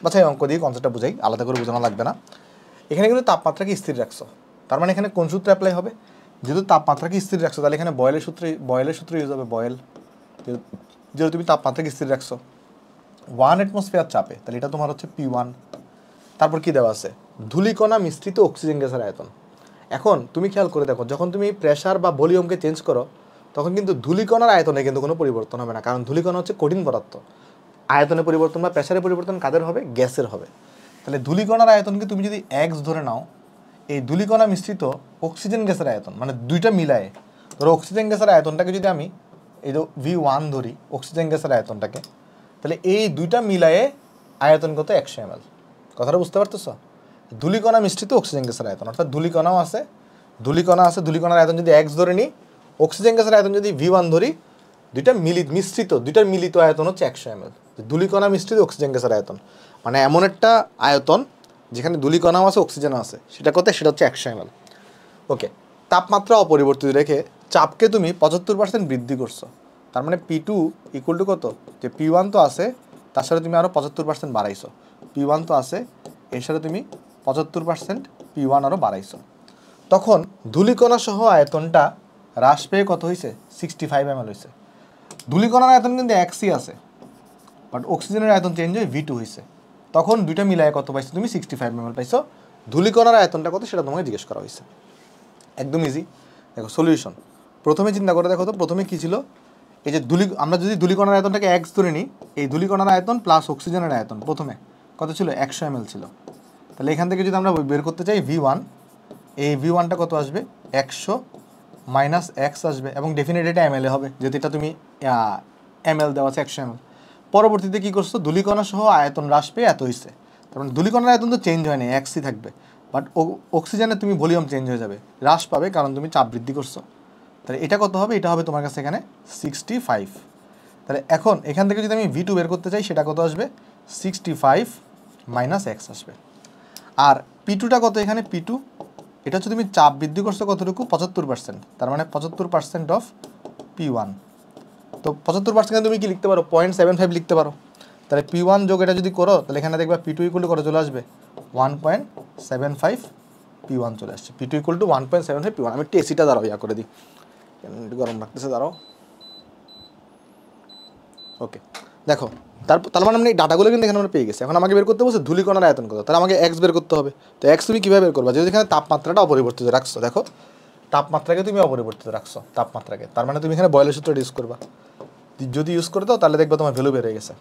আচ্ছা এই অঙ্ক দিয়ে কনসেপ্টটা বুঝাই, আলাদা করে বোঝানো লাগবে না। এখানে কিন্তু তাপমাত্রাকে স্থির রাখছো, তার মানে এখানে কোন সূত্র অ্যাপ্লাই হবে? যেহেতু তাপমাত্রাকে স্থির রাখছো, তাহলে এখানে বয়েলের সূত্র ইউজ হবে। বয়েল, যেহেতু তুমি তাপমাত্রাকে স্থির রাখছো 1 অ্যাটমসফিয়ার চাপে, তাহলে এটা তোমার হচ্ছে P1। তারপর কি দেওয়া আছে? ধূলিকণা মিশ্রিত অক্সিজেন গ্যাসের আয়তন। এখন তুমি খেয়াল করে দেখো, যখন তুমি প্রেশার বা ভলিউমকে চেঞ্জ করো, তখন কিন্তু ধূলিকণার আয়তনে কিন্তু কোনো পরিবর্তন হবে না, কারণ ধূলিকণা হচ্ছে কঠিন পদার্থ। আয়তনে পরিবর্তন বা প্রেশারের পরিবর্তন কাদের হবে? গ্যাসের হবে। তাহলে ধূলিকণার আয়তনকে তুমি যদি এক্স ধরে নাও, এই ধূলিকণা মিশ্রিত অক্সিজেন গ্যাসের আয়তন, মানে দুইটা মিলায়ে ধরো অক্সিজেন গ্যাসের আয়তনটাকে যদি আমি এই যে V1 ধরি অক্সিজেন গ্যাসের আয়তনটাকে, তাহলে এই দুইটা মিলায়ে আয়তন কত? 100 ml। কথাটা বুঝতে পারতেছো? ধূলিকণা মিশ্রিত অক্সিজেন গ্যাসের আয়তন, অর্থাৎ ধূলিকণাও আছে, ধূলিকণার আয়তন যদি এক্স ধরে নিই, অক্সিজেন গ্যাসের আয়তন যদি V1 ধরি, দুইটার মিলিত আয়তন হচ্ছে 100 ml। ধূলিকণা মিশ্রিত অক্সিজেন গ্যাসের আয়তন মানে এমন একটা আয়তন যেখানে ধূলিকণাও আছে অক্সিজেনও আছে, সেটা কত? সেটা হচ্ছে 100 ml। ওকে, তাপমাত্রা অপরিবর্তিত রেখে চাপকে তুমি 75% বৃদ্ধি করছো, তার মানে P2 ইকুয়াল টু কত? যে P1 তো আছে, তার সাথে তুমি আরও 75% বাড়াইছো। P1 তো আছে, এর সাথে তুমি 75% P1 আরও বাড়াইছো। তখন ধূলিকণা সহ আয়তনটা হ্রাস পেয়ে কত হয়েছে? 65 ml হয়েছে। ধূলিকণার আয়তন কিন্তু একই আছে, বাট অক্সিজেনের আয়তন চেঞ্জ হয়ে V2 হয়েছে। তখন দুইটা মিলায় কত পাইছো তুমি? 65 ml পাইছো। ধূলিকণার আয়তনটা কত সেটা তোমাকে জিজ্ঞেস করা হয়েছে। একদম ইজি। দেখো সলিউশন, প্রথমে চিন্তা করে দেখো তো, প্রথমে কী ছিল? এই যে আমরা যদি ধূলিকণার আয়তনটাকে এক্স ধরে নিই, এই ধূলিকণার আয়তন প্লাস অক্সিজেনের আয়তন প্রথমে কত ছিল? 100 ml ছিল। তাহলে এখান থেকে যদি আমরা বের করতে চাই V1, এই V1টা কত আসবে? 100 মাইনাস এক্স আসবে, এবং ডেফিনেট এটা ml হবে, যেহেতু এটা তুমি ml দেওয়া আছে 100 ml। পরবর্তীতে কী করছো? ধূলিকণা সহ আয়তন হ্রাস পেয়ে এত হয়েছে, তার মানে ধূলিকণার আয়তন তো চেঞ্জ হয়নি, একই থাকবে, বাট অক্সিজেনে তুমি ভলিউম চেঞ্জ হয়ে যাবে, হ্রাস পাবে, কারণ তুমি চাপ বৃদ্ধি করছো। তাহলে এটা কত হবে? এটা হবে তোমার কাছে এখানে 65। তাহলে এখন এখান থেকে যদি আমি V2 বের করতে চাই, সেটা কত আসবে? 65 মাইনাস এক্স আসবে। আর P2টা কত? এখানে P2 এটা হচ্ছে তুমি চাপ বৃদ্ধি করছো কতটুকু? 75%, তার মানে 75% অফ P1। তো 75% তুমি কি লিখতে পারো 0.75 লিখতে পারো। তাহলে P1 যোগ এটা যদি করো তাহলে এখানে দেখবা P2 ইকুয়াল টু কত চলে আসবে 1.75 P1 চলে আসছে। P2 equal to 1.75 P1। আমি একটু এসিটা দাঁড়াও ইয়া করে দিই, একটু গরম লাগতেছে, দাঁড়াও। ওকে দেখো, তার মানে আমরা এই ডাটাগুলো কিন্তু এখানে আমরা পেয়ে গেছি। এখন আমাকে বের করতে বলছে ধূলিকণার আয়তন কত, তাহলে আমাকে এক্স বের করতে হবে। তো এক্স তুমি কীভাবে বের করবা, যেহেতু এখানে তাপমাত্রাটা অপরিবর্তিত রাখছো, দেখো তাপমাত্রাকে তুমি অপরিবর্তিত রাখছো, তাপমাত্রাকে, তার মানে তুমি এখানে বয়লের সূত্রটা ইউজ করবা। যদি ইউজ করে দাও তাহলে দেখবে তোমার ভ্যালু বেড়ে গেছে।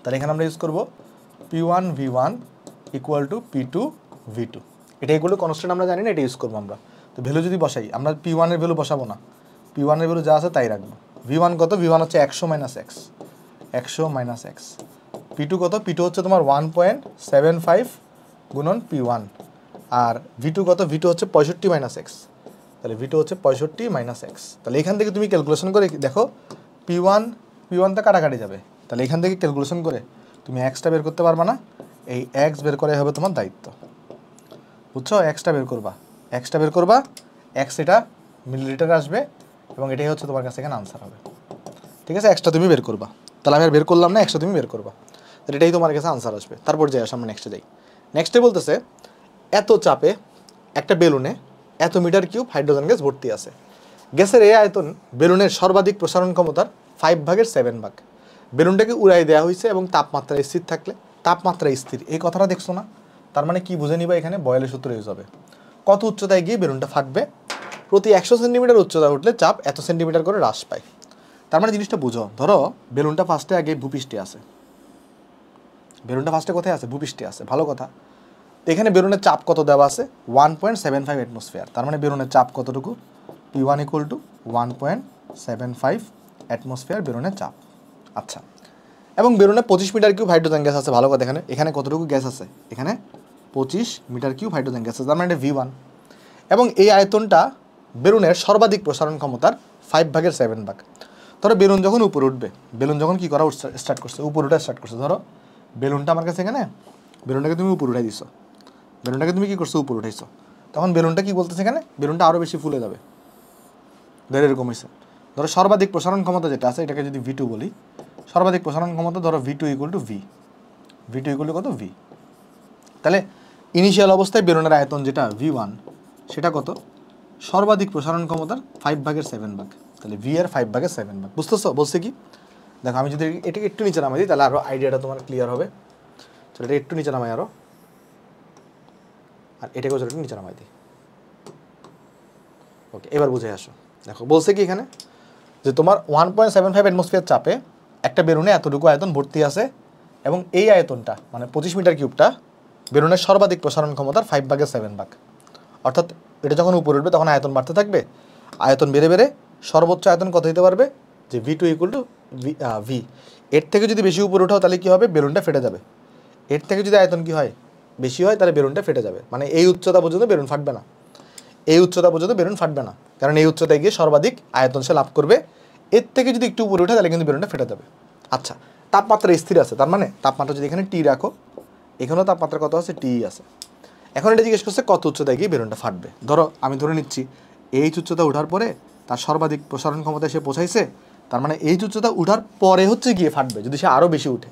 তাহলে এখানে আমরা ইউজ করবো P1 V1 equal to P2 V2। এটা এগুলো কনস্ট্যান্ট আমরা জানি না, এটা ইউজ করবো আমরা। তো ভ্যালু যদি বসাই, আমরা P1 এর ভ্যালু বসাবো না, P1 এর ভ্যালু যা আছে তাই রাখবো। V1 কত, V1 হচ্ছে 100 minus x, 100 minus x. P2 কত, P2 হচ্ছে তোমার 1.75 গুণন P1। আর V2 কত, V2 হচ্ছে 65 মাইনাস এক্স, তাহলে V2 হচ্ছে 65 মাইনাস এক্স। তাহলে এখান থেকে তুমি ক্যালকুলেশন করে দেখো P1 তে কাটাকাটি যাবে, তাহলে এখান থেকে ক্যালকুলেশন করে তুমি এক্সটা বের করতে পারবা না, এই এক্স বের করাই হবে তোমার দায়িত্ব, বুঝছো? এক্সটা বের করবা, এক্স এটা মিলিলিটার আসবে এবং এটাই হচ্ছে তোমার কাছে এখানে আনসার হবে, ঠিক আছে? এক্সটা তুমি বের করবা, তাহলে আমি আর বের করলাম না, এক্সটা তুমি বের করবা, তাহলে এটাই তোমার কাছে আনসার আসবে। তারপর যাই আমরা নেক্সটে যাই। নেক্সটে বলতেছে এত চাপে একটা বেলুনে এত মিটার কিউব হাইড্রোজেন গ্যাস ভর্তি আছে। গ্যাসের এই আয়তন বেলুনের সর্বাধিক প্রসারণ ক্ষমতার 5/7 বেলুনটাকে উড়াই দেওয়া হয়েছে এবং তাপমাত্রা স্থির থাকলে, তাপমাত্রা স্থির এই কথাটা দেখছো না, তার মানে কি বুঝে নিবা, এখানে বয়েলের সূত্র ইউজ হবে। কত উচ্চতায় গিয়ে বেলুনটা ফাটবে, প্রতি 100 সেন্টিমিটার উচ্চতা উঠলে চাপ এত সেন্টিমিটার করে হ্রাস পায়। তার মানে জিনিসটা বুঝো, ধরো বেলুনটা ফার্স্টে আগে ভূপৃষ্ঠে আছে, বেলুনটা ফার্স্টে কোথায় আছে, ভূপৃষ্ঠে আছে, ভালো কথা। তো এখানে বেলুনের চাপ কত দেওয়া আছে 1.75 অ্যাটমসফিয়ার, তার মানে বেলুনের চাপ কতটুকু, P1 ইকুয়াল টু 1.75 অ্যাটমসফিয়ার বেলুনের চাপ। আচ্ছা, এবং বেলুনে 25 মিটার কিউব হাইড্রোজেন গ্যাস আছে, ভালো কথা। এখানে কতটুকু গ্যাস আছে, এখানে 25 মিটার কিউব হাইড্রোজেন গ্যাস আছে, তার মানে এটা V1। এবং এই আয়তনটা বেলুনের সর্বাধিক প্রসারণ ক্ষমতার 5/7। ধরো বেলুন যখন উপরে উঠবে, বেলুন যখন কী করা স্টার্ট করছে, উপরে উঠা স্টার্ট করছে, ধরো বেলুনটা আমার কাছে এখানে, বেলুনটাকে তুমি উপরে উঠাই দিছো, বেলুনটাকে তুমি কী করছো, উপরে উঠাইছো, তখন বেলুনটা কী বলতেছে এখানে, বেলুনটা আরও বেশি ফুলে যাবে, ধরো এরকম হয়েছে। ধরো সর্বাধিক প্রসারণ ক্ষমতা যেটা আছে এটাকে যদি V2 বলি, সর্বাধিক প্রসারণ ক্ষমতা ধরো V2 equal to V2 equal to কত, V। তাহলে ইনিশিয়াল অবস্থায় বেলুনের আয়তন যেটা V1 সেটা কত, সর্বাধিক প্রসারণ ক্ষমতার 5/7, তাহলে V এর 5/7। বুঝতেছো বলছে কি? দেখো আমি যদি এটাকে একটু নিচে নামাই দিই তাহলে আরও আইডিয়াটা তোমার ক্লিয়ার হবে। চলো এটা একটু নিচে নামাই আরও, আর এটাকেও একটু নিচে নামাই দিই। ওকে, এবার বুঝে আসো। দেখো বলছে কি এখানে, যে তোমার 1.75 অ্যাটমসফিয়ার চাপে একটা বেলুনে এতটুকু আয়তন ভর্তি আছে এবং এই আয়তনটা মানে 25 মিটার কিউবটা বেলুনের সর্বাধিক প্রসারণ ক্ষমতার 5/7। অর্থাৎ এটা যখন উপরে উঠবে তখন আয়তন বাড়তে থাকবে, আয়তন বেড়ে বেড়ে সর্বোচ্চ আয়তন কত হতে পারবে, যে V2 ইকুয়াল টু V। এর থেকে যদি বেশি উপরে ওঠাও তাহলে কী হবে, বেলুনটা ফেটে যাবে। এর থেকে যদি আয়তন কী হয়, বেশি হয়, তাহলে বেলুনটা ফেটে যাবে। মানে এই উচ্চতা পর্যন্ত বেলুন ফাটবে না, এই উচ্চতা পর্যন্ত বেলুন ফাটবে না, কারণ এই উচ্চতায় গিয়ে সর্বাধিক আয়তন সে লাভ করবে। এর থেকে যদি একটু উপরে ওঠে তাহলে কিন্তু বেলুনটা ফেটে যাবে। আচ্ছা, তাপমাত্রা স্থির আছে, তার মানে তাপমাত্রা যদি এখানে T রাখো, এখানেও তাপমাত্রা কত আছে, T আছে। এখন এটা জিজ্ঞেস করছে কত উচ্চতায় গিয়ে বেলুনটা ফাটবে। ধরো আমি ধরে নিচ্ছি এই উচ্চতা ওঠার পরে তার সর্বাধিক প্রসারণ ক্ষমতায় সে পৌঁছাইছে, তার মানে এই উচ্চতা উঠার পরে হচ্ছে গিয়ে ফাটবে যদি সে আরও বেশি উঠে।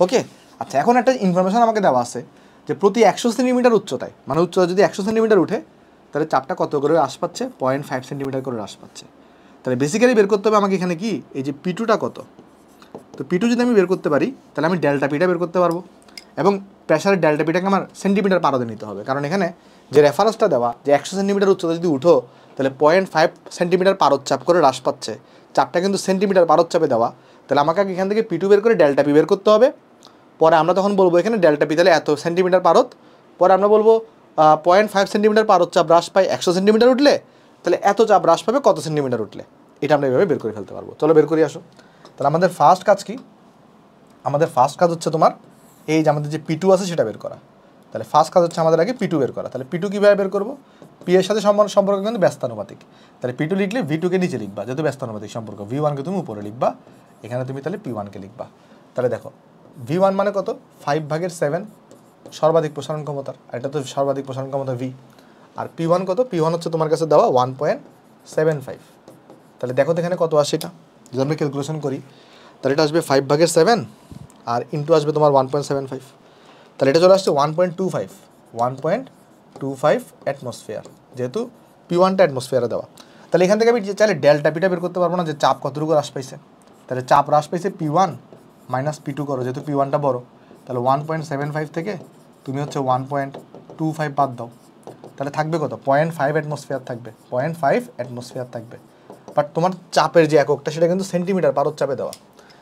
ওকে, আচ্ছা এখন একটা ইনফরমেশন আমাকে দেওয়া আছে যে প্রতি 100 সেন্টিমিটার উচ্চতায়, মানে উচ্চতা যদি 100 সেন্টিমিটার উঠে তাহলে চাপটা কত করে হ্রাস পাচ্ছে, 0.5 সেন্টিমিটার করে হ্রাস পাচ্ছে। তাহলে বেসিক্যালি বের করতে হবে আমাকে এখানে কি, এই যে P2টা কত, তো P2 যদি আমি বের করতে পারি তাহলে আমি ডেল্টা পিটা বের করতে পারবো, এবং প্রেশারের ডেল্টা পিটাকে আমার সেন্টিমিটার পারদে নিতে হবে, কারণ এখানে যে রেফারেন্সটা দেওয়া যে 100 সেন্টিমিটার উচ্চতা যদি উঠো তাহলে 0.5 সেন্টিমিটার পারদ চাপ করে হ্রাস পাচ্ছে, চাপটা কিন্তু সেন্টিমিটার পারদ চাপে দেওয়া। তাহলে আমাকে এখান থেকে P2 বের করে ডেল্টা পি বের করতে হবে। পরে আমরা তখন বলবো এখানে ডেল্টা পি তাহলে এত সেন্টিমিটার পারদ, পরে আমরা বলবো 0.5 সেন্টিমিটার পারদ চাপ হ্রাস পায় 100 সেন্টিমিটার উঠলে, তাহলে এত চাপ হ্রাস পাবে কত সেন্টিমিটার উঠলে, এটা আমরা এইভাবে বের করে ফেলতে পারবো। চলো বের করি আসো। তাহলে আমাদের ফার্স্ট কাজ কি, আমাদের ফার্স্ট কাজ হচ্ছে তোমার এই যে আমাদের যে P2 আছে সেটা বের করা। তাহলে ফার্স্ট কাজ হচ্ছে আমাদের আগে P2 বের করা। তাহলে P2 কীভাবে বের করবো, P এর সাথে সম্পর্ক কিন্তু ব্যস্তানুপাতিক। তাহলে P2 লিখলে V2কে নিচে লিখবা, যেহেতু ব্যস্তানুপাতিক সম্পর্ক, V1কে তুমি উপরে লিখবা, এখানে তুমি তাহলে P1কে লিখবা। তাহলে দেখো V1 মানে কত, 5/7 সর্বাধিক প্রসারণ ক্ষমতার, আর এটা তো সর্বাধিক প্রসারণ ক্ষমতা V। আর P1 কত, P1 হচ্ছে তোমার কাছে দেওয়া 1.75। তাহলে দেখো তো এখানে কত আসে, এটা যদি আমরা ক্যালকুলেশন করি তাহলে এটা আসবে 5/7 আর ইন্টু আসবে তোমার 1.75, তাহলে এটা চলে আসছে 1.25 অ্যাটমসফিয়ার, যেহেতু P1টা অ্যাটমসফিয়ারে দেওয়া। তাহলে এখান থেকে আমি চাইলে ডেল্টা পিটা বের করতে পারবো না, যে চাপ কতটুকু হ্রাস পাইছে। তাহলে চাপ হ্রাস পাইছে P1 মাইনাস P2 করো, যেহেতু P1টা বড়। তাহলে 1.75 থেকে তুমি হচ্ছে 1.25 বাদ দাও, তাহলে থাকবে কত? 0.5 অ্যাটমসফিয়ার থাকবে, 0.5 অ্যাটমসফিয়ার থাকবে। বাট তোমার চাপের যে এককটা সেটা কিন্তু সেন্টিমিটার পারদ চাপে দেওয়া,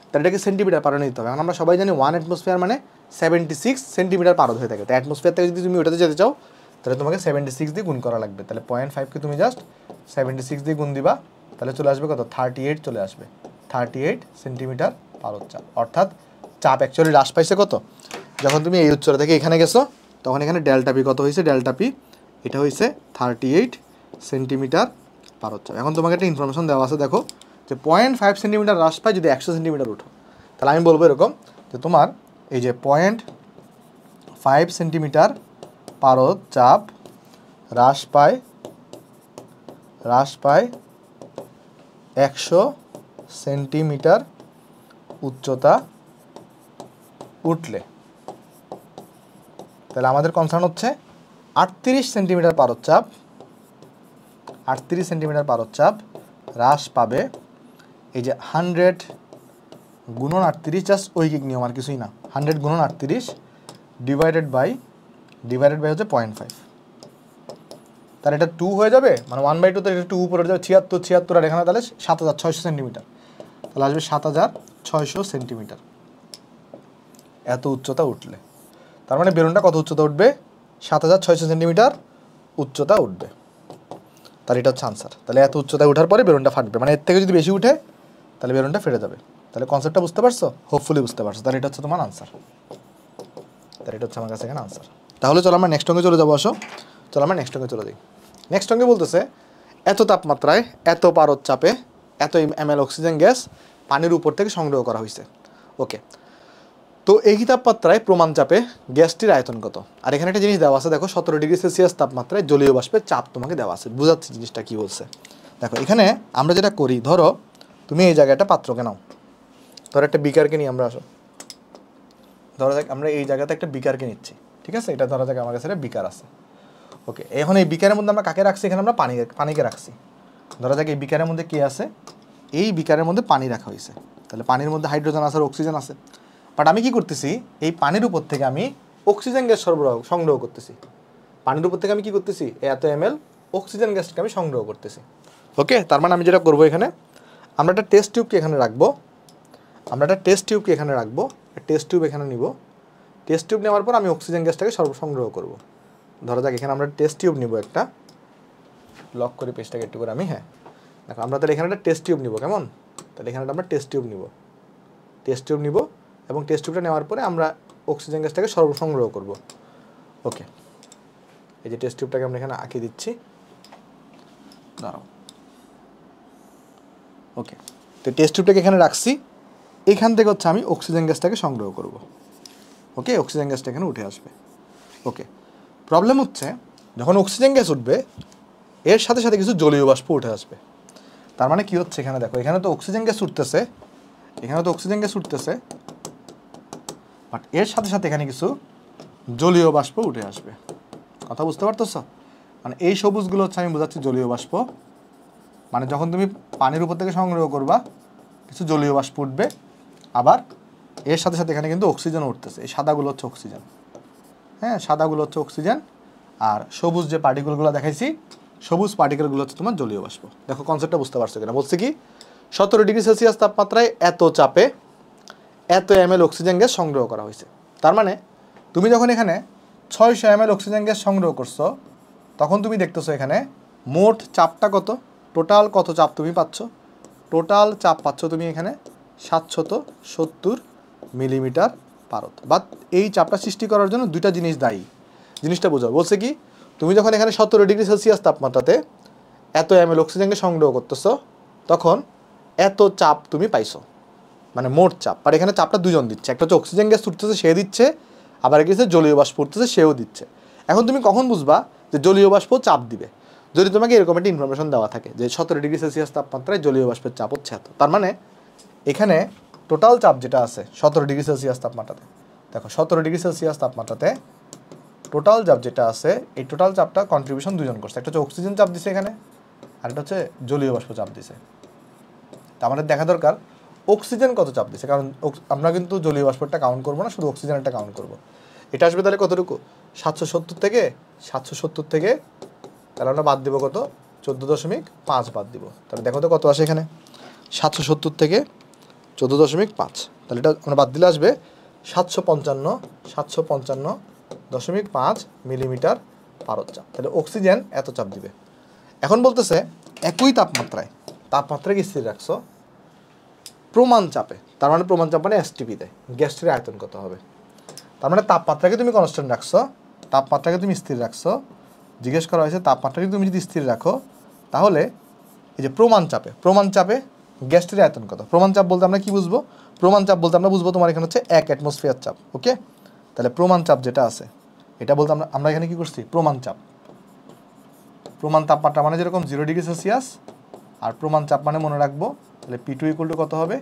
তাহলে এটাকে সেন্টিমিটার পারদ নিতে হবে। এখন আমরা সবাই জানি 1 অ্যাটমসফিয়ার মানে 76 সেন্টিমিটার পারদ হয়ে থাকে। তো অ্যাটমসফিয়ার থেকে যদি তুমি ওটাতে যেতে চাও তাহলে তোমাকে 76 দিয়ে গুণ করা লাগবে। তাহলে 0.5কে তুমি জাস্ট 76 দিয়ে গুণ দিবা, তাহলে চলে আসবে কত? 38 চলে আসবে, 38 সেন্টিমিটার পারদ চাপ। অর্থাৎ চাপ অ্যাকচুয়ালি হ্রাস পাইছে কত? যখন তুমি এই উচ্চতা থেকে এখানে গেছো তখন এখানে ডেল্টা পি কত হয়েছে? ডেল্টা পি এটা হয়েছে 38 সেন্টিমিটার পারদ চাপ। এখন তোমাকে একটা ইনফরমেশন দেওয়া আছে, দেখো যে 0.5 সেন্টিমিটার হ্রাস পায় যদি 100 সেন্টিমিটার উঠো। তাহলে আমি বলবো এরকম যে তোমার এই যে 0.5 সেন্টিমিটার পারদ চাপ হ্রাস পায় 100 সেন্টিমিটার উচ্চতা উঠলে। তাহলে আমাদের কনসার্ন হচ্ছে 38 সেন্টিমিটার পারদ চাপ, 38 সেন্টিমিটার পারদ চাপ হ্রাস পাবে এই যে 100 গুণন 38, জাস্ট ঐকিক নিয়ম আর কিছুই না। 100 গুণন 38 ডিভাইডেড বাই হচ্ছে 0.5, তাহলে এটা 2 হয়ে যাবে, মানে 1/2, তো এটা 2 উপরে যাবে 76 আর এখানে তাহলে 7600 সেন্টিমিটার, তাহলে আসবে 7600 সেন্টিমিটার এত উচ্চতা উঠলে। তার মানে বেলুনটা কত উচ্চতা উঠবে? 7600 সেন্টিমিটার উচ্চতা উঠবে, তার এটা হচ্ছে আনসার। তাহলে এত উচ্চতায় ওঠার পরে বেলুনটা ফাটবে, মানে এর থেকে যদি বেশি উঠে তাহলে বেলুনটা ফেটে যাবে। তাহলে কনসেপ্টটা বুঝতে পারছো? হোপফুলি বুঝতে পারছো। তাহলে এটা হচ্ছে তোমার আনসার, তাহলে এটা হচ্ছে আমার কাছে এখানে আনসার। তাহলে চলো আমরা নেক্সট অঙ্কে চলে যাবো। আসো চলো আমরা নেক্সট অঙ্কে চলে যাই। নেক্সট অঙ্কে বলতেছে এত তাপমাত্রায় এত পারদ চাপে এত ml অক্সিজেন গ্যাস পানির উপর থেকে সংগ্রহ করা হয়েছে। ওকে, তো এই তাপমাত্রায় প্রমাণ চাপে গ্যাসটির আয়তন কত? আর এখানে একটা জিনিস দেওয়া আছে, দেখো 17 ডিগ্রি সেলসিয়াস তাপমাত্রায় জলীয় বাষ্পের চাপ তোমাকে দেওয়া আছে। বুঝাচ্ছি জিনিসটা কি বলছে। দেখো এখানে আমরা যেটা করি, ধরো তুমি এই জায়গায় একটা পাত্রকে নাও, ধরো একটা বিকারকে নিই আমরা। আসো ধরো যাক আমরা এই জায়গাতে একটা বিকারকে নিচ্ছি, ঠিক আছে? এটা ধরো যাক আমার কাছে একটা বিকার আছে। ওকে, এখন এই বিকারের মধ্যে আমরা কাকে রাখছি? এখানে আমরা পানিকে রাখছি। ধরো যাক এই বিকারের মধ্যে কি আছে? এই বিকারের মধ্যে পানি রাখা হয়েছে। তাহলে পানির মধ্যে হাইড্রোজেন আছে আর অক্সিজেন আছে। বাট আমি কি করতেছি? এই পানির উপর থেকে আমি অক্সিজেন গ্যাস সংগ্রহ করতেছি। পানির উপর থেকে আমি কি করতেছি? এত ml অক্সিজেন গ্যাসকে আমি সংগ্রহ করতেছি। ওকে, তার মানে আমি যেটা করবো, এখানে আমরা একটা টেস্ট টিউবকে এখানে রাখবো, টেস্ট টিউব এখানে নিব। টেস্ট টিউব নেওয়ার পর আমি অক্সিজেন গ্যাসটাকে সংগ্রহ করব। ধরো যাক এখানে আমরা টেস্ট টিউব নিব একটা, লক করে পেজটাকে একটু করে আমি, হ্যাঁ দেখো আমরা তাহলে এখানে একটা টেস্ট টিউব নিব। কেমন? তাহলে এখানে আমরা টেস্ট টিউব নিব এবং টেস্ট টিউবটা নেওয়ার পরে আমরা অক্সিজেন গ্যাসটাকে সংগ্রহ করব। ওকে, এই যে টেস্ট টিউবটাকে আমরা এখানে আঁকিয়ে দিচ্ছি, দাঁড়াও। ওকে, তো টেস্ট টিউবটাকে এখানে রাখছি, এখান থেকে হচ্ছে আমি অক্সিজেন গ্যাসটাকে সংগ্রহ করব। ওকে, অক্সিজেন গ্যাসটা এখানে উঠে আসবে। ওকে, প্রবলেম হচ্ছে যখন অক্সিজেন গ্যাস উঠবে এর সাথে সাথে কিছু জলীয় বাষ্প উঠে আসবে। তার মানে কি হচ্ছে? এখানে দেখো এখানে তো অক্সিজেন গ্যাস উঠতেছে, বাট এর সাথে সাথে এখানে কিছু জলীয় বাষ্প উঠে আসবে। কথা বুঝতে পারতেছ? মানে এই সবুজগুলো হচ্ছে আমি বোঝাচ্ছি জলীয় বাষ্প। মানে যখন তুমি পানির উপর থেকে সংগ্রহ করবা কিছু জলীয় বাষ্প উঠবে, আবার এর সাথে সাথে এখানে কিন্তু অক্সিজেন উঠতেছে। এই সাদাগুলো হচ্ছে অক্সিজেন, হ্যাঁ সাদাগুলো হচ্ছে অক্সিজেন, আর সবুজ যে পার্টিকেলগুলো দেখাইছি সবুজ পার্টিকেলগুলো হচ্ছে তোমার জলীয় বাষ্প। দেখো কনসেপ্টটা বুঝতে পারছো কিনা? বলছে কি 17 ডিগ্রি সেলসিয়াস তাপমাত্রায় এত চাপে এত ml অক্সিজেন গ্যাস সংগ্রহ করা হয়েছে। তার মানে তুমি যখন এখানে 600 ml অক্সিজেন গ্যাস সংগ্রহ করছো তখন তুমি দেখতেছো এখানে মোট চাপটা কত, টোটাল কত চাপ তুমি পাচ্ছ? টোটাল চাপ পাচ্ছ তুমি এখানে 770 মিলিমিটার পারদ। বাট এই চাপটা সৃষ্টি করার জন্য দুইটা জিনিস দায়ী। জিনিসটা বোঝাও। বলছে কি তুমি যখন এখানে 17 ডিগ্রি সেলসিয়াস তাপমাত্রাতে এত ml অক্সিজেনকে সংগ্রহ করতেছো তখন এত চাপ তুমি পাইছো, মানে মোট চাপ। আর এখানে চাপটা দুজন দিচ্ছে, একটা হচ্ছে অক্সিজেন গ্যাস উঠতেছে সে দিচ্ছে, আবার কিছু জলীয় বাষ্প উঠতেছে সেও দিচ্ছে। এখন তুমি কখন বুঝবা যে জলীয় বাষ্প চাপ দিবে? যদি তোমাকে এরকম একটা ইনফরমেশন দেওয়া থাকে যে 17 ডিগ্রি সেলসিয়াস তাপমাত্রায় জলীয় বাষ্পের চাপ হচ্ছে এত, তার মানে এখানে টোটাল চাপ যেটা আছে 17 ডিগ্রি সেলসিয়াস তাপমাত্রাতে, দেখো 17 ডিগ্রি সেলসিয়াস তাপমাত্রাতে টোটাল চাপ যেটা আছে, এই টোটাল চাপটা কন্ট্রিবিউশন দুজন করছে। একটা হচ্ছে অক্সিজেন চাপ দিছে এখানে, আর একটা হচ্ছে জলীয় বাষ্প চাপ দিছে। তা আমাদের দেখা দরকার অক্সিজেন কত চাপ দিছে, কারণ আমরা কিন্তু জলীয় বাষ্পটা কাউন্ট করবো না, শুধু অক্সিজেনটা কাউন্ট করবো। এটা আসবে তাহলে কতটুকু, 770 থেকে তাহলে আমরা বাদ দিব কত, 14.5 বাদ দিব। তাহলে দেখো তো কত আসে এখানে, 770 থেকে 14.5, তাহলে এটা আমরা বাদ দিলে আসবে 755.5 মিলিমিটার পারদ চাপ। তাহলে অক্সিজেন এত চাপ দিবে। এখন বলতেছে একই তাপমাত্রাকে স্থির রাখছো প্রমাণ চাপে, তার মানে প্রমাণ চাপ মানে এসটিপিতে, গ্যাসটির আয়তন কত হবে। তার মানে তাপমাত্রাকে তুমি কনস্ট্যান্ট রাখছো, তাপমাত্রাকে তুমি স্থির রাখছো, জিজ্ঞেস করা হয়েছে তাপমাত্রাকে তুমি যদি স্থির রাখো তাহলে এই যে প্রমাণ চাপে গ্যাসটির আয়তন কত। প্রমাণ চাপ বলতে আমরা কি বুঝবো, প্রমাণ চাপ বলতে আমরা বুঝবো তোমার এখানে হচ্ছে 1 অ্যাটমসফিয়ার চাপ। ওকে, তাহলে প্রমাণ চাপ যেটা আছে এটা বলতে আমরা এখানে কি করছি, প্রমাণ তাপমাত্রা মানে যেরকম 0 ডিগ্রি সেলসিয়াস, আর প্রমাণ চাপ মানে মনে রাখবো তাহলে P2 ইকুয়াল টু কত হবে,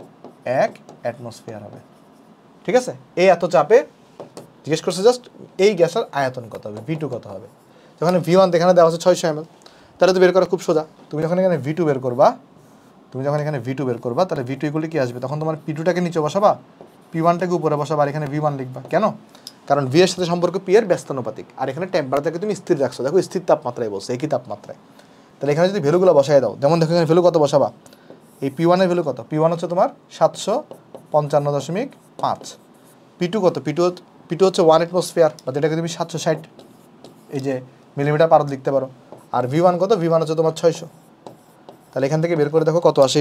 1 অ্যাটমসফিয়ার হবে। ঠিক আছে, এই এত চাপে জিজ্ঞেস করছে জাস্ট এই গ্যাসের আয়তন কত হবে, V2 কত হবে। যখন V1 এখানে দেওয়া আছে 600 ml, তাহলে তো বের করা খুব সোজা। তুমি যখন এখানে V2 বের করবা তাহলে V2 ইকুয়াল কি আসবে, তখন তোমার P2টাকে নিচে বসাবা, P1টাকে উপরে বসাবা, আর এখানে V1 লিখবা। কেন, কারণ V এর সাথে সম্পর্ক P এর ব্যস্তানুপাতিক, আর এখানে টেম্পারেচারকে তুমি স্থির রাখছো। দেখো স্থির তাপমাত্রায় বলছে, একই তাপমাত্রায়। তাহলে এখানে যদি ভ্যালুগুলো বসায় দাও, যেমন দেখো এখানে ভ্যালু কত বসাবা, এই P1 এর ভ্যালু কত, P1 হচ্ছে তোমার 755.5, P2 কত, P2 হচ্ছে 1 অ্যাটমসফিয়ার, বা যেটাকে তুমি 760 এই যে মিলিমিটার পারদ লিখতে পারো। আর V1 কত, V1 হচ্ছে তোমার 600। তাহলে এখান থেকে বের করে দেখো কত আসে,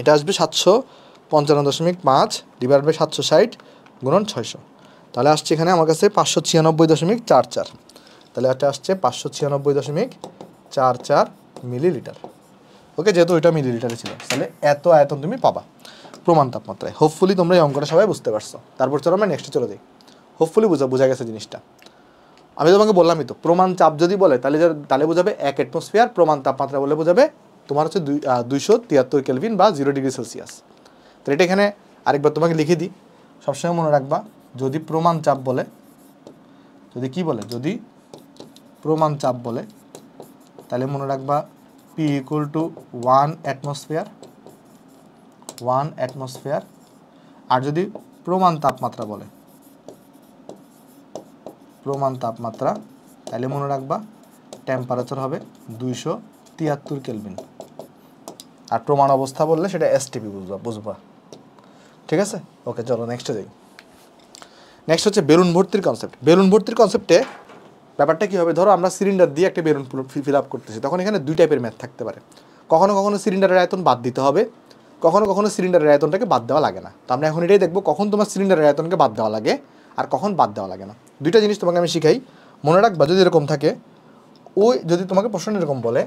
এটা আসবে 755.5 ডিভাইড বাই 760 গুণন 600। তাহলে আসছে এখানে আমার কাছে 596.44। তাহলে এটা আসছে 596.44 মিলিলিটার। ওকে, যেহেতু ওইটা মিলিলিটারে ছিল, তাহলে এত আয়তন তুমি পাবা প্রমাণ তাপমাত্রায়। হোপফুলি তোমরা এই অঙ্কটা সবাই বুঝতে পারছো। তারপর চলো আমরা নেক্সটে চলে যাই। হোপফুলি বোঝা গেছে জিনিসটা। আমি তোমাকে বললামই তো, প্রমাণ চাপ যদি বলে তাহলে বোঝাবে 1 অ্যাটমসফিয়ার, প্রমাণ তাপমাত্রা বলে বোঝাবে তোমার হচ্ছে 273 কেলভিন বা 0 ডিগ্রি সেলসিয়াস। তো এটা এখানে আরেকবার তোমাকে লিখে দিই, সবসময় মনে রাখবা, যদি প্রমাণ চাপ বলে, যদি প্রমাণ চাপ বলে তাহলে মনে রাখবা P ইকুয়াল টু 1 অ্যাটমসফিয়ার। আর যদি প্রমাণ তাপমাত্রা বলে, তাহলে মনে রাখবা টেম্পারেচার হবে 273 কেলভিন। আর প্রমাণ অবস্থা বললে সেটা এসটিপি বুঝবা। ঠিক আছে, ওকে, চলো নেক্সটে যাই। নেক্সট হচ্ছে বেলুন ভর্তির কনসেপ্ট। বেলুন ভর্তির কনসেপ্টে ব্যাপারটা কী হবে, ধরো আমরা সিলিন্ডার দিয়ে একটা বেলুন ফিল আপ করতেছি, তখন এখানে 2 টাইপের ম্যাথ থাকতে পারে। কখনো সিলিন্ডারের আয়তন বাদ দিতে হবে, কখনো সিলিন্ডারের আয়তনটাকে বাদ দেওয়া লাগে না। তো আমরা এখন এটাই দেখবো, কখন তোমার সিলিন্ডারের আয়তনকে বাদ দেওয়া লাগে আর কখন বাদ দেওয়া লাগে না। দুইটা জিনিস তোমাকে আমি শিখাই, মনে রাখবা। যদি এরকম থাকে, যদি তোমাকে প্রশ্ন এরকম বলে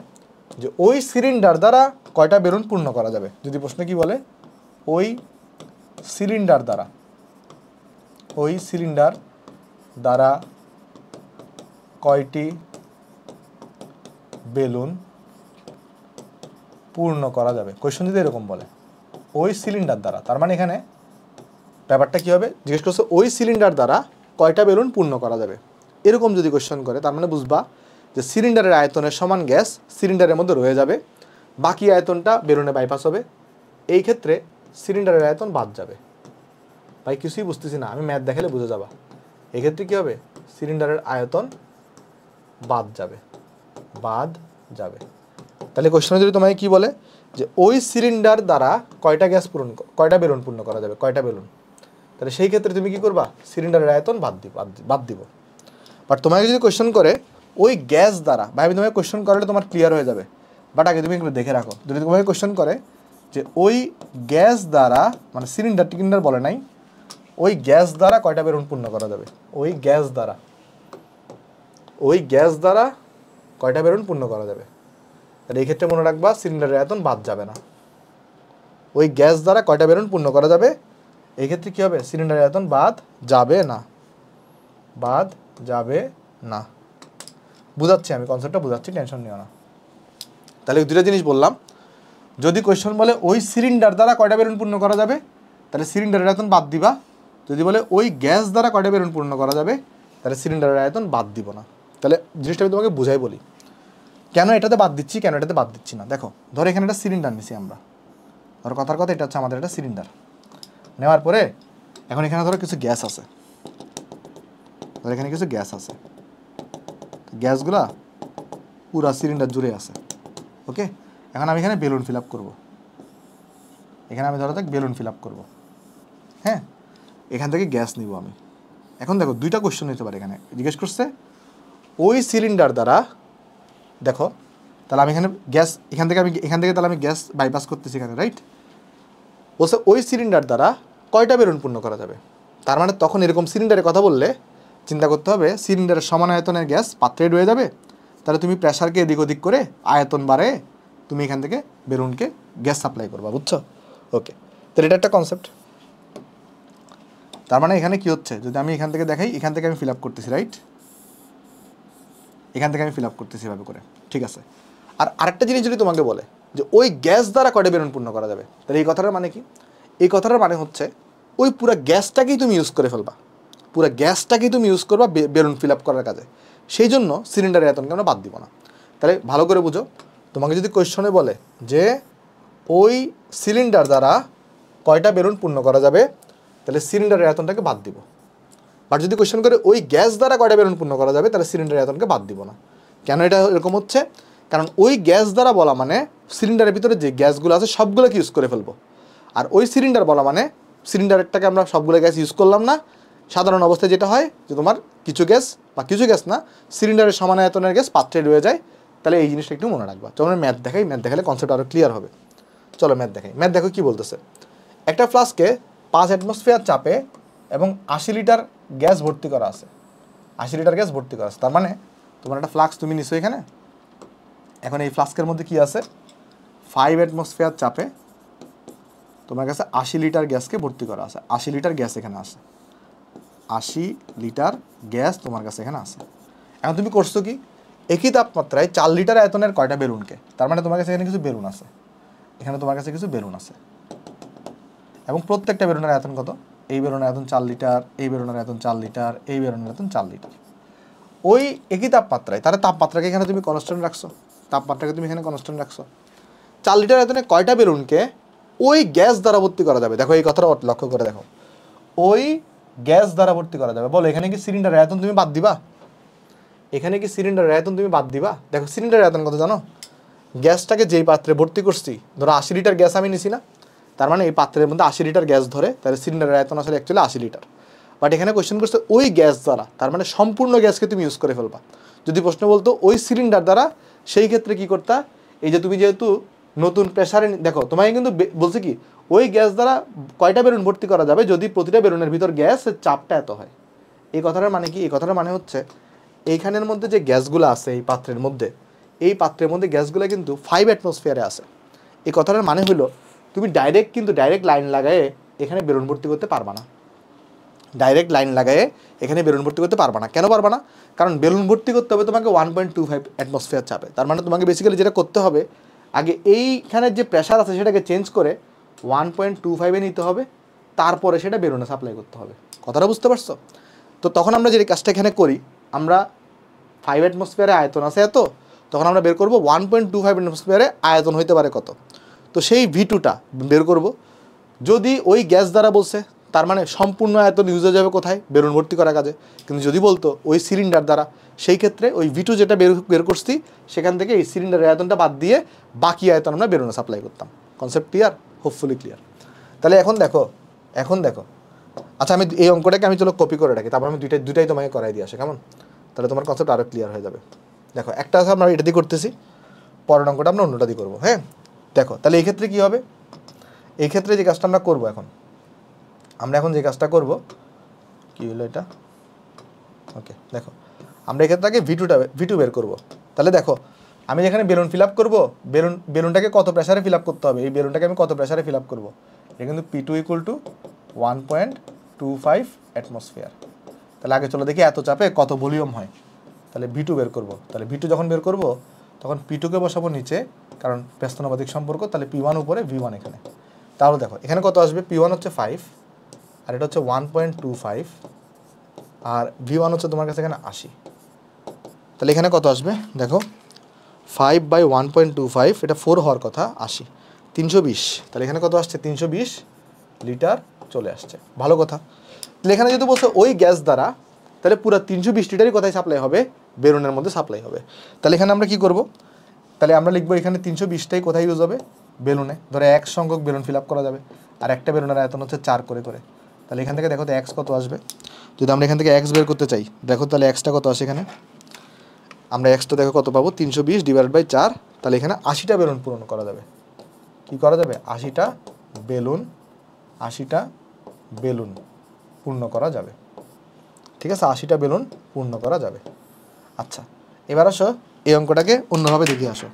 যে ওই সিলিন্ডার দ্বারা কয়টা বেলুন পূর্ণ করা যাবে, যদি প্রশ্ন কি বলে ওই সিলিন্ডার দ্বারা কয়টি বেলুন পূর্ণ করা যাবে, কোয়েশ্চন যদি এরকম বলে ওই সিলিন্ডার দ্বারা, তার মানে এখানে ব্যাপারটা কী হবে, জিজ্ঞেস করছে ওই সিলিন্ডার দ্বারা কয়টা বেলুন পূর্ণ করা যাবে। এরকম যদি কোয়েশ্চন করে, তার মানে বুঝবা যে সিলিন্ডারের আয়তনের সমান গ্যাস সিলিন্ডারের মধ্যে রয়ে যাবে, বাকি আয়তনটা বেলুনে বাইপাস হবে। এই ক্ষেত্রে সিলিন্ডারের আয়তন বাদ যাবে। ভাই কিছুই বুঝতেছি না, আমি ম্যাথ দেখালে বুঝে যাবা। এক্ষেত্রে কী হবে, সিলিন্ডারের আয়তন বাদ যাবে। তাহলে কোয়েশ্চনে যদি তোমাকে কী বলে যে ওই সিলিন্ডার দ্বারা কয়টা বেলুন পূর্ণ করা যাবে, কয়টা বেলুন, তাহলে সেই ক্ষেত্রে তুমি কী করবা, সিলিন্ডারের আয়তন বাদ দিব। বাট তোমাকে যদি কোয়েশ্চন করে ওই গ্যাস দ্বারা, ভাই আমি তোমাকে কোয়েশ্চন করলে তোমার ক্লিয়ার হয়ে যাবে, বাট আগে তুমি এগুলো দেখে রাখো। যদি তোমাকে কোয়েশ্চন করে যে ওই গ্যাস দ্বারা, মানে সিলিন্ডার বলে নাই, ওই গ্যাস দ্বারা কয়টা বেলুন পূর্ণ করা যাবে, ওই গ্যাস দ্বারা কয়টা বেলুন পূর্ণ করা যাবে, তাহলে এই ক্ষেত্রে মনে রাখবা সিলিন্ডারের আয়তন বাদ যাবে না। ওই গ্যাস দ্বারা কয়টা বেলুন পূর্ণ করা যাবে, এই ক্ষেত্রে কী হবে, সিলিন্ডারের আয়তন বাদ যাবে না। বুঝাচ্ছি, আমি কনসেপ্টটা বুঝাচ্ছি, টেনশন নিও না। তাহলে দুইটা জিনিস বললাম, যদি কোয়েশ্চন বলে ওই সিলিন্ডার দ্বারা কয়টা বেলুন পূর্ণ করা যাবে, তাহলে সিলিন্ডারের আয়তন বাদ দিবা। যদি বলে ওই গ্যাস দ্বারা কয়টা বেলুন পূর্ণ করা যাবে, তাহলে সিলিন্ডারের আয়তন বাদ দিব না। তাহলে জিনিসটা আমি তোমাকে বুঝাই বলি, কেন এটাতে বাদ দিচ্ছি, কেন এটাতে বাদ দিচ্ছি না। দেখো ধরো এখানে একটা সিলিন্ডার নিছি আমরা, ধরো কথার কথা এটা হচ্ছে আমাদের একটা সিলিন্ডার। নেওয়ার পরে এখন এখানে ধরো কিছু গ্যাস আছে, ধরো এখানে কিছু গ্যাস আছে, গ্যাসগুলা পুরা সিলিন্ডার জুড়ে আছে। ওকে, এখন আমি এখানে বেলুন ফিল আপ করবো, এখানে আমি ধরো দেখ বেলুন ফিল আপ করবো। হ্যাঁ, এখান থেকে গ্যাস নিব আমি। এখন দেখো দুইটা কোশ্চেন হতে পারে, এখানে জিজ্ঞেস করছে ওই সিলিন্ডার দ্বারা, দেখো তাহলে আমি এখানে গ্যাস এখান থেকে তাহলে আমি গ্যাস বাইপাস করতেছি এখানে, রাইট। বলছে ওই সিলিন্ডার দ্বারা কয়টা বেলুন পূর্ণ করা যাবে। তার মানে তখন এরকম সিলিন্ডারের কথা বললে চিন্তা করতে হবে সিলিন্ডারের সমান আয়তনের গ্যাস পাত্রে রয়ে যাবে, তাহলে তুমি প্রেশারকে এদিক ওদিক করে আয়তন বাড়ে তুমি এখান থেকে বেলুনকে গ্যাস সাপ্লাই করবা, বুঝছো? ওকে, তাহলে এটা একটা কনসেপ্ট। তার মানে এখানে কি হচ্ছে, যদি আমি এখান থেকে দেখাই, এখান থেকে আমি ফিল আপ করতেছি, রাইট, এখান থেকে আমি ফিল আপ করতেছি এভাবে করে, ঠিক আছে। আর আরেকটা জিনিস যদি তোমাকে বলে যে ওই গ্যাস দ্বারা কয়টা বেলুন পূর্ণ করা যাবে, তাহলে এই কথাটার মানে কি? এই কথাটার মানে হচ্ছে ওই পুরো গ্যাসটাকেই তুমি ইউজ করে ফেলবা, পুরো গ্যাসটাকেই তুমি ইউজ করবা বেলুন ফিল আপ করার কাজে। সেই জন্য সিলিন্ডারের আয়তনকে আমরা বাদ দিব না। তাহলে ভালো করে বুঝো, তোমাকে যদি কোয়েশ্চনে বলে যে ওই সিলিন্ডার দ্বারা কয়টা বেলুন পূর্ণ করা যাবে, তাহলে সিলিন্ডারের আয়তনটাকে বাদ দিব। বাট যদি কোয়েশ্চেন করে ওই গ্যাস দ্বারা কয়টা বেলুন পূর্ণ করা যাবে, তাহলে সিলিন্ডারের আয়তনকে বাদ দিব না। কেন এটা এরকম হচ্ছে? কারণ ওই গ্যাস দ্বারা বলা মানে সিলিন্ডারের ভিতরে যে গ্যাসগুলো আছে সবগুলোকে ইউজ করে ফেলবো। আর ওই সিলিন্ডার বলা মানে সিলিন্ডারটাকে আমরা সবগুলো গ্যাস ইউজ করলাম না। সাধারণ অবস্থায় যেটা হয় যে তোমার কিছু গ্যাস বা কিছু গ্যাস না, সিলিন্ডারের সমান আয়তনের গ্যাস পাত্রে রয়ে যায়। তাহলে এই জিনিসটা একটু মনে রাখবা। চলো আমরা ম্যাথ দেখাই, ম্যাথ দেখালে কনসেপ্ট আরও ক্লিয়ার হবে। চলো ম্যাথ দেখাই। ম্যাথ দেখো কী বলতেছে। একটা ফ্লাস্কে 5 অ্যাটমসফিয়ার চাপে এবং 80 লিটার গ্যাস ভর্তি করা আছে, 80 লিটার গ্যাস ভর্তি করা আছে। তার মানে তোমার একটা ফ্লাস্ক তুমি নিছো এখানে, এখন এই ফ্লাস্কের মধ্যে কি আছে, 5 অ্যাটমসফিয়ার চাপে তোমার কাছে 80 লিটার গ্যাসকে ভর্তি করা আছে। 80 লিটার গ্যাস এখানে আছে, 80 লিটার গ্যাস তোমার কাছে এখানে আছে। এখন তুমি করছো কি, একই তাপমাত্রায় 4 লিটার আয়তনের কয়টা বেলুনকে, তার মানে তোমার কাছে এখানে কিছু বেলুন আছে, এখানে তোমার কাছে কিছু বেলুন আছে, এবং প্রত্যেকটা বেলুনের আয়তন কত? এই বেলুনের আয়তন 4 লিটার, এই বেলুনের আয়তন 4 লিটার, এই বেলুনের আয়তন 4 লিটার। ওই একই তাপমাত্রায়, তাহলে তাপমাত্রাকে এখানে তুমি কনস্ট্যান্ট রাখছো, তাপমাত্রাকে তুমি এখানে কনস্ট্যান্ট রাখছো। 4 লিটার আয়তনে কয়টা বেলুনকে ওই গ্যাস দ্বারা ভর্তি করা যাবে? দেখো এই কথাটা লক্ষ্য করে দেখো, ওই গ্যাস দ্বারা ভর্তি করা যাবে। বলো এখানে কি সিলিন্ডারের আয়তন তুমি বাদ দিবা? এখানে কি সিলিন্ডারের আয়তন তুমি বাদ দিবা? দেখো সিলিন্ডারের আয়তন কত জানো? গ্যাসটাকে যেই পাত্রে ভর্তি করছি, ধরো 80 লিটার গ্যাস আমি নিছি না, তার মানে এই পাত্রের মধ্যে 80 লিটার গ্যাস ধরে, তাহলে সিলিন্ডারের আয়তন আসলে অ্যাকচুয়ালি 80 লিটার। বাট এখানে কোয়েশ্চেন করছে ওই গ্যাস দ্বারা, তার মানে সম্পূর্ণ গ্যাসকে তুমি ইউজ করে ফেলবা। যদি প্রশ্ন বলতো ওই সিলিন্ডার দ্বারা, সেই ক্ষেত্রে কি করতা, এই যে তুমি যেহেতু নতুন প্রেসারে, দেখো তোমাকে কিন্তু বলছে কি ওই গ্যাস দ্বারা কয়টা বেলুন ভর্তি করা যাবে যদি প্রতিটা বেলুনের ভিতর গ্যাসের চাপটা এত হয়। এই কথাটার মানে কি? এই কথাটার মানে হচ্ছে এইখানের মধ্যে যে গ্যাসগুলো আছে এই পাত্রের মধ্যে, এই পাত্রের মধ্যে গ্যাসগুলো কিন্তু 5 অ্যাটমসফিয়ারে আছে। এই কথাটার মানে হলো তুমি ডাইরেক্ট লাইন লাগায়ে এখানে বেলুন ভর্তি করতে পারবা না, ডাইরেক্ট লাইন লাগায়ে এখানে বেলুন ভর্তি করতে পারবা না। কেন পারবা না? কারণ বেলুন ভর্তি করতে হবে তোমাকে 1.25 অ্যাটমসফিয়ার চাপে। তার মানে তোমাকে বেসিক্যালি যেটা করতে হবে, আগে এইখানের যে প্রেশার আছে সেটাকে চেঞ্জ করে 1.25-এ নিতে হবে, তারপরে সেটা বেলুনে সাপ্লাই করতে হবে। কথাটা বুঝতে পারছো? তো তখন আমরা যে কাজটা এখানে করি, আমরা 5 অ্যাটমসফিয়ারে আয়তন আছে এত, তখন আমরা বের করবো 1.25 অ্যাটমসফিয়ারে আয়তন হইতে পারে কত। তো সেই V2টা বের করব। যদি ওই গ্যাস দ্বারা বলছে, তার মানে সম্পূর্ণ আয়তন ইউজ হয়ে যাবে কোথায়? বেলুন ভর্তি করার কাজে। কিন্তু যদি বলতো ওই সিলিন্ডার দ্বারা, সেই ক্ষেত্রে ওই V2 যেটা বের করছি সেখান থেকে এই সিলিন্ডারের আয়তনটা বাদ দিয়ে বাকি আয়তন আমরা বেলুনে সাপ্লাই করতাম। Concept clear? Hopefully clear. তাহলে এখন দেখো আচ্ছা, আমি এই অঙ্কটাকে আমি চলো কপি করে রাখি, তারপর আমি দুইটাই তোমাকে করাই দিয়ে আসে, কেমন? তাহলে তোমার কনসেপ্ট আরও ক্লিয়ার হয়ে যাবে। দেখো একটা আছে আমরা এটা দিয়ে করতেছি, পরের অঙ্কটা আমরা অন্যটা দিয়ে করবো। হ্যাঁ দেখো, তাহলে এই ক্ষেত্রে কী হবে, এই ক্ষেত্রে যে কাজটা আমরা করবো এখন যে কাজটা করব, কী হলো এটা, ওকে দেখো আমরা এক্ষেত্রে আগে V2 বের করব। তাহলে দেখো আমি যেখানে বেলুন ফিল আপ করবো, বেলুনটাকে কত প্রেসারে ফিল আপ করতে হবে, এই বেলুনটাকে আমি কত প্রেসারে ফিল আপ করবো, এটা কিন্তু P2 = 1.25 অ্যাটমসফিয়ার। তাহলে আগে চলো দেখি এত চাপে কত ভলিউম হয়। তাহলে V2 বের করব। তাহলে V2 যখন বের করব তখন P2কে বসাবো নিচে, কারণ ব্যস্তানুপাতিক সম্পর্ক, তাহলে P1 উপরে V1 এখানে। তাহলে দেখো এখানে কত আসবে, P1 হচ্ছে 5 আর এটা হচ্ছে 1.25 আর V1 হচ্ছে তোমার কাছে এখানে 80। তাহলে এখানে কত আসবে দেখো, 5/1.25, এটা 4 হওয়ার কথা, 80, 320। তাহলে এখানে কত আসছে, 320 লিটার চলে আসছে। ভালো কথা। তাহলে এখানে যদি বলছে ওই গ্যাস দ্বারা, তাহলে পুরো 320 লিটারই কোথায় সাপ্লাই হবে, বেলুনের মধ্যে সাপ্লাই হবে। তাহলে এখানে আমরা কি করব, তাহলে আমরা লিখবো এখানে 320টাই কোথায় ইউজ হবে, বেলুনে। ধরো এক সংখ্যক বেলুন ফিল আপ করা যাবে, আর একটা বেলুনের আয়তন হচ্ছে 4 করে করে। তাহলে এখান থেকে দেখো তো এক্স কত আসবে, যদি আমরা এখান থেকে এক্স বের করতে চাই, দেখো তাহলে এক্সটা কত আসে এখানে, আমরা এক্সটা দেখো কত পাবো, 320/4। তাহলে এখানে 80টা বেলুন পূরণ করা যাবে। কি করা যাবে, 80টা বেলুন পূর্ণ করা যাবে। ঠিক আছে, 80টা বেলুন পূর্ণ করা যাবে। আচ্ছা, এবার আসো এই অঙ্কটাকে অন্যভাবে দেখে আসো।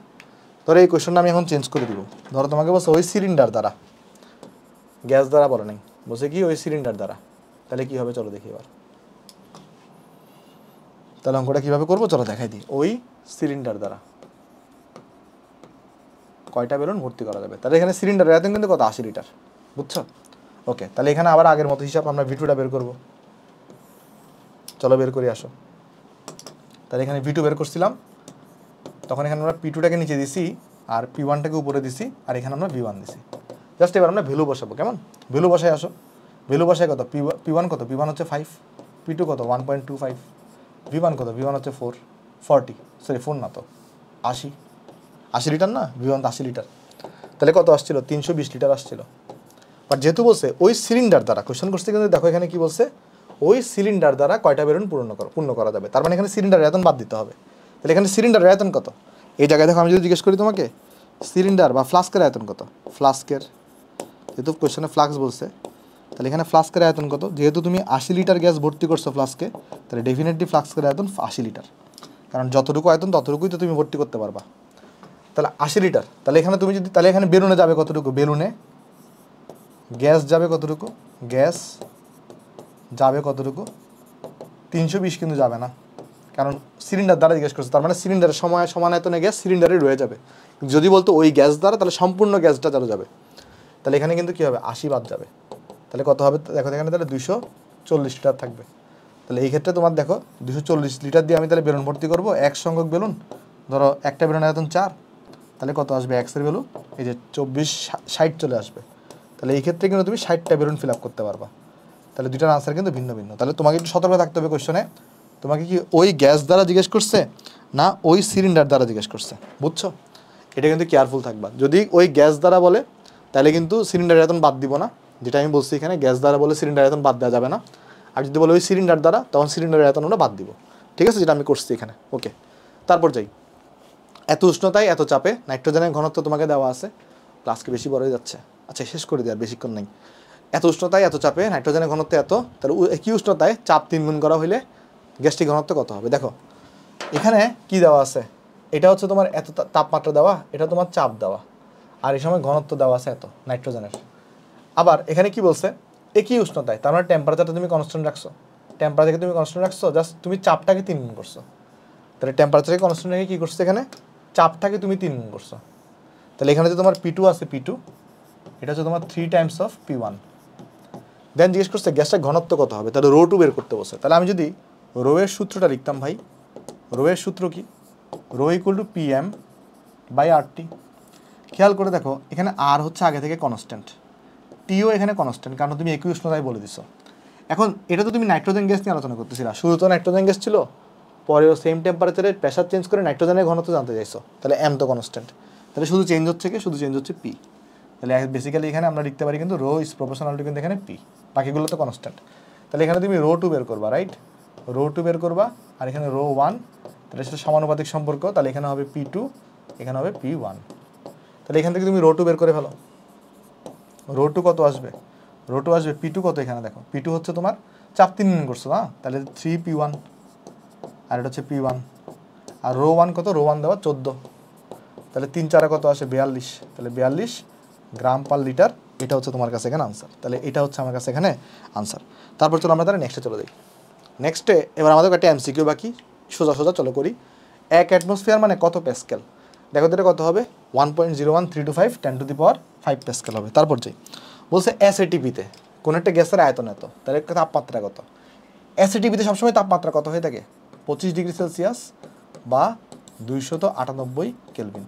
ধরো এই কোয়েশ্চনটা আমি এখন চেঞ্জ করে দিব। ধরো তোমাকে বলছে ওই সিলিন্ডার দ্বারা, গ্যাস দ্বারা বলে নাই, বলছে কি ওই সিলিন্ডার দ্বারা। তাহলে কি হবে চলো দেখি এবার। তাহলে অঙ্কটা কীভাবে করবো চলো দেখাই দিই। ওই সিলিন্ডার দ্বারা কয়টা বেলুন ভর্তি করা যাবে। তাহলে এখানে সিলিন্ডারের আয়তন কিন্তু কত, 80 লিটার, বুঝছো? ওকে, তাহলে এখানে আবার আগের মতো হিসাব, আমরা V2টা বের করব। চলো বের করে আসো। তাহলে এখানে V2 বের করছিলাম, তখন এখানে আমরা P2টাকে নিচে দিছি আর P1টাকে উপরে দিছি, আর এখানে আমরা V1 দিছি। জাস্ট এবার আমরা ভ্যালু বসাবো, কেমন? ভ্যালু বসায় আসো। ভ্যালু বসায় কত, P1 কত, P1 হচ্ছে 5, P2 কত 1.25, V1 কত, V1 হচ্ছে 4 না তো 80 লিটার না, V1 তো 80 লিটার। তাহলে কত আসছিল, 320 লিটার আসছিল। বাট যেহেতু বলছে ওই সিলিন্ডার দ্বারা, কোয়েশ্চেন করছে কিন্তু দেখো এখানে কি বলছে, ওই সিলিন্ডার দ্বারা কয়টা বেলুন পূর্ণ করা যাবে। তার মানে এখানে সিলিন্ডারের আয়তন বাদ দিতে হবে। তাহলে এখানে সিলিন্ডারের আয়তন কত, এই জায়গায় দেখো আমি যদি জিজ্ঞেস করি তোমাকে সিলিন্ডার বা ফ্লাস্কের আয়তন কত, ফ্লাস্কের, যেহেতু কোয়েশ্চেনে ফ্লাস্ক বলছে, তাহলে এখানে ফ্লাস্কের আয়তন কত, যেহেতু তুমি 80 লিটার গ্যাস ভর্তি করছো ফ্লাস্কে, তাহলে ডেফিনেটলি ফ্লাস্কের আয়তন 80 লিটার, কারণ যতটুকু আয়তন ততটুকুই তো তুমি ভর্তি করতে পারবা। তাহলে 80 লিটার। তাহলে এখানে তুমি যদি, তাহলে এখানে বেলুনে যাবে কতটুকু, বেলুনে গ্যাস যাবে কতটুকু, গ্যাস যাবে কতটুকু, 320 কিন্তু যাবে না, কারণ সিলিন্ডার দ্বারা জিজ্ঞেস করছে। তার মানে সিলিন্ডারের সমান আয়তনে গ্যাস সিলিন্ডারে রয়ে যাবে। যদি বলতো ওই গ্যাস দ্বারা, তাহলে সম্পূর্ণ গ্যাসটা চালু যাবে। তাহলে এখানে কিন্তু কী হবে, 80 বাদ যাবে। তাহলে কত হবে দেখো এখানে, তাহলে 240 লিটার থাকবে। তাহলে এই ক্ষেত্রে তোমার দেখো 240 লিটার দিয়ে আমি তাহলে বেলুন ভর্তি করবো, এক সংখ্যক বেলুন। ধরো একটা বেলুন আয়তন 4, তাহলে কত আসবে এক্সের ভ্যালু, এই যে 24/60 চলে আসবে। তাহলে এই ক্ষেত্রে কিন্তু তুমি 60টা বেলুন ফিল আপ করতে পারবা। তাহলে দুইটার আনসার কিন্তু ভিন্ন ভিন্ন। তাহলে তোমাকে একটু সতর্ক থাকতে হবে কোয়েশ্চনে, তোমাকে কি ওই গ্যাস দ্বারা জিজ্ঞেস করছে না ওই সিলিন্ডার দ্বারা জিজ্ঞেস করছে, বুঝছো? এটা কিন্তু কেয়ারফুল থাকবা। যদি ওই গ্যাস দ্বারা বলে তাহলে কিন্তু সিলিন্ডার আয়তন বাদ দিব না, যেটা আমি বলছি এখানে, গ্যাস দ্বারা বলে সিলিন্ডার আয়তন বাদ দেওয়া যাবে না। আর যদি বলে ওই সিলিন্ডার দ্বারা, তখন সিলিন্ডারের আয়তন আমরা বাদ দিব। ঠিক আছে, যেটা আমি করছি এখানে। ওকে, তারপর যাই। এত উষ্ণতায় এত চাপে নাইট্রোজেনের ঘনত্ব তোমাকে দেওয়া আছে, ক্লাসকে বেশি বড় হয়ে যাচ্ছে। আচ্ছা শেষ করে দেওয়ার বেশিক্ষণ নাই। এত উষ্ণতায় এত চাপে নাইট্রোজেনের ঘনত্ব এত, তাহলে একই উষ্ণতায় চাপ 3 গুণ করা হইলে গ্যাসটির ঘনত্ব কত হবে। দেখো এখানে কি দেওয়া আছে, এটা হচ্ছে তোমার এত তাপমাত্রা দেওয়া, এটা তোমার চাপ দেওয়া, আর এই সময় ঘনত্ব দেওয়া আছে এত নাইট্রোজেনের। আবার এখানে কি বলছে, একই উষ্ণতায়, তার মানে টেম্পারেচারটা তুমি কনস্ট্যান্ট রাখছো, টেম্পারেচারকে তুমি কনস্ট্যান্ট রাখছো, জাস্ট তুমি চাপটাকে 3 গুণ করছো। তাহলে টেম্পারেচারকে কনস্ট্যান্ট রেখে কী করছো, এখানে চাপটাকে তুমি 3 গুণ করছো। তাহলে এখানে যে তোমার P2 আছে, P2 এটা হচ্ছে তোমার 3 টাইমস অফ P1। দেন জিজ্ঞেস করছে গ্যাসটার ঘনত্ব কত হবে, তাহলে ρ2 বের করতে বসে। তাহলে আমি যদি রোয়ের সূত্রটা লিখতাম ভাই, রোয়ের সূত্র কি, রো ইকুয়াল টু PM/RT। খেয়াল করে দেখো এখানে আর হচ্ছে আগে থেকে কনস্ট্যান্ট, টিও এখানে কনস্ট্যান্ট, কারণ তুমি একই উষ্ণতায় বলে দিছো। এখন এটা তো তুমি নাইট্রোজেন গ্যাস নিয়ে আলোচনা করতেছিলা, শুরু তো নাইট্রোজেন গ্যাস ছিল, পরেও সেম টেম্পারেচারে প্রেশার চেঞ্জ করে নাইট্রোজেনের ঘনত্ব জানতে চাইছো, তাহলে M তো কনস্ট্যান্ট, তাহলে শুধু চেঞ্জ হচ্ছে কি, শুধু চেঞ্জ হচ্ছে P। তাহলে বেসিক্যালি এখানে আমরা লিখতে পারি কিন্তু রো ইজ প্রপোর্শনাল টু কিন্তু এখানে P, বাকিগুলো তো কনস্ট্যান্ট। তাহলে এখানে তুমি ρ2 বের করবা, রাইট, ρ2 বের করবা, আর এখানে ρ1, তাহলে সেটা সমানুপাতিক সম্পর্ক, তাহলে এখানে হবে P2, এখানে হবে P1। তাহলে এখান থেকে তুমি ρ2 বের করে ফেলো, ρ2 কত আসবে, ρ2 আসবে P2 কত, এখানে দেখো P2 হচ্ছে তোমার চাপ 3 গুণ করছো না, তাহলে 3P1, আর এটা হচ্ছে P1, আর ρ1 কত, ρ1 দেওয়া 14, তাহলে 3 4 কত আসে 42, তাহলে 42 গ্রাম পার লিটার। এটা হচ্ছে তোমার কাছে এখানে আনসার। তাহলে এটা হচ্ছে আমার কাছে এখানে আনসার। তারপর চলো আমরা তাহলে নেক্সটে চলে যাই। নেক্সটে এবার আমাদের একটা MCQ বাকি, সোজা সোজা চলো করি। 1 অ্যাটমসফিয়ার মানে কত প্যাসকেল। দেখো এটা কত হবে 1.01325 10⁵ প্যাসকেল হবে। তারপর যাই, বলছে এসএটিপিতে কোন একটা গ্যাসের আয়তন এত, তাহলে তাপমাত্রা কত। এসএটিপিতে সবসময় তাপমাত্রা কত হয়ে থাকে 25 ডিগ্রি সেলসিয়াস বা 298 কেলভিন।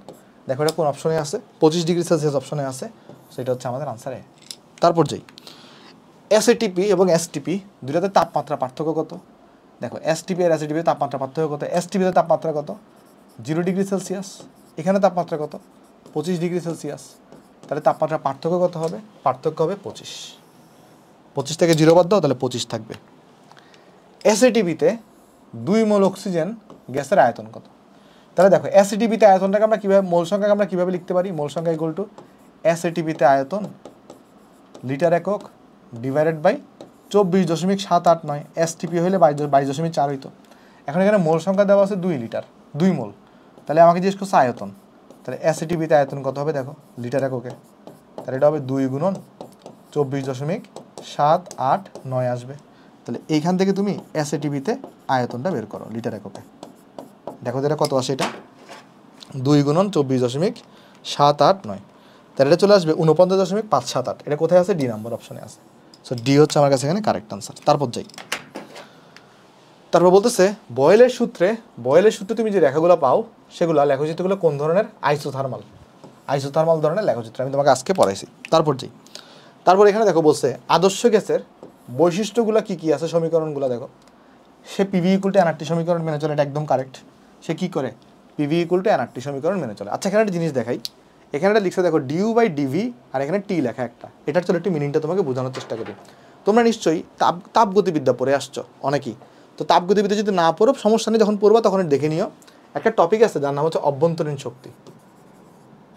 দেখো এটা কোন অপশনে আছে, 25 ডিগ্রি সেলসিয়াস অপশনে আছে, সেটা হচ্ছে আমাদের আনসারে। তারপর যাই, এসএটিপি এবং এসটিপি দুটাতে তাপমাত্রা পার্থক্য কত। দেখো এসটিপি আর এসএটিপি তাপমাত্রা পার্থক্য কত, এসটিপিতে তাপমাত্রা কত 0 ডিগ্রি সেলসিয়াস, এখানে তাপমাত্রা কত 25 ডিগ্রি সেলসিয়াস, তাহলে তাপমাত্রা পার্থক্য কত হবে, পার্থক্য হবে 25 থেকে 0 বাদ দাও তাহলে 25 থাকবে। এসএটিপিতে 2 মোল অক্সিজেন গ্যাসের আয়তন কত। তাহলে দেখো এসএটিপিতে আয়তনটাকে আমরা কীভাবে, মোল সংখ্যাকে আমরা কীভাবে লিখতে পারি, মোল সংখ্যা ইকুয়াল টু এসএটিপিতে আয়তন লিটার একক ডিভাইডেড বাই 24.789, এসটিপি হলে 22.4 হইতো। এখন এখানে মোল সংখ্যা দেওয়া আছে 2 লিটার 2 মোল, তাহলে আমাকে জিজ্ঞেস করছে আয়তন, তাহলে এসএটিপিতে আয়তন কত হবে দেখো লিটার এককে, তাহলে এটা হবে 2 গুণন 24.789 আসবে। তাহলে এইখান থেকে তুমি এসএটিপিতে আয়তনটা বের করো লিটার এককে, দেখো এটা কত আসে, এটা 2 গুণন 24.789, তাহলে এটা চলে আসবে 49.578। এটা কোথায় আছে, ডি নাম্বার অপশনে আছে। সো ডি হচ্ছে আমার কাছে এখানে কারেক্ট আনসার। তারপর যাই, তারপর বলতেছে বয়েলের সূত্রে তুমি যে রেখাগুলো পাও সেগুলো লেখচিত্রগুলো কোন ধরনের, আইসোথার্মাল ধরনের লেখচিত্র, আমি তোমাকে আজকে পড়াইছি। তারপর যাই, তারপর এখানে দেখো বলছে আদর্শ গ্যাসের বৈশিষ্ট্যগুলো কি কি আছে, সমীকরণগুলো দেখো। সে পিভি ইকুয়াল টু এনআরটি সমীকরণ মেনে চলে, এটা একদম কারেক্ট। সে কি করে, পিভি ইকুয়াল টু এনআরটি সমীকরণ মেনে চলে। আচ্ছা এখানে একটা জিনিস দেখাই, এখানে একটা লিখছে দেখো ডিউ বাই ডিভি আর এখানে টি লেখা একটা, এটার চলে একটু মিনিংটা তোমাকে বোঝানোর চেষ্টা করি। তোমরা নিশ্চয়ই তাপগতিবিদ্যা পড়ে আসছো অনেকেই, তো তাপগতিবিদ্যা যদি না পড়ো সমস্যা নেই, যখন পড়বা তখন দেখে নিও। একটা টপিক আছে যার নাম হচ্ছে অভ্যন্তরীণ শক্তি,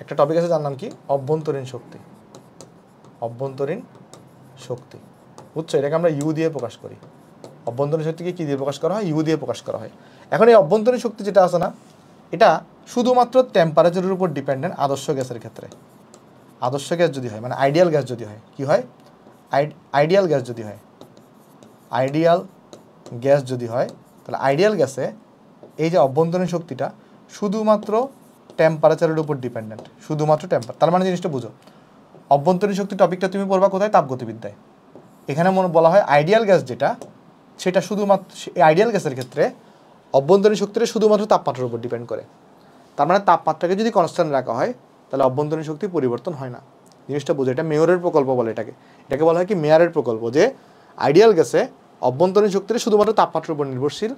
একটা টপিক আছে যার নাম কি অভ্যন্তরীণ শক্তি, অভ্যন্তরীণ শক্তি, বুঝছো, এটাকে আমরা ইউ দিয়ে প্রকাশ করি। অভ্যন্তরীণ শক্তিকে কী দিয়ে প্রকাশ করা হয়, ইউ দিয়ে প্রকাশ করা হয়। এখন এই অভ্যন্তরীণ শক্তি যেটা আছে না, এটা শুধুমাত্র টেম্পারেচারের উপর ডিপেন্ডেন্ট আদর্শ গ্যাসের ক্ষেত্রে। আদর্শ গ্যাস যদি হয় মানে আইডিয়াল গ্যাস যদি হয়, কি হয়, আইডিয়াল গ্যাস যদি হয়, আইডিয়াল গ্যাস যদি হয়, তাহলে আইডিয়াল গ্যাসে এই যে অভ্যন্তরীণ শক্তিটা শুধুমাত্র টেম্পারেচারের উপর ডিপেন্ডেন্ট, শুধুমাত্র তার মানে জিনিসটা বুঝো, অভ্যন্তরীণ শক্তি টপিকটা তুমি পড়বা কোথায়, তাপগতিবিদ্যায়। এখানে মনে বলা হয় আইডিয়াল গ্যাস যেটা, সেটা শুধুমাত্র আইডিয়াল গ্যাসের ক্ষেত্রে অভ্যন্তরীণ শক্তিটা শুধুমাত্র তাপমাত্রার উপর ডিপেন্ড করে। তার মানে তাপমাত্রাকে যদি কনস্ট্যান্ট রাখা হয় তাহলে অভ্যন্তরীণ শক্তি পরিবর্তন হয় না। জিনিসটা বুঝো, এটা মেয়রের প্রকল্প বলে, এটাকে বলা হয় কি মেয়ারের প্রকল্প, যে আইডিয়াল গ্যাসে অভ্যন্তরীণ শক্তিটা শুধুমাত্র তাপমাত্রার উপর নির্ভরশীল,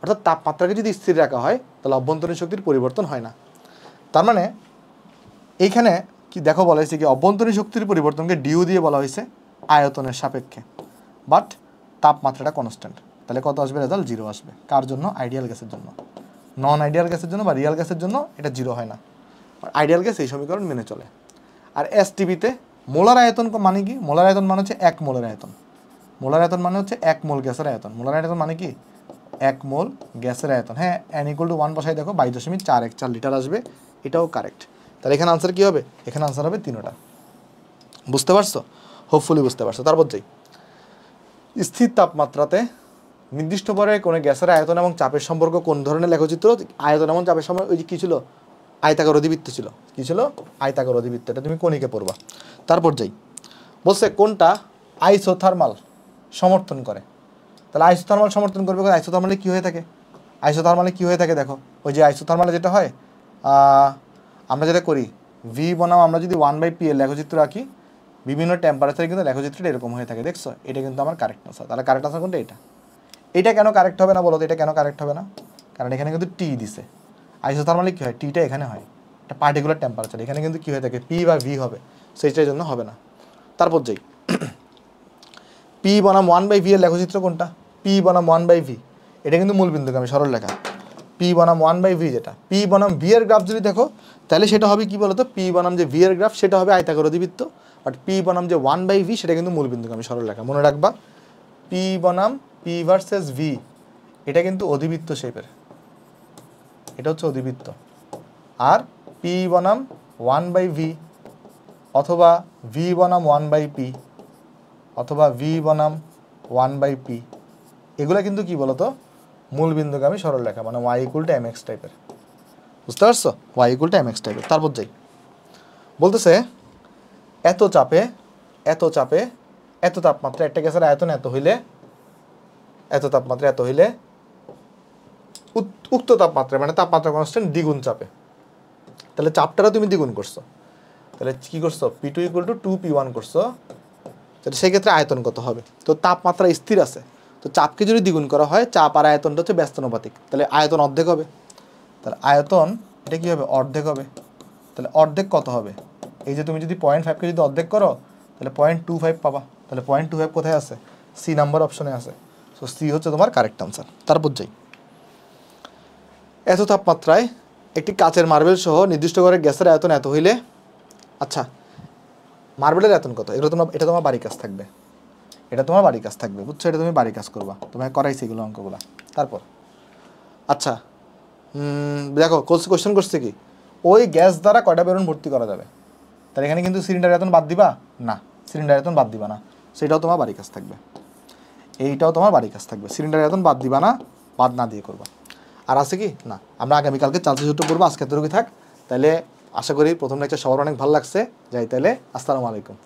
অর্থাৎ তাপমাত্রাকে যদি স্থির রাখা হয় তাহলে অভ্যন্তরীণ শক্তির পরিবর্তন হয় না। তার মানে এইখানে কি দেখো বলা হয়েছে কি অভ্যন্তরীণ শক্তির পরিবর্তনকে ডিউ দিয়ে বলা হয়েছে আয়তনের সাপেক্ষে, বাট তাপমাত্রাটা কনস্ট্যান্ট। তাহলে কত আসবে, রেজাল্ট 0 আসবে। কার জন্য, আইডিয়াল গ্যাসের জন্য। নন আইডিয়াল গ্যাসের জন্য বা রিয়াল গ্যাসের জন্য এটা 0 হয় না। আইডিয়াল গ্যাস এই সমীকরণ মেনে চলে। আর এসটিপিতে মোলার আয়তন মানে কি, মোলার আয়তন মানে হচ্ছে 1 মোলের আয়তন, মোলার আয়তন মানে হচ্ছে 1 মোল গ্যাসের আয়তন। মোলার আয়তন মানে কি 1 মোল গ্যাসের আয়তন। হ্যাঁ, n = 1 বসাই দেখো 22.414 লিটার আসবে, এটাও কারেক্ট। তাহলে এখানে আনসার কি হবে, এখানে আনসার হবে 3টা। বুঝতে পারছো, হোপফুলি বুঝতে পারছো। তারপর যাই, স্থির তাপমাত্রাতে নির্দিষ্ট পরে কোনো গ্যাসের আয়তন এবং চাপের সম্পর্ক কোন ধরনের লেখচিত্র, আয়তন এবং চাপের সম্পর্ক, ওই যে কী ছিল, আয়তাকার অধিবৃত্ত ছিল, কী ছিল, আয়তাকার অধিবৃত্ত, এটা তুমি কণিকে পড়বা। তারপর যাই, বলছে কোনটা আইসোথার্মাল সমর্থন করে। তাহলে আইসোথার্মাল সমর্থন করবে, আইসোথার্মালে কী হয়ে থাকে, আইসোথার্মালে কী হয়ে থাকে দেখো, ওই যে আইসোথার্মালে যেটা হয়, আমরা যেটা করি ভি বনাম আমরা যদি 1/p এর লেখচিত্র রাখি, বিভিন্ন টেম্পারেচারে কিন্তু লেখচিত্রটা এরকম হয়ে থাকে, দেখছো, এটা কিন্তু আমার কারেক্ট আনসার। তাহলে কারেক্ট আনসার কোনটা, এটা কেন কারেক্ট হবে না বলো তো, এটা কেন কারেক্ট হবে না, কারণ এখানে কিন্তু টি দিছে। আইসোথার্মালে কী হয়, টিটা এখানে হয়, এটা পার্টিকুলার টেম্পারেচার, এখানে কিন্তু কী হয়ে থাকে, পি বা ভি হবে, সেইটার জন্য হবে না। তারপর যাই, পি বনাম 1/v এর লেখচিত্র কোনটা, পি বনাম 1/v, এটা কিন্তু মূলবিন্দুগামী সরল লেখা। পি বনাম 1/v যেটা, পি বনাম ভি এর গ্রাফ যদি দেখো তাহলে সেটা হবে কি বলতো, পি বনাম যে ভি এর গ্রাফ সেটা হবে আয়তাকার অধিবৃত্ত, বাট পি বনাম যে 1/v সেটা কিন্তু মূলবিন্দুগামী সরল লেখা। মনে রাখবা, পি বনাম পি ভার্সেস ভি এটা কিন্তু অধিবৃত্ত শেপের, এটা হচ্ছে অধিবৃত্ত। আর পি বনাম 1/v অথবা ভি বনাম 1/p অথবা ভি বনাম 1/p এগুলো কিন্তু কি বলতো, মূলবিন্দুগামী সরল রেখা, মানে y = mx টাইপের। বুঝতে পারছো? Y equal to M X টাইপের। তারপর যাই, বলতেছে এত চাপে এত তাপমাত্রা একটা গ্যাসের আয়তন এত হইলে উক্ত তাপমাত্রা মানে তাপমাত্রা কনস্ট্যান্ট দ্বিগুণ চাপে, তাহলে চাপটারও তুমি দ্বিগুণ করছো, তাহলে কি করছো P2 ইকুয়াল টু 2P1 করছো, তাহলে সেই ক্ষেত্রে আয়তন কত হবে? তো তাপমাত্রা স্থির আছে, তো চাপকে যদি দ্বিগুণ করা হয় চাপ আর আয়তনটা হচ্ছে ব্যস্তানুপাতিক, তাহলে আয়তন অর্ধেক হবে, তাহলে আয়তন এটা কী হবে অর্ধেক হবে, তাহলে অর্ধেক কত হবে? এই যে তুমি যদি 0.5কে যদি অর্ধেক করো তাহলে 0.25 পাবা, তাহলে 0.25 কোথায় আছে? সি নাম্বার অপশনে আছে, সো সি হচ্ছে তোমার কারেক্ট আনসার। তারপর যাই, এত তাপমাত্রায় একটি কাচের মার্বেল সহ নির্দিষ্ট করে গ্যাসের আয়তন এত হইলে, আচ্ছা মার্বেলের আয়তন কত? এটা তোমার বাড়ি কাজ থাকবে, বুঝছো? এটা তুমি বাড়ি কাজ করবা, তোমাকে করাইছি এগুলো অঙ্কগুলো। তারপর আচ্ছা দেখো কোশ্চেন করছে কি, ওই গ্যাস দ্বারা কয়টা বেলুন ভর্তি করা যাবে? তাহলে এখানে কিন্তু সিলিন্ডার আয়তন বাদ দিবা না, সেটাও তোমার বাড়ি কাজ থাকবে, এইটাও তোমার বাড়ি কাজ থাকবে, সিলিন্ডার আয়তন বাদ দিবা না, বাদ না দিয়ে করবা। আর আছে কি না, আমরা আগামীকালকে চালচি সূত্র করবো, আজকে এতটুকু থাক। তাহলে আশা করি প্রথম লেকচার সবার অনেক ভালো লাগছে, যাই তাহলে আসসালামু আলাইকুম।